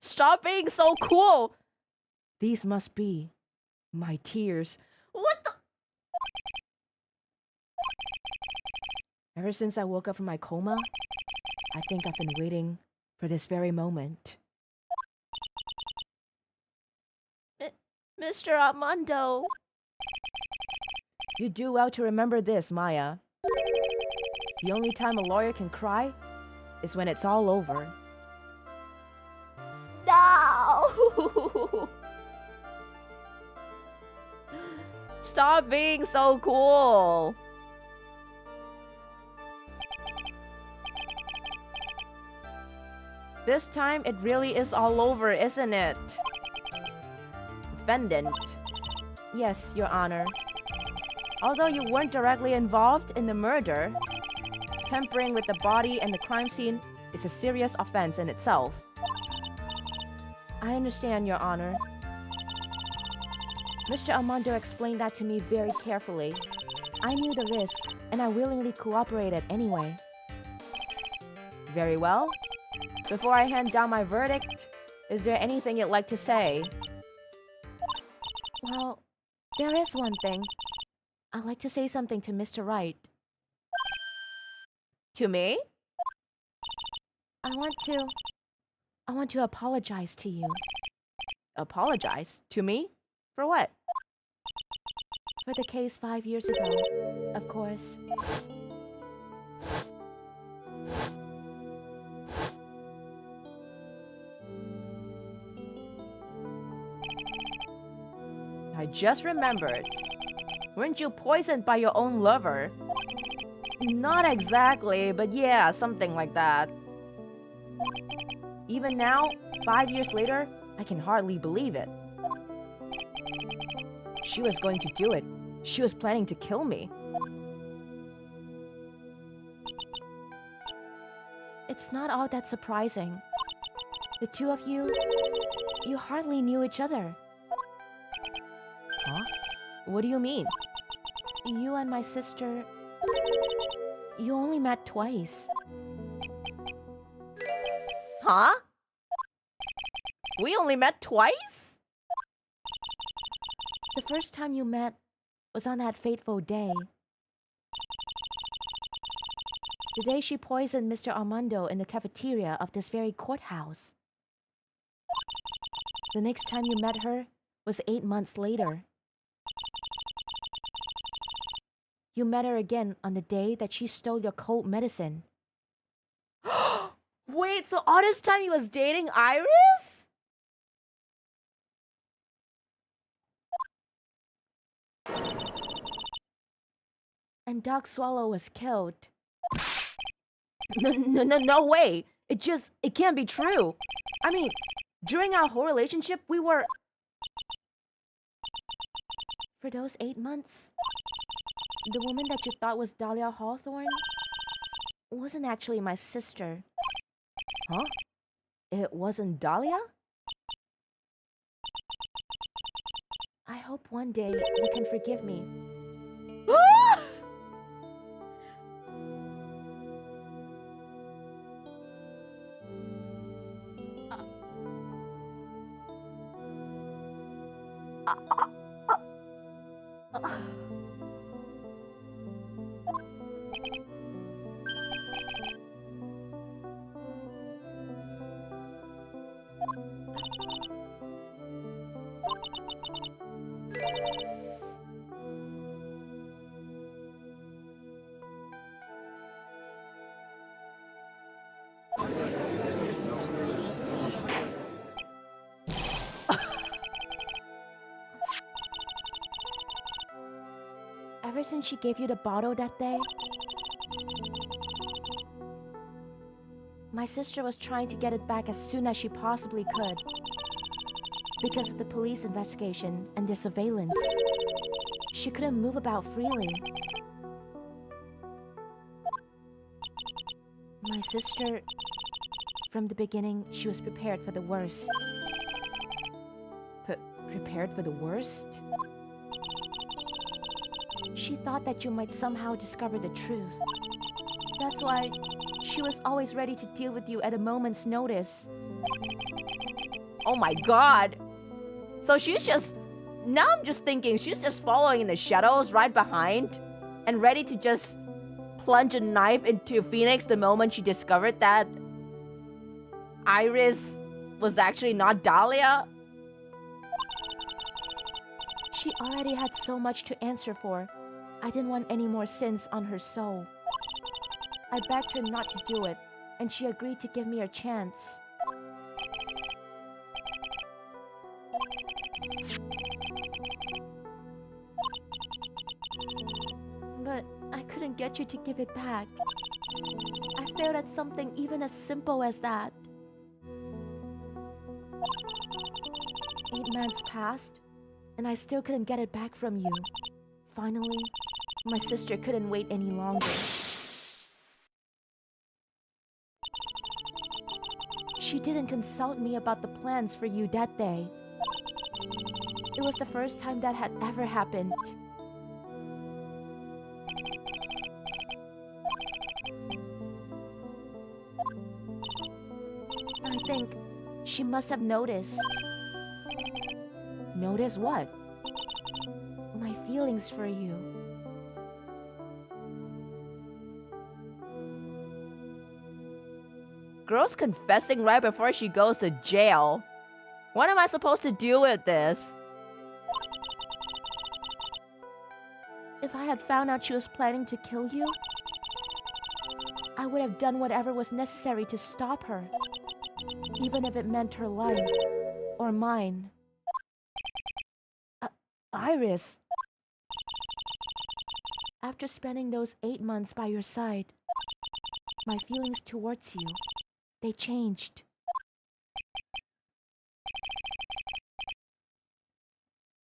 Stop being so cool! These must be my tears. What the? Ever since I woke up from my coma, I think I've been waiting for this very moment. Mr. Armando. You do well to remember this, Maya. The only time a lawyer can cry is when it's all over. No! Stop being so cool. This time it really is all over, isn't it? Defendant. Yes, Your Honor. Although you weren't directly involved in the murder, tampering with the body and the crime scene is a serious offense in itself. I understand, Your Honor. Mr. Armando explained that to me very carefully. I knew the risk, and I willingly cooperated anyway. Very well. Before I hand down my verdict, is there anything you'd like to say? Well, there is one thing. I'd like to say something to Mr. Wright. To me? I want to apologize to you. Apologize? To me? For what? For the case 5 years ago, of course. I just remembered. Weren't you poisoned by your own lover? Not exactly, but yeah, something like that. Even now, 5 years later, I can hardly believe it. She was going to do it. She was planning to kill me. It's not all that surprising. The two of you hardly knew each other. Huh? What do you mean? You and my sister, you only met twice. Huh? We only met twice? The first time you met was on that fateful day. The day she poisoned Mr. Armando in the cafeteria of this very courthouse. The next time you met her was 8 months later. You met her again on the day that she stole your cold medicine. Wait, so all this time he was dating Iris? And Dog Swallow was killed. No way! It can't be true! I mean, during our whole relationship, we were... For those 8 months, the woman that you thought was Dahlia Hawthorne wasn't actually my sister. Huh? It wasn't Dahlia? I hope one day you can forgive me. Ever since she gave you the bottle that day, my sister was trying to get it back as soon as she possibly could. Because of the police investigation and their surveillance, she couldn't move about freely. My sister, from the beginning, she was prepared for the worst. Prepared for the worst? She thought that you might somehow discover the truth. That's why she was always ready to deal with you at a moment's notice. Oh my god! So she's just... Now I'm just thinking she's just following in the shadows right behind and ready to just plunge a knife into Phoenix the moment she discovered that Iris was actually not Dahlia. She already had so much to answer for. I didn't want any more sins on her soul. I begged her not to do it, and she agreed to give me a chance. But I couldn't get you to give it back. I failed at something even as simple as that. 8 months passed, and I still couldn't get it back from you. Finally, my sister couldn't wait any longer. She didn't consult me about the plans for you that day. It was the first time that had ever happened. I think she must have noticed. Notice what? My feelings for you. Girl's confessing right before she goes to jail. What am I supposed to do with this? If I had found out she was planning to kill you, I would have done whatever was necessary to stop her, even if it meant her life or mine. Iris, after spending those 8 months by your side, my feelings towards you, they changed.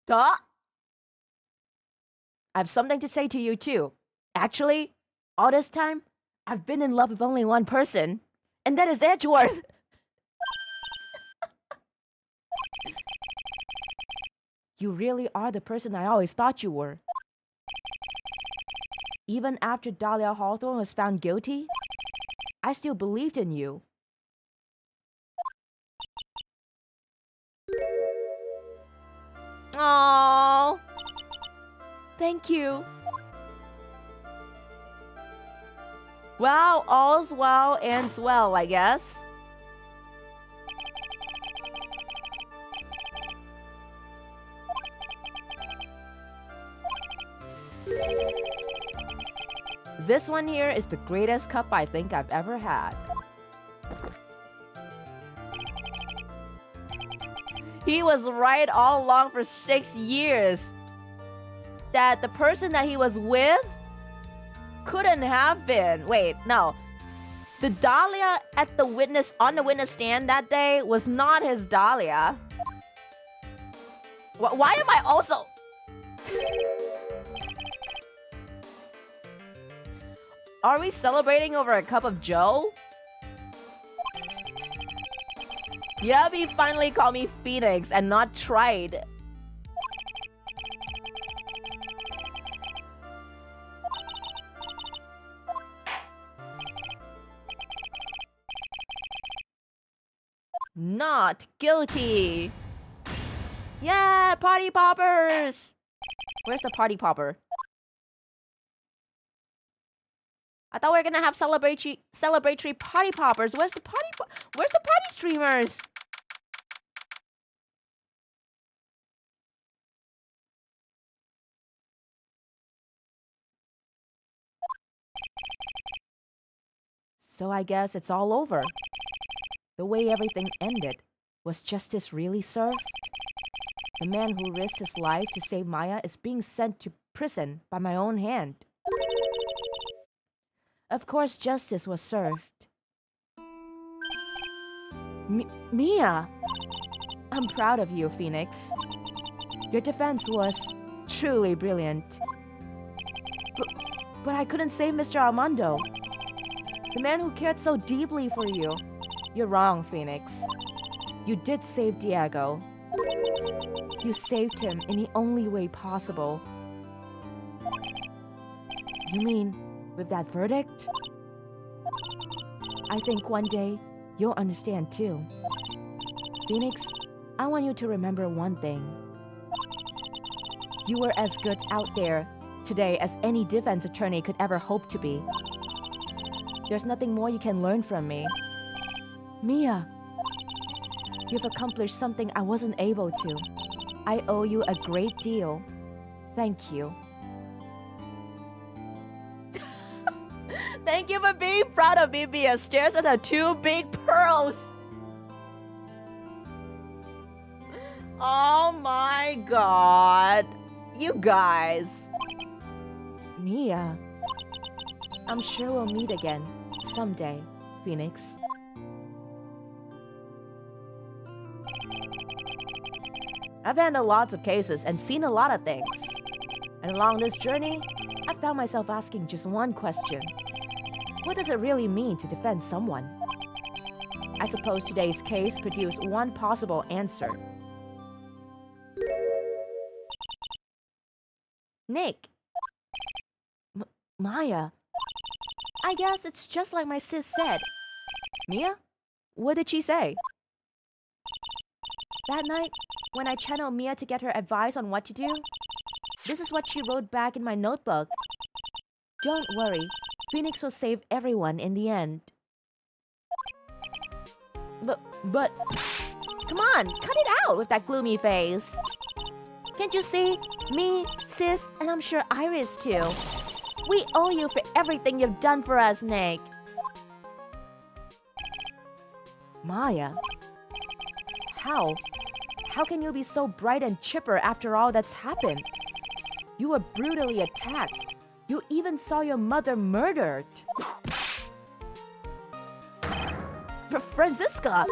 Duh! I have something to say to you too. Actually, all this time, I've been in love with only one person, and that is Edgeworth. You really are the person I always thought you were. Even after Dahlia Hawthorne was found guilty, I still believed in you. Aww. Thank you. Well, all's well ends well, I guess. This one here is the greatest cup I think I've ever had. He was right all along for 6 years. That the person that he was with couldn't have been. Wait, no. The Dahlia at the on the witness stand that day was not his Dahlia. Why am I also... Are we celebrating over a cup of Joe? Yubby finally called me Phoenix and not Tried. Not guilty. Yeah, party poppers. Where's the party popper? I thought we were gonna have celebratory party poppers. Where's the party streamers? So I guess it's all over. The way everything ended, was justice really served? The man who risked his life to save Maya is being sent to prison by my own hand. Of course, justice was served. Mia! I'm proud of you, Phoenix. Your defense was truly brilliant. But I couldn't save Mr. Armando. The man who cared so deeply for you. You're wrong, Phoenix. You did save Diego. You saved him in the only way possible. You mean, with that verdict? I think one day, you'll understand too. Phoenix, I want you to remember one thing. You were as good out there today as any defense attorney could ever hope to be. There's nothing more you can learn from me. Mia, you've accomplished something I wasn't able to. I owe you a great deal. Thank you. Thank you for being proud of me, Mia. Stares at her 2 big pearls. Oh my god. You guys. Mia. I'm sure we'll meet again someday, Phoenix. I've handled lots of cases and seen a lot of things. And along this journey, I found myself asking just one question. What does it really mean to defend someone? I suppose today's case produced one possible answer. Nick. Maya. I guess it's just like my sis said. Mia? What did she say? That night, when I channeled Mia to get her advice on what to do, this is what she wrote back in my notebook. Don't worry, Phoenix will save everyone in the end. But, come on, cut it out with that gloomy face. Can't you see? Me, sis, and I'm sure Iris too. We owe you for everything you've done for us, Nick. Maya. How? How can you be so bright and chipper after all that's happened? You were brutally attacked. You even saw your mother murdered. Franziska!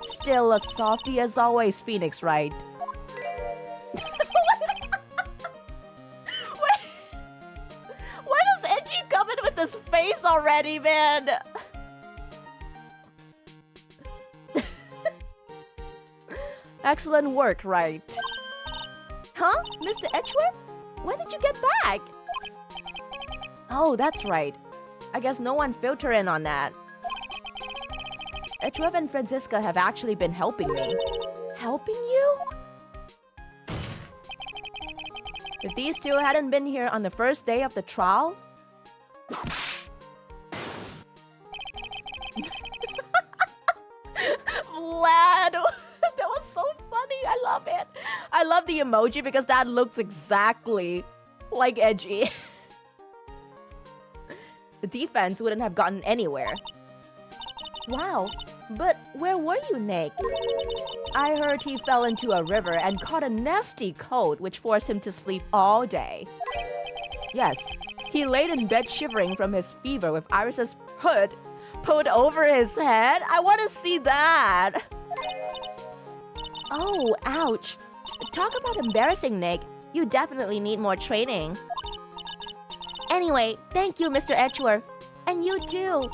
Still a softie as always, Phoenix, right? Why does Edgy come in with this face already, man? Excellent work, right? Huh? Mr. Edgeworth? When did you get back? Oh, that's right. I guess no one filled her in on that. Edgeworth and Franziska have actually been helping me. Helping you? If these two hadn't been here on the first day of the trial... Vlad! That was so funny. I love it. I love the emoji because that looks exactly like Edgy. The defense wouldn't have gotten anywhere. Wow, but where were you, Nick? I heard he fell into a river and caught a nasty cold which forced him to sleep all day. Yes, he laid in bed shivering from his fever with Iris's hood pulled over his head. I want to see that. Oh, ouch. Talk about embarrassing, Nick. You definitely need more training. Anyway, thank you, Mr. Edgeworth. And you too,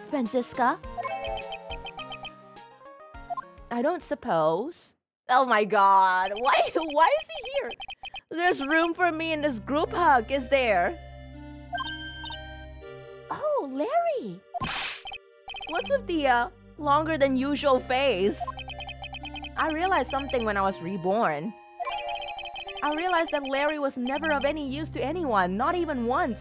Franziska? I don't suppose. Oh my god, why is he here? There's room for me in this group hug, is there? Oh, Larry! What's with the, longer than usual face? I realized something when I was reborn. I realized that Larry was never of any use to anyone, not even once.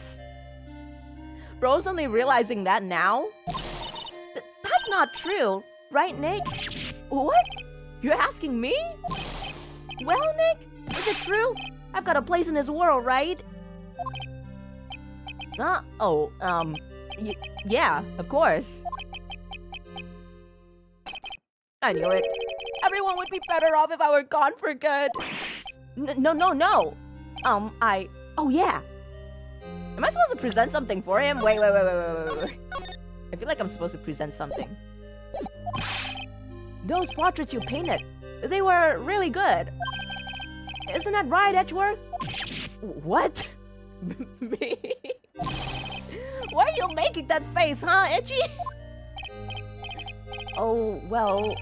Bro's only realizing that now? That's not true, right, Nick? What? You're asking me? Well, Nick, is it true? I've got a place in this world, right? Yeah, of course. I knew it. Everyone would be better off if I were gone for good. No. Oh yeah. Am I supposed to present something for him? Wait. I feel like I'm supposed to present something. Those portraits you painted, they were really good. Isn't that right, Edgeworth? What? Me? Why are you making that face, huh, Edgy? Oh, well,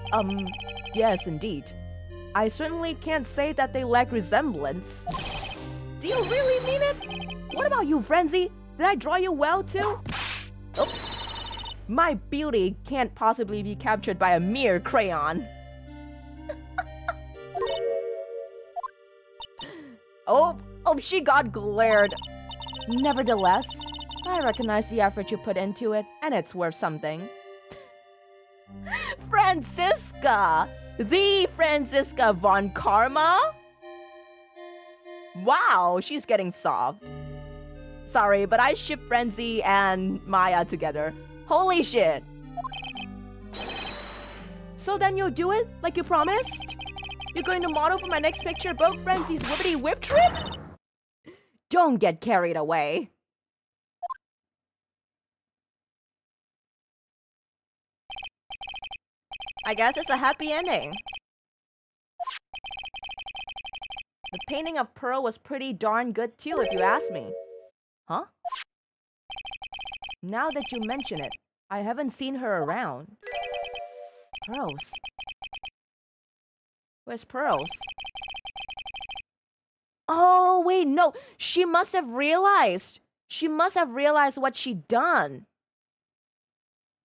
yes, indeed. I certainly can't say that they lack resemblance. Do you really mean it? What about you, Frenzy? Did I draw you well, too? Oh. My beauty can't possibly be captured by a mere crayon. Oh, she got glared. Nevertheless, I recognize the effort you put into it, and it's worth something. Franziska! The Franziska von Karma? Wow, she's getting soft. Sorry, but I ship Frenzy and Maya together. Holy shit! So then you'll do it, like you promised? You're going to model for my next picture about Frenzy's whippity whip trip? Don't get carried away. I guess it's a happy ending. The painting of Pearl was pretty darn good too, if you ask me. Huh? Now that you mention it, I haven't seen her around. Pearls? Where's Pearls? Oh, wait, no. She must have realized. She must have realized what she'd done.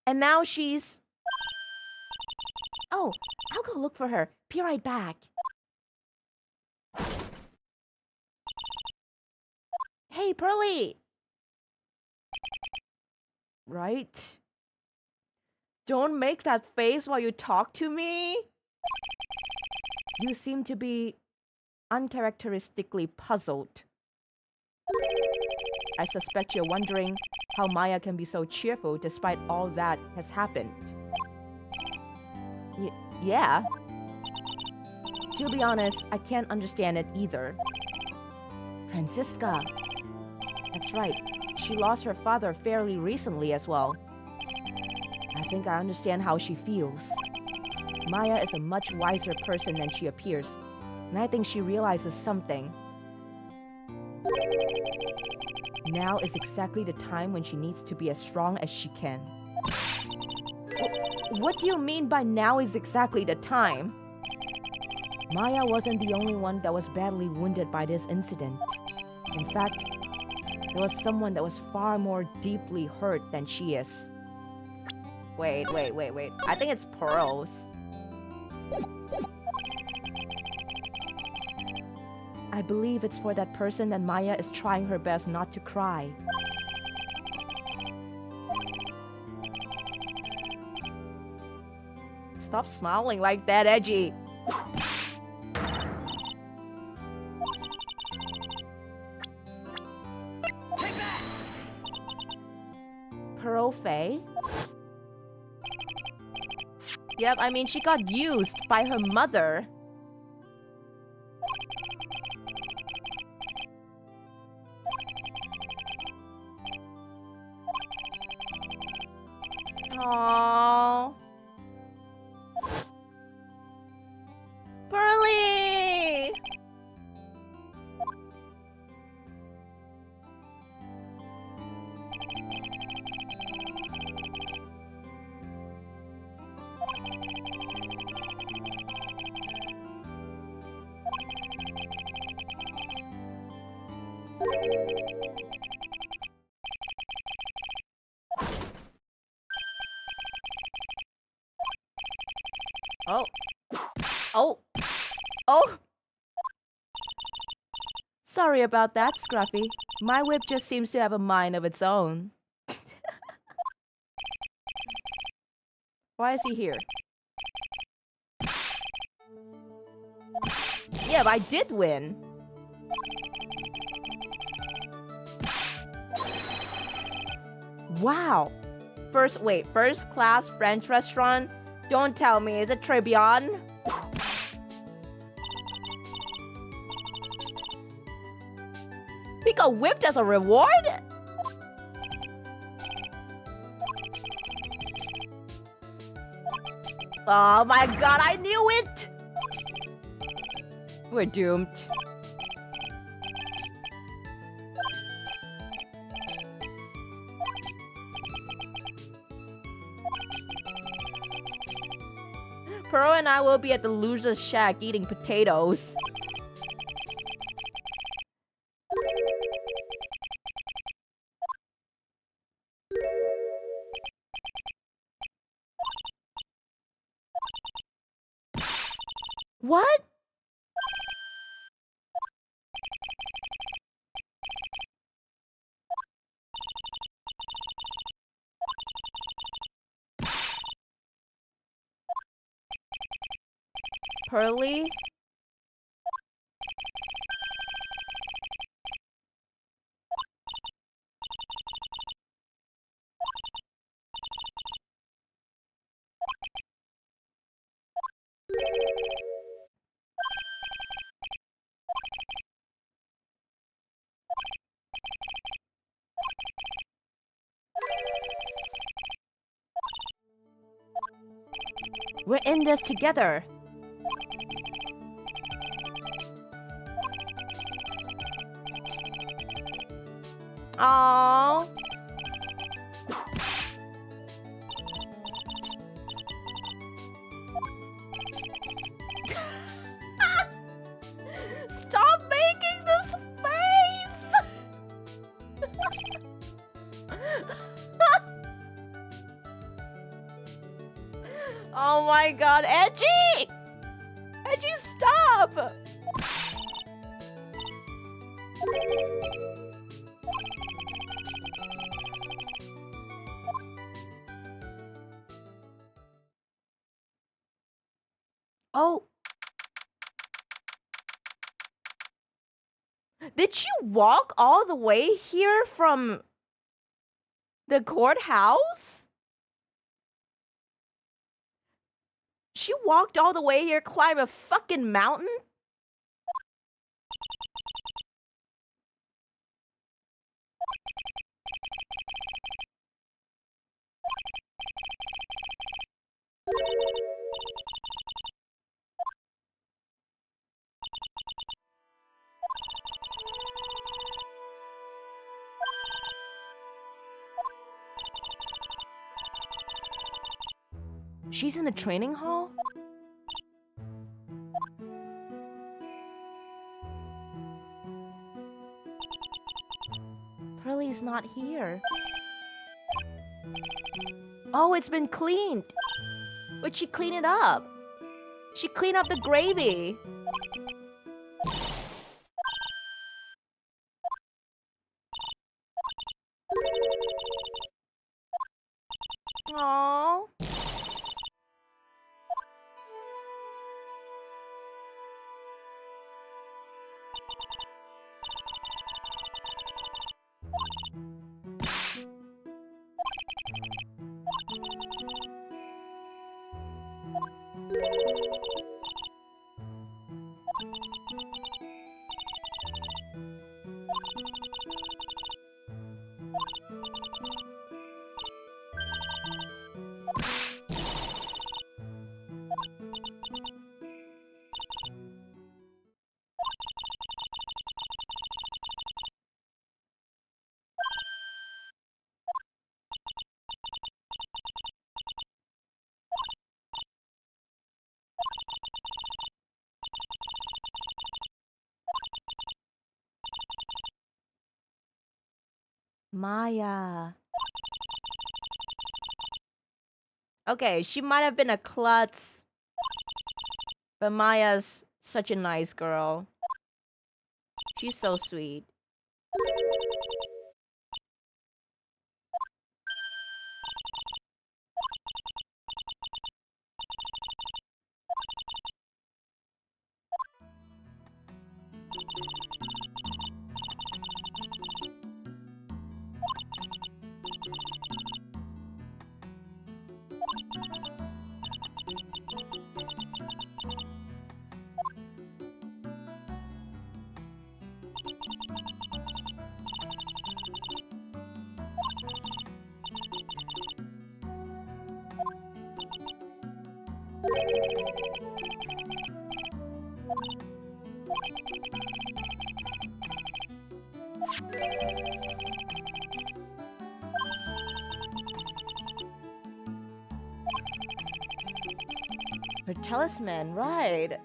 And now she's... Oh, I'll go look for her. Be right back. Hey, Pearly! Right? Don't make that face while you talk to me. You seem to be uncharacteristically puzzled. I suspect you're wondering how Maya can be so cheerful despite all that has happened. Yeah. To be honest, I can't understand it either. Francisca. That's right. She lost her father fairly recently as well. I think I understand how she feels. Maya is a much wiser person than she appears, and I think she realizes something. Now is exactly the time when she needs to be as strong as she can. What do you mean by now is exactly the time? Maya wasn't the only one that was badly wounded by this incident. In fact, there was someone that was far more deeply hurt than she is. Wait. I think it's Pearls. I believe it's for that person that Maya is trying her best not to cry. Stop smiling like that, Edgy. Take that! Pearl Faye? Yep, I mean, she got used by her mother. Aww. Pearly! Oh. Oh. Oh. Sorry about that, Scruffy. My whip just seems to have a mind of its own. Why is he here? Yeah, but I did win. Wow. First class French restaurant? Don't tell me, is it Tribune? We got whipped as a reward? Oh my god, I knew it! We're doomed. Pearl and I will be at the loser's shack eating potatoes. What? Pearly? We're in this together. Aww. Stop making this face! Oh my god, Edgy! Edgy, stop! Oh. Did she walk all the way here from the courthouse? She walked all the way here, climb a fucking mountain? She's in the training hall? Pearlie's not here. Oh, it's been cleaned. Would she clean it up? She cleaned up the gravy. Aww. Maya. Okay, she might have been a klutz, but Maya's such a nice girl. She's so sweet. Her talisman, right.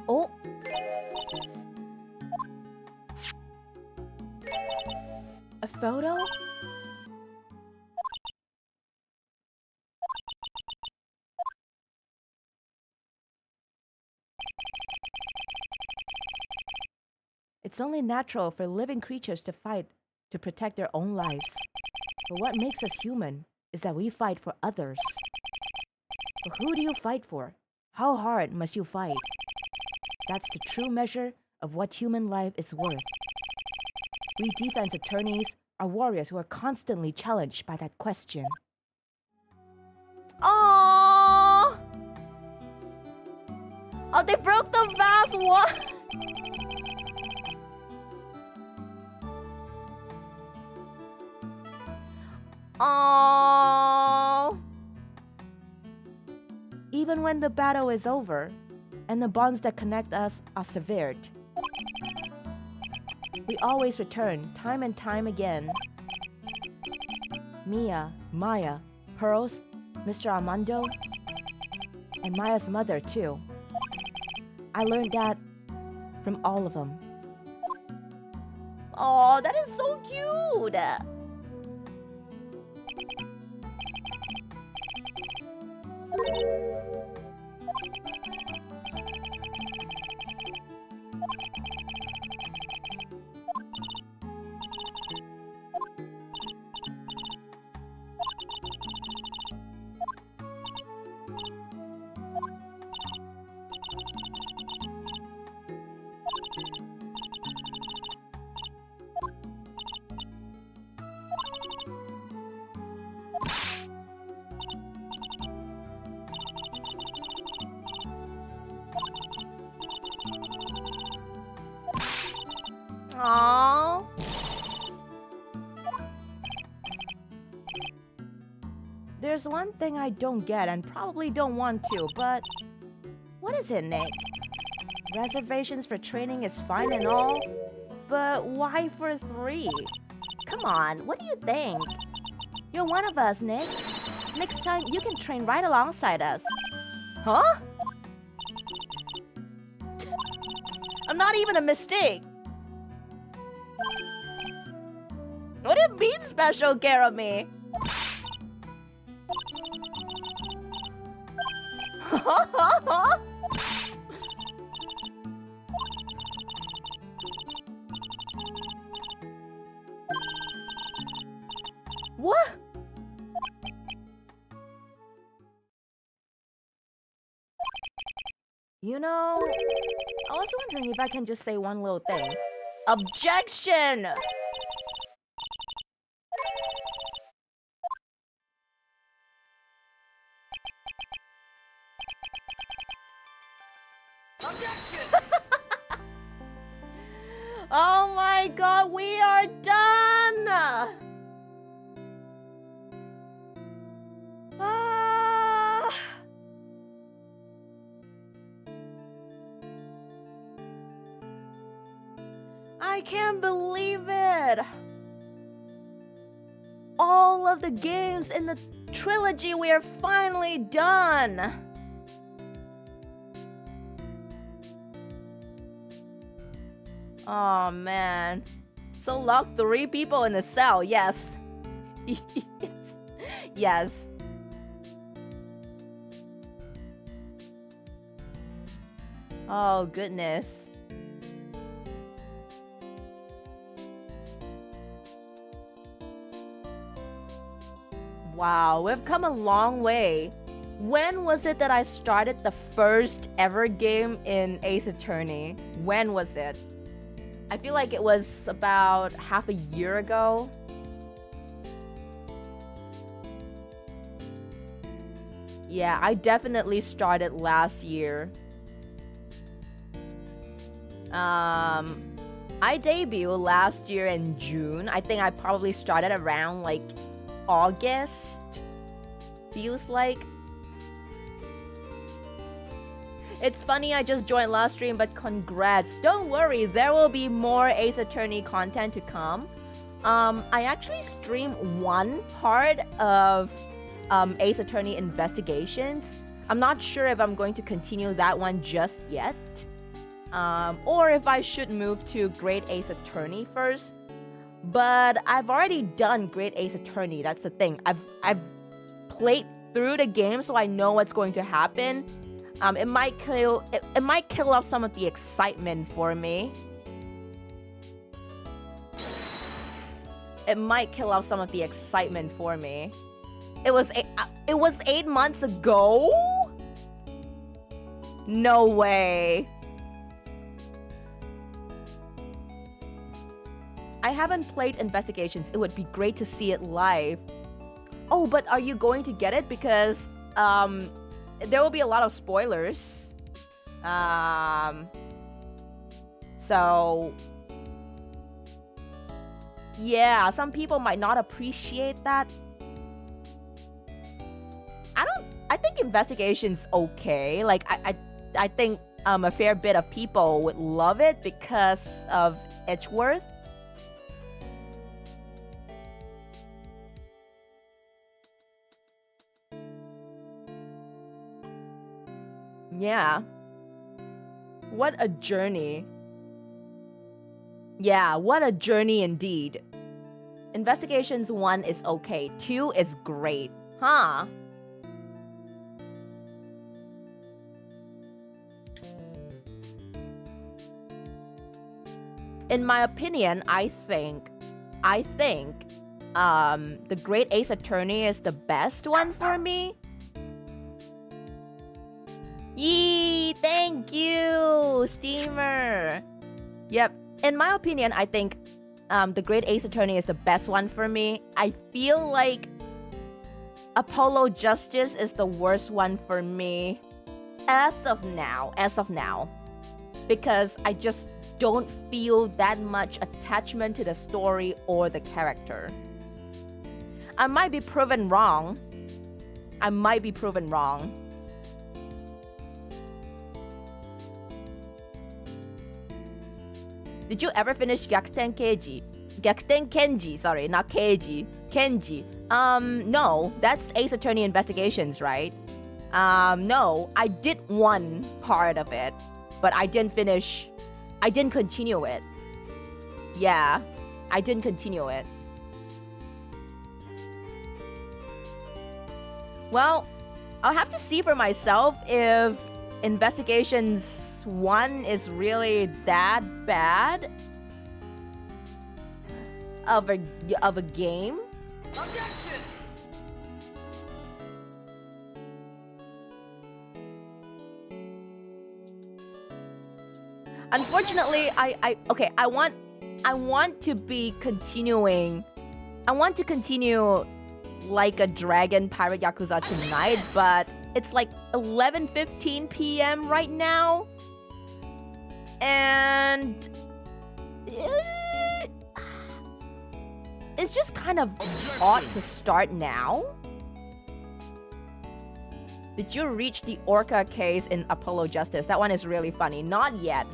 Oh. A photo? It's only natural for living creatures to fight to protect their own lives. But what makes us human is that we fight for others. But who do you fight for? How hard must you fight? That's the true measure of what human life is worth. We defense attorneys are warriors who are constantly challenged by that question. Aww! Oh, they broke the vase! What? Aww. even when the battle is over, and the bonds that connect us are severed. We always return, time and time again. Mia, Maya, Pearls, Mr. Armando, and Maya's mother, too. I learned that from all of them. Oh, that is so cute! Aww. There's one thing I don't get and probably don't want to, but what is it, Nick? Reservations for training is fine and all, but why for 3? Come on, what do you think? You're one of us, Nick. Next time you can train right alongside us. Huh? I'm not even a mistake. What do you mean special care of me? What? You know, I was wondering if I can just say one little thing. Objection! Objection! Oh my god, we are done! Ah. I can't believe it! All of the games in the trilogy, we are finally done! Oh man. So lock 3 people in a cell, yes. Yes. Oh goodness. Wow, we've come a long way. When was it that I started the first ever game in Ace Attorney? When was it? I feel like it was about half a year ago. Yeah, I definitely started last year. I debuted last year in June. I think I probably started around like August. Feels like. It's funny, I just joined last stream, but congrats. Don't worry, there will be more Ace Attorney content to come. I actually streamed one part of Ace Attorney Investigations. I'm not sure if I'm going to continue that one just yet. Or if I should move to Great Ace Attorney first. But I've already done Great Ace Attorney, that's the thing. I've played through the game, so I know what's going to happen. It might kill off some of the excitement for me. It might kill off some of the excitement for me. It was 8 months ago? No way. I haven't played Investigations. It would be great to see it live. Oh, but are you going to get it? Because there will be a lot of spoilers. So yeah, some people might not appreciate that. I think investigation's okay. Like I think a fair bit of people would love it because of Edgeworth. Yeah. What a journey. Yeah, what a journey indeed. Investigations 1 is okay. 2 is great. Huh? In my opinion, I think the Great Ace Attorney is the best one for me. Yee, thank you, Steamer. Yep, in my opinion, I think the Great Ace Attorney is the best one for me. I feel like Apollo Justice is the worst one for me as of now. Because I just don't feel that much attachment to the story or the character. I might be proven wrong. Did you ever finish Gyakuten Kenji? Sorry, not Keiji. Kenji. No, that's Ace Attorney Investigations, right? No, I did one part of it, but I didn't continue it. Yeah, I didn't continue it. Well, I'll have to see for myself if Investigations 1 is really that bad of a game. Objection! Unfortunately, I want to be continuing. I want to continue Like a Dragon Pirate Yakuza tonight, but it's like 11:15 p.m. right now. And it's just kind of odd to start now. Did you reach the Orca case in Apollo Justice? That one is really funny. Not yet.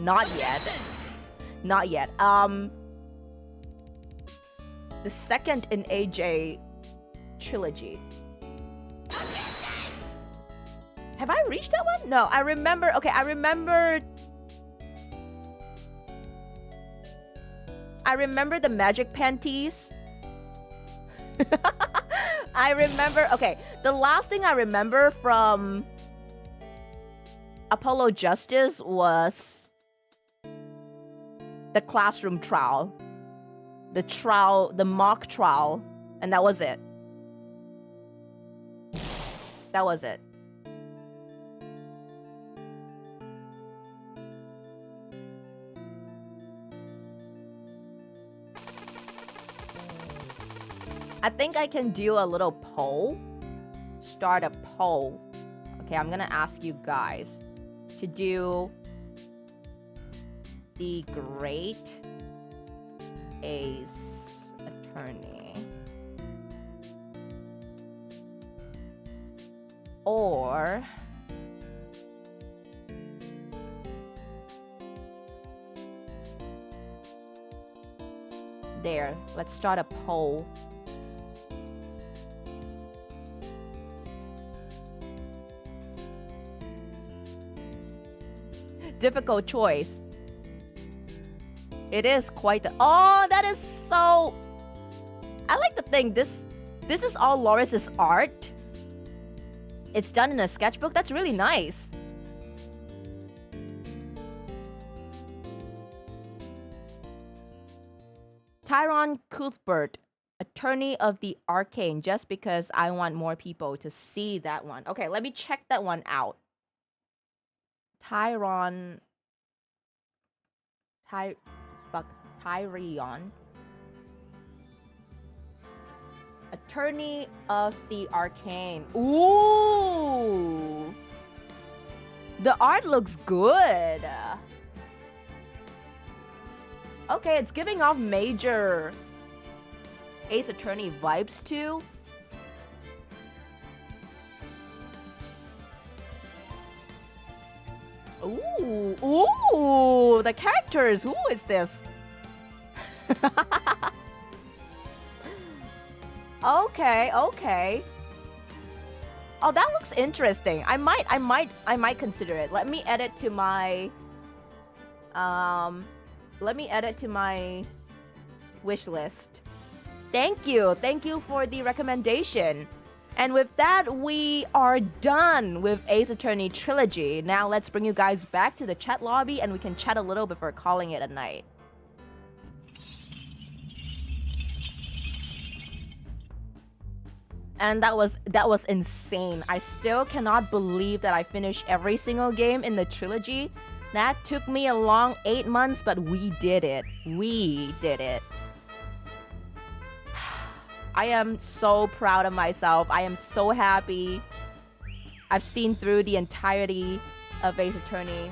The second in AJ trilogy. Have I reached that one? No, I remember. Okay, I remember the magic panties. I remember. Okay, the last thing I remember from Apollo Justice was the classroom trial. The mock trial, and that was it. That was it. I think I can do a little poll. Start a poll. Okay, I'm gonna ask you guys to do the Great Ace Attorney or there. Let's start a poll. Difficult choice. It is quite the... Oh, that is so... I like to think this is all Loris's art. It's done in a sketchbook. That's really nice. Tyron Cuthbert, Attorney of the Arcane, just because I want more people to see that one. Okay, let me check that one out. Tyrion, Attorney of the Arcane. Ooh, the art looks good. Okay, it's giving off major Ace Attorney vibes too. Ooh, the characters. Who is this? Okay. Oh, that looks interesting. I might consider it. Let me add it to my wish list. Thank you for the recommendation. And with that, we are done with Ace Attorney Trilogy. Now let's bring you guys back to the chat lobby and we can chat a little before calling it a night. And that was insane. I still cannot believe that I finished every single game in the trilogy. That took me a long 8 months, but we did it. We did it. I am so proud of myself. I am so happy. I've seen through the entirety of Ace Attorney.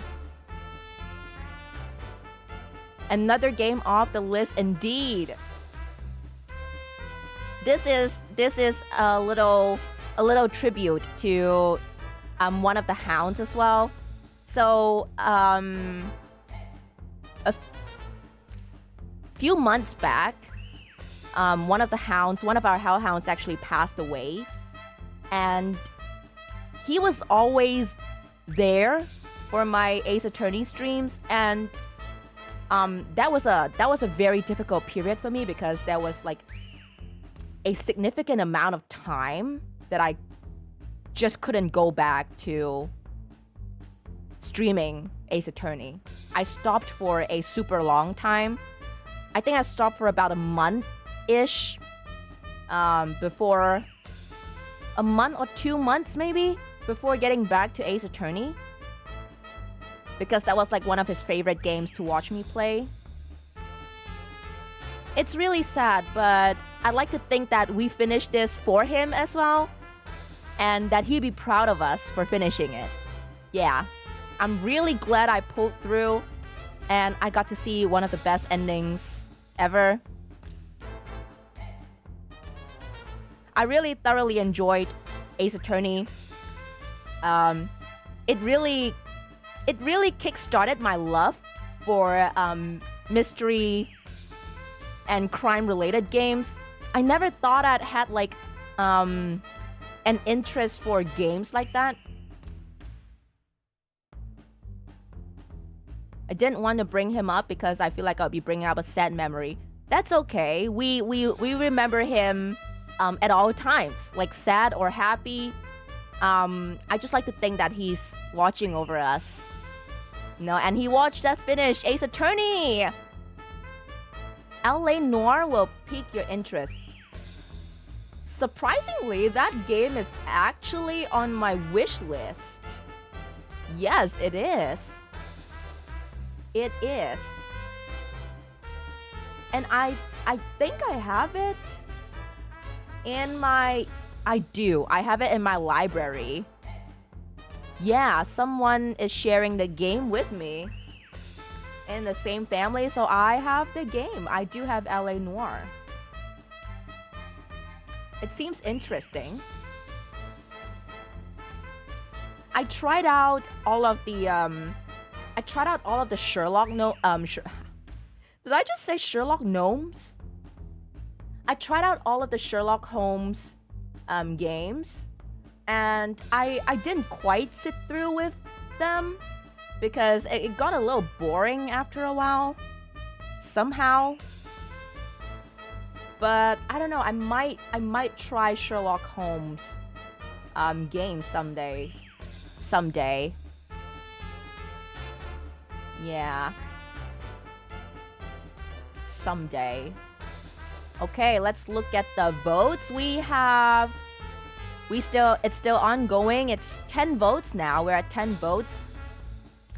Another game off the list indeed. This is a little tribute to one of the hounds as well. So a few months back, one of our hellhounds actually passed away, and he was always there for my Ace Attorney streams, and that was a very difficult period for me because there was like a significant amount of time that I just couldn't go back to streaming Ace Attorney. I stopped for a super long time. I think I stopped for about a month-ish, before a month or 2 months maybe before getting back to Ace Attorney, because that was like one of his favorite games to watch me play. It's really sad, but I'd like to think that we finished this for him as well, and that he'd be proud of us for finishing it. Yeah, I'm really glad I pulled through, and I got to see one of the best endings ever. I really thoroughly enjoyed Ace Attorney. It really kickstarted my love for mystery and crime-related games. I never thought I'd had like an interest for games like that. I didn't want to bring him up because I feel like I'll be bringing up a sad memory. That's okay. We remember him at all times, like sad or happy. I just like to think that he's watching over us. And he watched us finish Ace Attorney. LA Noire will pique your interest. Surprisingly, that game is actually on my wish list. Yes, it is. It is. And I think I have it in my... I do. I have it in my library. Yeah, someone is sharing the game with me in the same family, so I have the game. I do have LA Noire. It seems interesting. I tried out all of the Sherlock Did I just say Sherlock Gnomes? I tried out all of the Sherlock Holmes games, and I didn't quite sit through with them because it got a little boring after a while somehow. But I don't know, I might try Sherlock Holmes game someday. Yeah. Someday. Okay, let's look at the votes. It's still ongoing. It's 10 votes now. We're at 10 votes.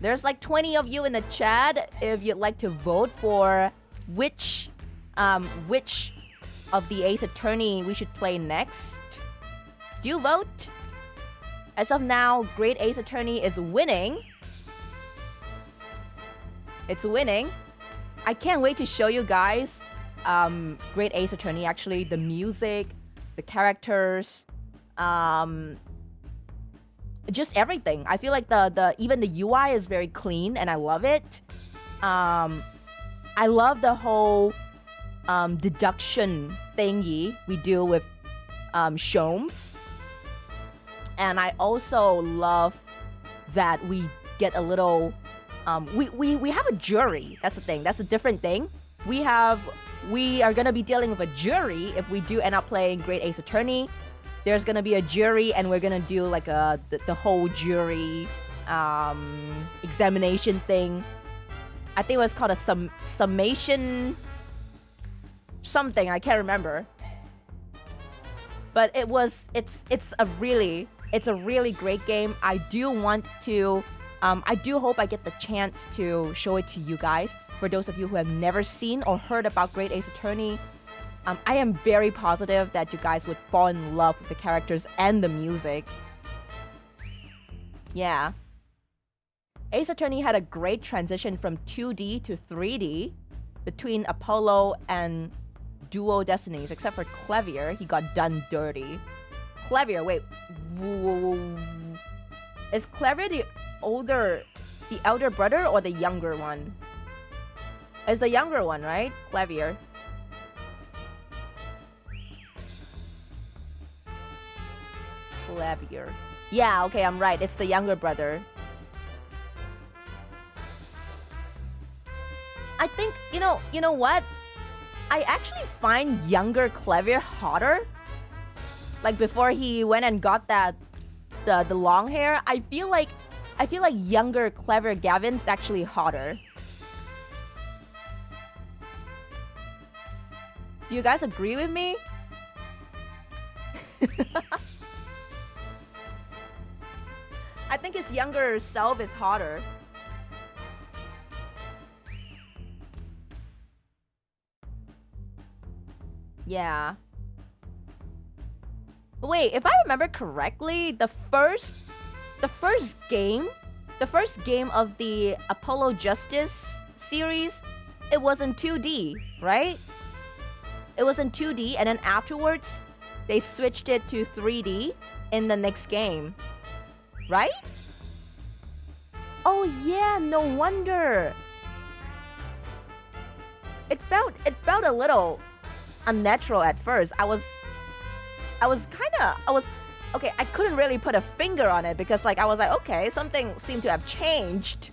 There's like 20 of you in the chat if you'd like to vote for which of the Ace Attorney we should play next. Do vote. As of now, Great Ace Attorney is winning. It's winning. I can't wait to show you guys Great Ace Attorney, actually. The music, the characters. just everything. I feel like the even the UI is very clean and I love it. I love the whole deduction thingy we do with Shomes. And I also love that we get a little we have a jury. That's the thing. That's a different thing. We are gonna be dealing with a jury if we do end up playing Great Ace Attorney. There's gonna be a jury and we're gonna do like the whole jury examination thing. I think it was called a summation something, I can't remember. But it's a really great game. I do want to I do hope I get the chance to show it to you guys. For those of you who have never seen or heard about Great Ace Attorney, I am very positive that you guys would fall in love with the characters and the music. Yeah. Ace Attorney had a great transition from 2D to 3D between Apollo and Duo Destinies, except for Clevier, he got done dirty. Clevier, wait. Is Clevier the elder brother or the younger one? It's the younger one, right? Clevier. Clevier. Yeah, okay, I'm right. It's the younger brother. I think, you know what? I actually find younger Clevier hotter. Like before he went and got that the long hair, I feel like younger Clevier Gavin's actually hotter. Do you guys agree with me? I think his younger self is hotter. Yeah. Wait, if I remember correctly, the first game of the Apollo Justice series, it was in 2D, right? It was in 2D, and then afterwards, they switched it to 3D in the next game, right? Oh yeah, no wonder. It felt a little unnatural at first. Okay, I couldn't really put a finger on it because like I was like, okay, something seemed to have changed,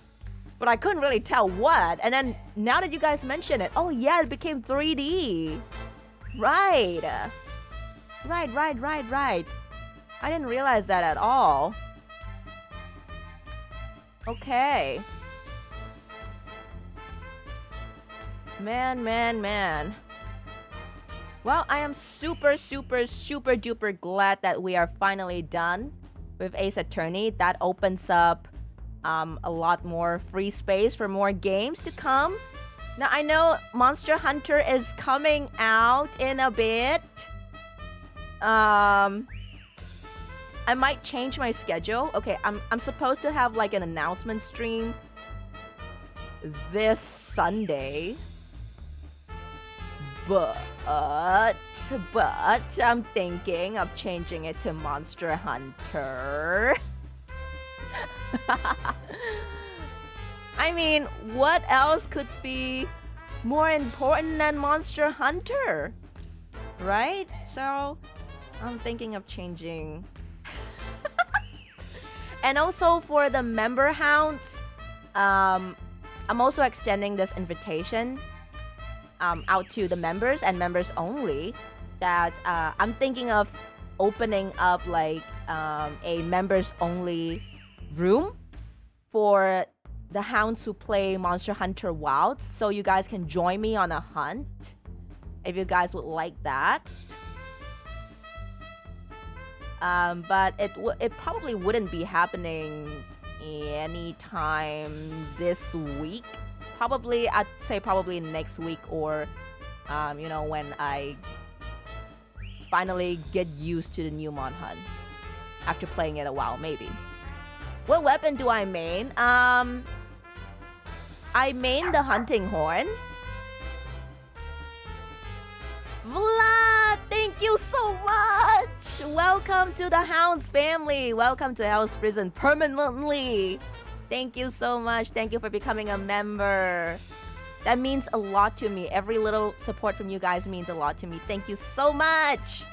but I couldn't really tell what. And then now that you guys mention it, oh yeah, it became 3D. Right. Right. I didn't realize that at all. Okay. Man. Well, I am super duper glad that we are finally done with Ace Attorney. That opens up a lot more free space for more games to come. Now, I know Monster Hunter is coming out in a bit. I might change my schedule. Okay, I'm supposed to have like an announcement stream this Sunday. But I'm thinking of changing it to Monster Hunter. I mean, what else could be more important than Monster Hunter? Right? So, I'm thinking of changing. And also for the member hounds, I'm also extending this invitation out to the members and members only, that I'm thinking of opening up like a members only room for the hounds who play Monster Hunter Wilds, so you guys can join me on a hunt if you guys would like that. But it probably wouldn't be happening anytime this week. Probably, I'd say probably next week, or when I finally get used to the new Mon Hunt after playing it a while, maybe. What weapon do I main? I main the hunting horn. Vlad, thank Thank you so much! Welcome to the Hounds family! Welcome to Hell's Prison permanently! Thank you so much. Thank you for becoming a member. That means a lot to me. Every little support from you guys means a lot to me. Thank you so much!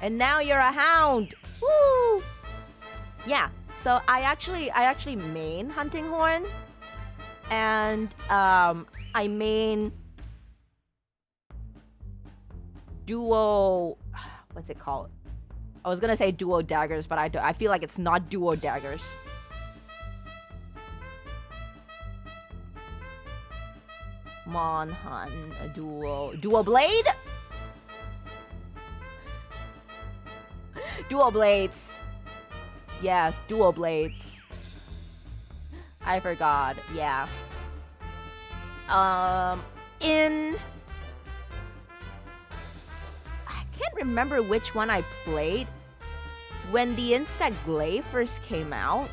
And now you're a Hound! Woo! Yeah, so I actually main Hunting Horn. And I main duo, what's it called? I was gonna say duo daggers, but I feel like it's not duo daggers. Monhan, a duo blade? Dual blades. Yes, dual blades. I forgot. Yeah. In... I can't remember which one I played. When the Insect Glaive first came out,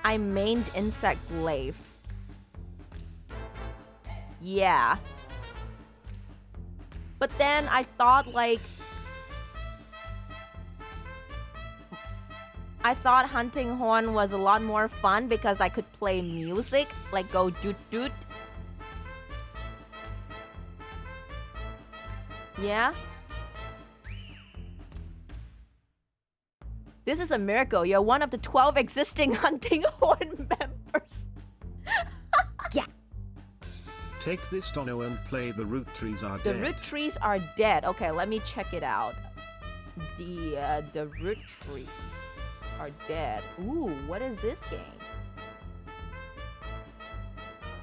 I mained Insect Glaive. Yeah. But then I thought, like... I thought Hunting Horn was a lot more fun because I could play music, like go doot doot. Yeah? This is a miracle. You're one of the 12 existing Hunting Horn members. Yeah. Take this Dono and play The Root Trees Are Dead. The root trees are dead. Okay, let me check it out. The root trees are dead. Ooh, what is this game?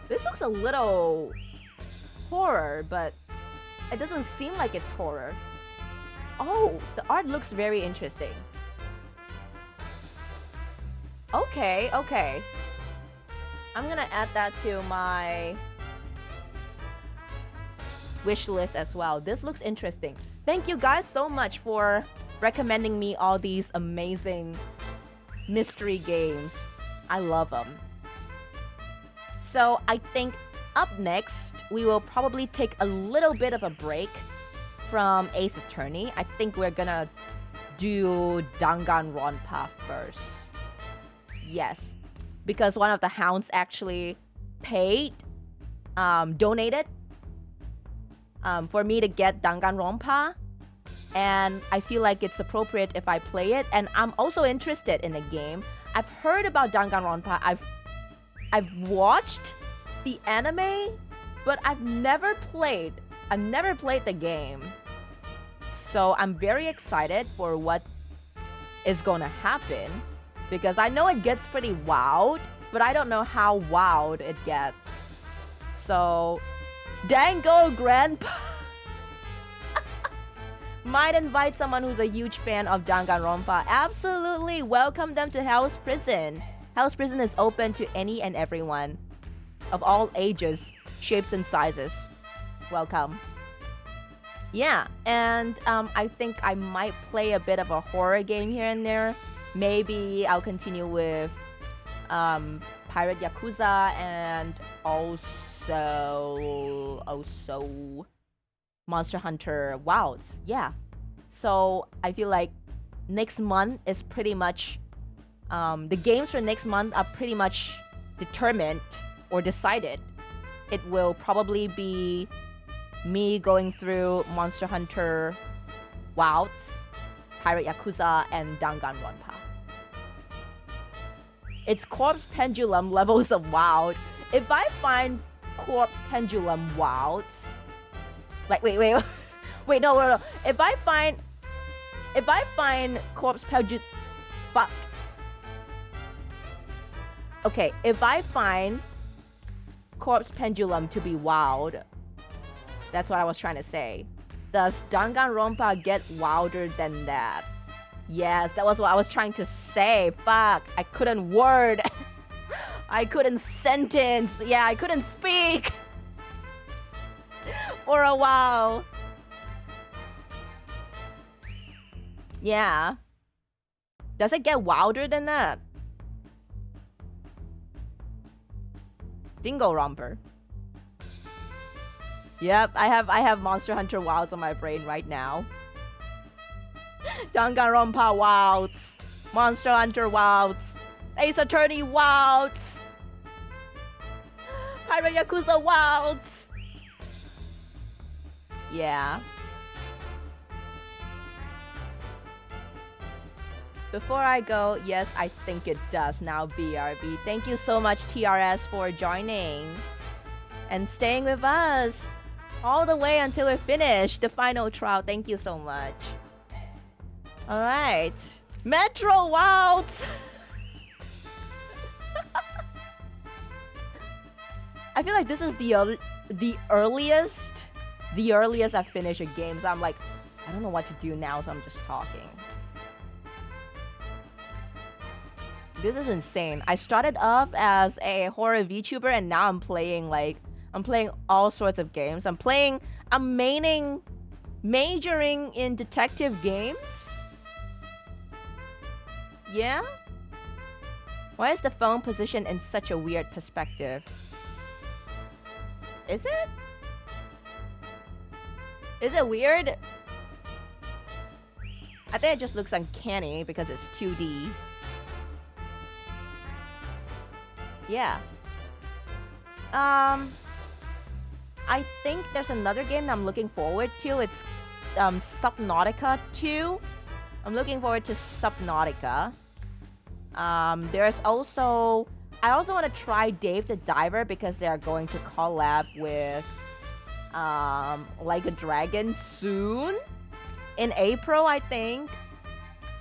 This looks a little horror, but it doesn't seem like it's horror. Oh, the art looks very interesting. Okay, okay. I'm gonna add that to my wish list as well. This looks interesting. Thank you guys so much for recommending me all these amazing mystery games. I love them. So I think up next, we will probably take a little bit of a break from Ace Attorney. I think we're gonna do Danganronpa first. Yes, because one of the hounds actually paid, donated for me to get Danganronpa. And I feel like it's appropriate if I play it. And I'm also interested in the game. I've heard about Danganronpa. I've watched the anime, but I've never played the game. So I'm very excited for what is gonna happen, because I know it gets pretty wild, but I don't know how wild it gets. So, Dango Grandpa might invite someone who's a huge fan of Danganronpa. Absolutely, welcome them to Hell's Prison. Hell's Prison is open to any and everyone of all ages, shapes, and sizes. Welcome. Yeah, and I think I might play a bit of a horror game here and there. Maybe I'll continue with Pirate Yakuza and also Monster Hunter Wilds. Yeah. So I feel like next month is pretty much the games for next month are pretty much determined or decided. It will probably be me going through Monster Hunter Wilds, Pirate Yakuza, and Danganronpa. It's Corpse Pendulum levels of wild. If I find Corpse Pendulum Wilds, like wait, no. If I find Corpse Pendulum, fuck. Okay, if I find Corpse Pendulum to be wild, that's what I was trying to say. Does Danganronpa get wilder than that? Yes, that was what I was trying to say. Fuck, I couldn't word. I couldn't sentence. Yeah, I couldn't speak for a while. Yeah. Does it get wilder than that? Dingo Romper. Yep, I have Monster Hunter Wilds on my brain right now. Danganronpa Wilds. Monster Hunter Wilds. Ace Attorney Wilds. Pirate Yakuza Wilds. Yeah. Before I go, yes, I think it does now, BRB. Thank you so much, TRS, for joining and staying with us all the way until we finish the final trial. Thank you so much. All right. Metro Wilds. I feel like this is the earliest I finish a game. So I'm like, I don't know what to do now, so I'm just talking. This is insane. I started off as a horror VTuber and now I'm playing all sorts of games. I'm majoring in detective games. Yeah? Why is the phone positioned in such a weird perspective? Is it? Is it weird? I think it just looks uncanny because it's 2D. Yeah. I think there's another game I'm looking forward to. It's Subnautica 2. I'm looking forward to Subnautica. There's also... I also want to try Dave the Diver because they are going to collab with Like a Dragon soon. In April, I think.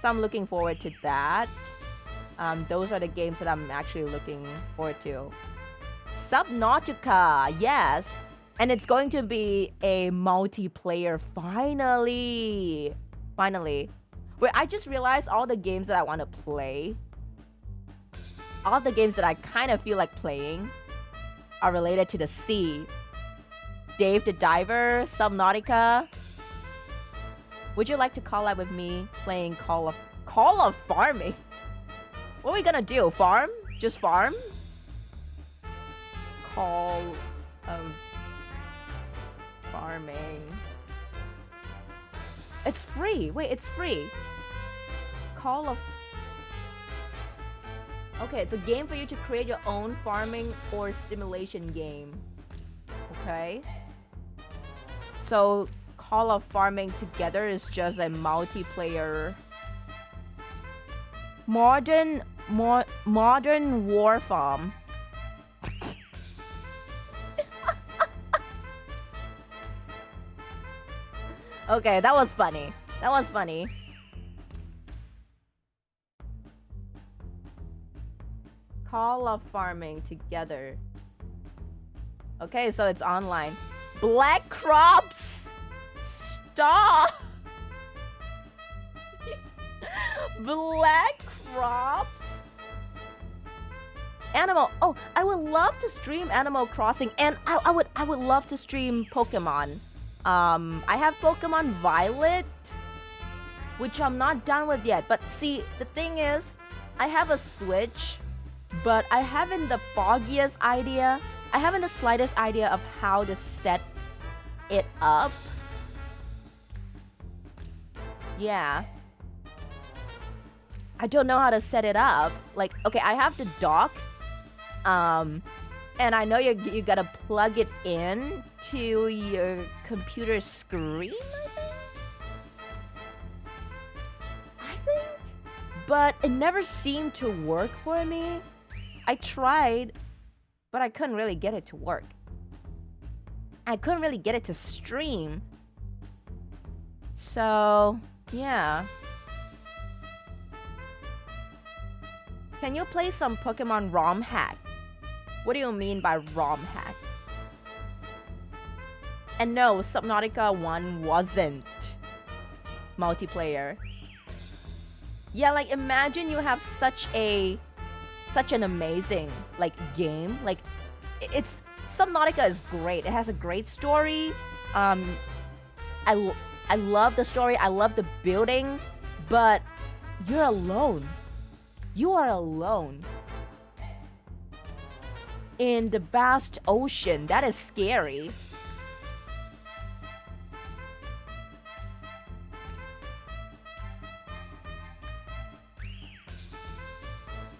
So I'm looking forward to that. Those are the games that I'm actually looking forward to. Subnautica, yes. And it's going to be a multiplayer, finally. Finally. Wait, I just realized all the games that I want to play, all the games that I kind of feel like playing are related to the sea. Dave the Diver, Subnautica. Would you like to collab with me playing Call of Farming? What are we gonna do? Farm? Just farm? Call of Farming. It's free. Wait, it's free. Call of... Okay, it's a game for you to create your own farming or simulation game. Okay. So, Call of Farming together is just a multiplayer... Modern war farm. Okay, that was funny. That was funny. Call of Farming together. Okay, so it's online. Black crops. Stop. Black crops. Animal. Oh, I would love to stream Animal Crossing, and I would love to stream Pokemon. I have Pokemon Violet, which I'm not done with yet. But see, the thing is, I have a Switch, but I haven't the foggiest idea. I haven't the slightest idea of how to set it up. Yeah. I don't know how to set it up. Like, okay, I have the dock. And I know you gotta plug it in to your computer screen, I think? But it never seemed to work for me. I tried, but I couldn't really get it to work. I couldn't really get it to stream. So, yeah. Can you play some Pokemon ROM hack? What do you mean by ROM hack? And no, Subnautica 1 wasn't multiplayer. Yeah, like imagine you have such an amazing like game. Like it's Subnautica is great. It has a great story. I love the story. I love the building, but you're alone. You are alone in the vast ocean. That is scary.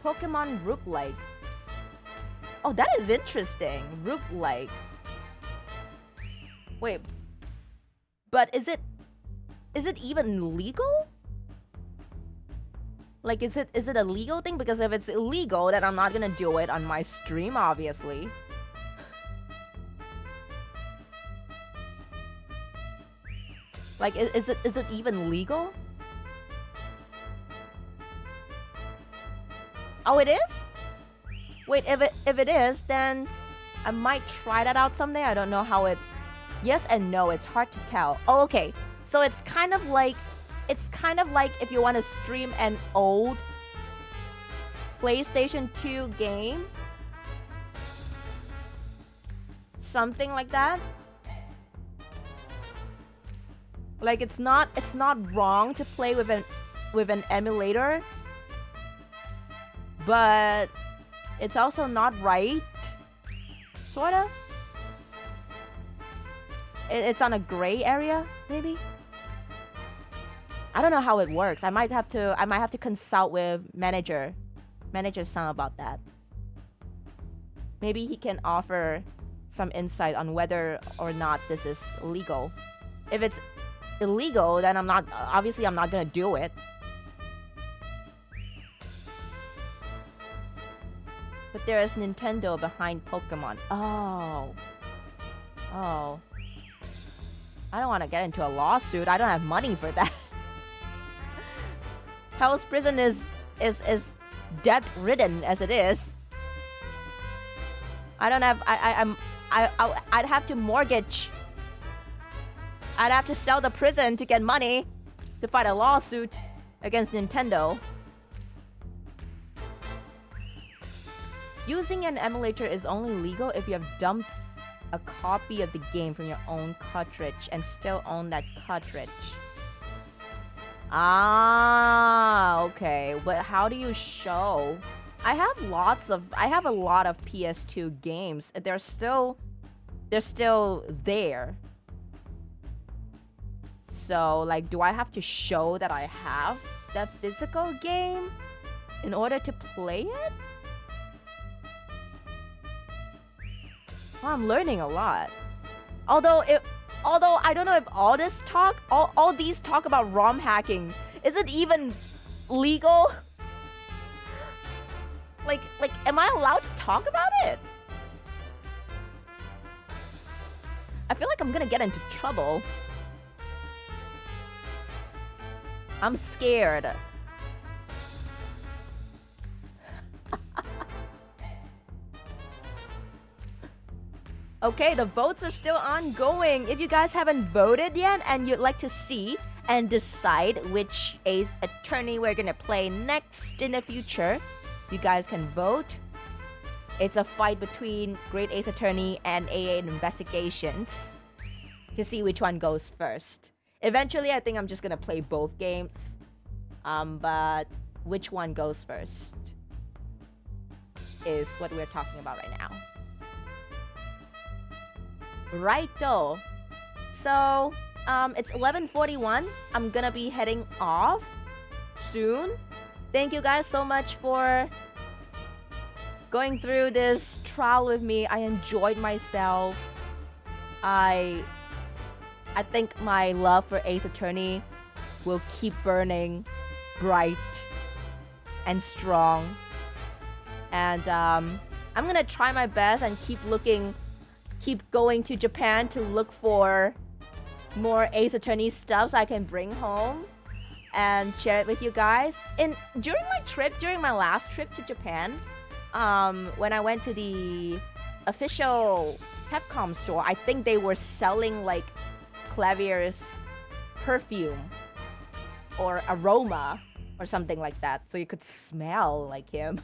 Pokemon rook-like. Oh, that is interesting. Rook-like. Wait. But is it even legal? Like, is it a legal thing? Because if it's illegal, then I'm not gonna do it on my stream, obviously. Like, is it even legal? Oh, it is? Wait, if it is, then I might try that out someday. I don't know how it... Yes and no, it's hard to tell. Oh, okay. So it's kind of like if you want to stream an old PlayStation 2 game. Something like that. Like, it's not wrong to play with an emulator, but it's also not right. Sorta. It's on a gray area, maybe. I don't know how it works. I might have to consult with manager son about that. Maybe he can offer some insight on whether or not this is legal. If it's illegal, then I'm not gonna do it. But there is Nintendo behind Pokemon. Oh. I don't want to get into a lawsuit. I don't have money for that. Hell's Prison is debt-ridden as it is. I don't have. I'd have to mortgage. I'd have to sell the prison to get money to fight a lawsuit against Nintendo. Using an emulator is only legal if you have dumped a copy of the game from your own cartridge and still own that cartridge. Ah, okay. But how do you show? I have a lot of PS2 games. They're still there. So, like, do I have to show that I have the physical game in order to play it? Well, I'm learning a lot. Although I don't know if all these talk about ROM hacking. Is it even legal? Like, am I allowed to talk about it? I feel like I'm gonna get into trouble. I'm scared. Okay, the votes are still ongoing. If you guys haven't voted yet and you'd like to see and decide which Ace Attorney we're gonna play next in the future, you guys can vote. It's a fight between Great Ace Attorney and AA Investigations to see which one goes first. Eventually, I think I'm just gonna play both games. But which one goes first is what we're talking about right now. Righto. So, it's 11:41. I'm gonna be heading off soon. Thank you guys so much for going through this trial with me. I enjoyed myself. I think my love for Ace Attorney will keep burning bright and strong. And I'm gonna try my best and keep going to Japan to look for more Ace Attorney stuff so I can bring home and share it with you guys. During my last trip to Japan, when I went to the official Capcom store, I think they were selling like Clavier's perfume or aroma or something like that, so you could smell like him.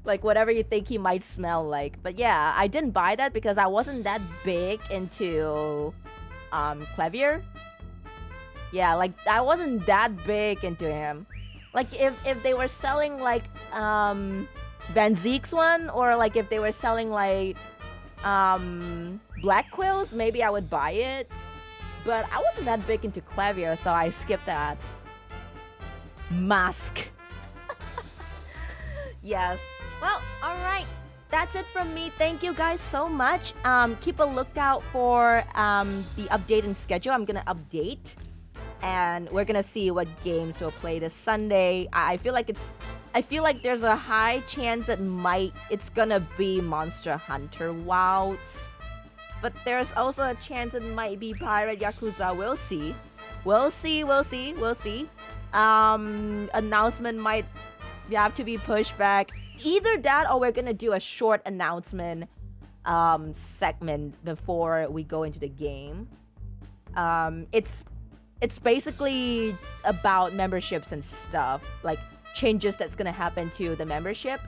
Like whatever you think he might smell like. But yeah, I didn't buy that because I wasn't that big into Clavier. Yeah, like I wasn't that big into him. Like if they were selling like Van Zeek's one, or like if they were selling like Black Quills, maybe I would buy it. But I wasn't that big into Clavier, so I skipped that. Mask. Yes. Well, all right. That's it from me. Thank you guys so much. Keep a lookout for the update and schedule. I'm gonna update, and we're gonna see what games we'll play this Sunday. I feel like there's a high chance that it's gonna be Monster Hunter Wilds, but there's also a chance it might be Pirate Yakuza. We'll see. We'll see. Announcement might have to be pushed back. Either that or we're gonna do a short announcement segment before we go into the game. It's basically about memberships and stuff, like changes that's gonna happen to the membership,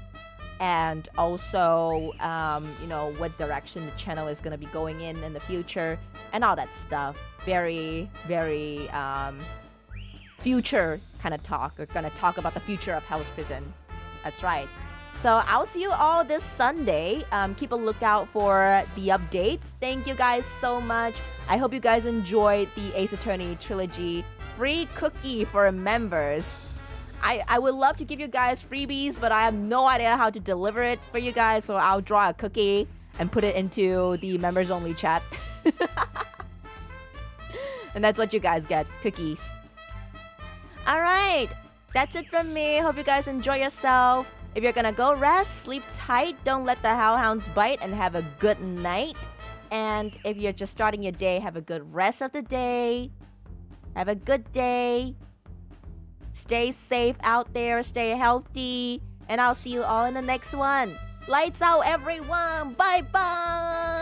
and also what direction the channel is gonna be going in the future, and all that stuff. Very future kind of talk. We're gonna talk about the future of Hell's Prison. That's right. So I'll see you all this Sunday. Keep a lookout for the updates. Thank you guys so much. I hope you guys enjoyed the Ace Attorney trilogy. Free cookie for members. I would love to give you guys freebies, but I have no idea how to deliver it for you guys, so I'll draw a cookie and put it into the members only chat. And that's what you guys get, cookies. Alright, that's it from me. Hope you guys enjoy yourself. If you're gonna go rest, sleep tight, don't let the hellhounds bite, and have a good night. And if you're just starting your day, have a good rest of the day. Have a good day. Stay safe out there, stay healthy, and I'll see you all in the next one. Lights out, everyone. Bye-bye.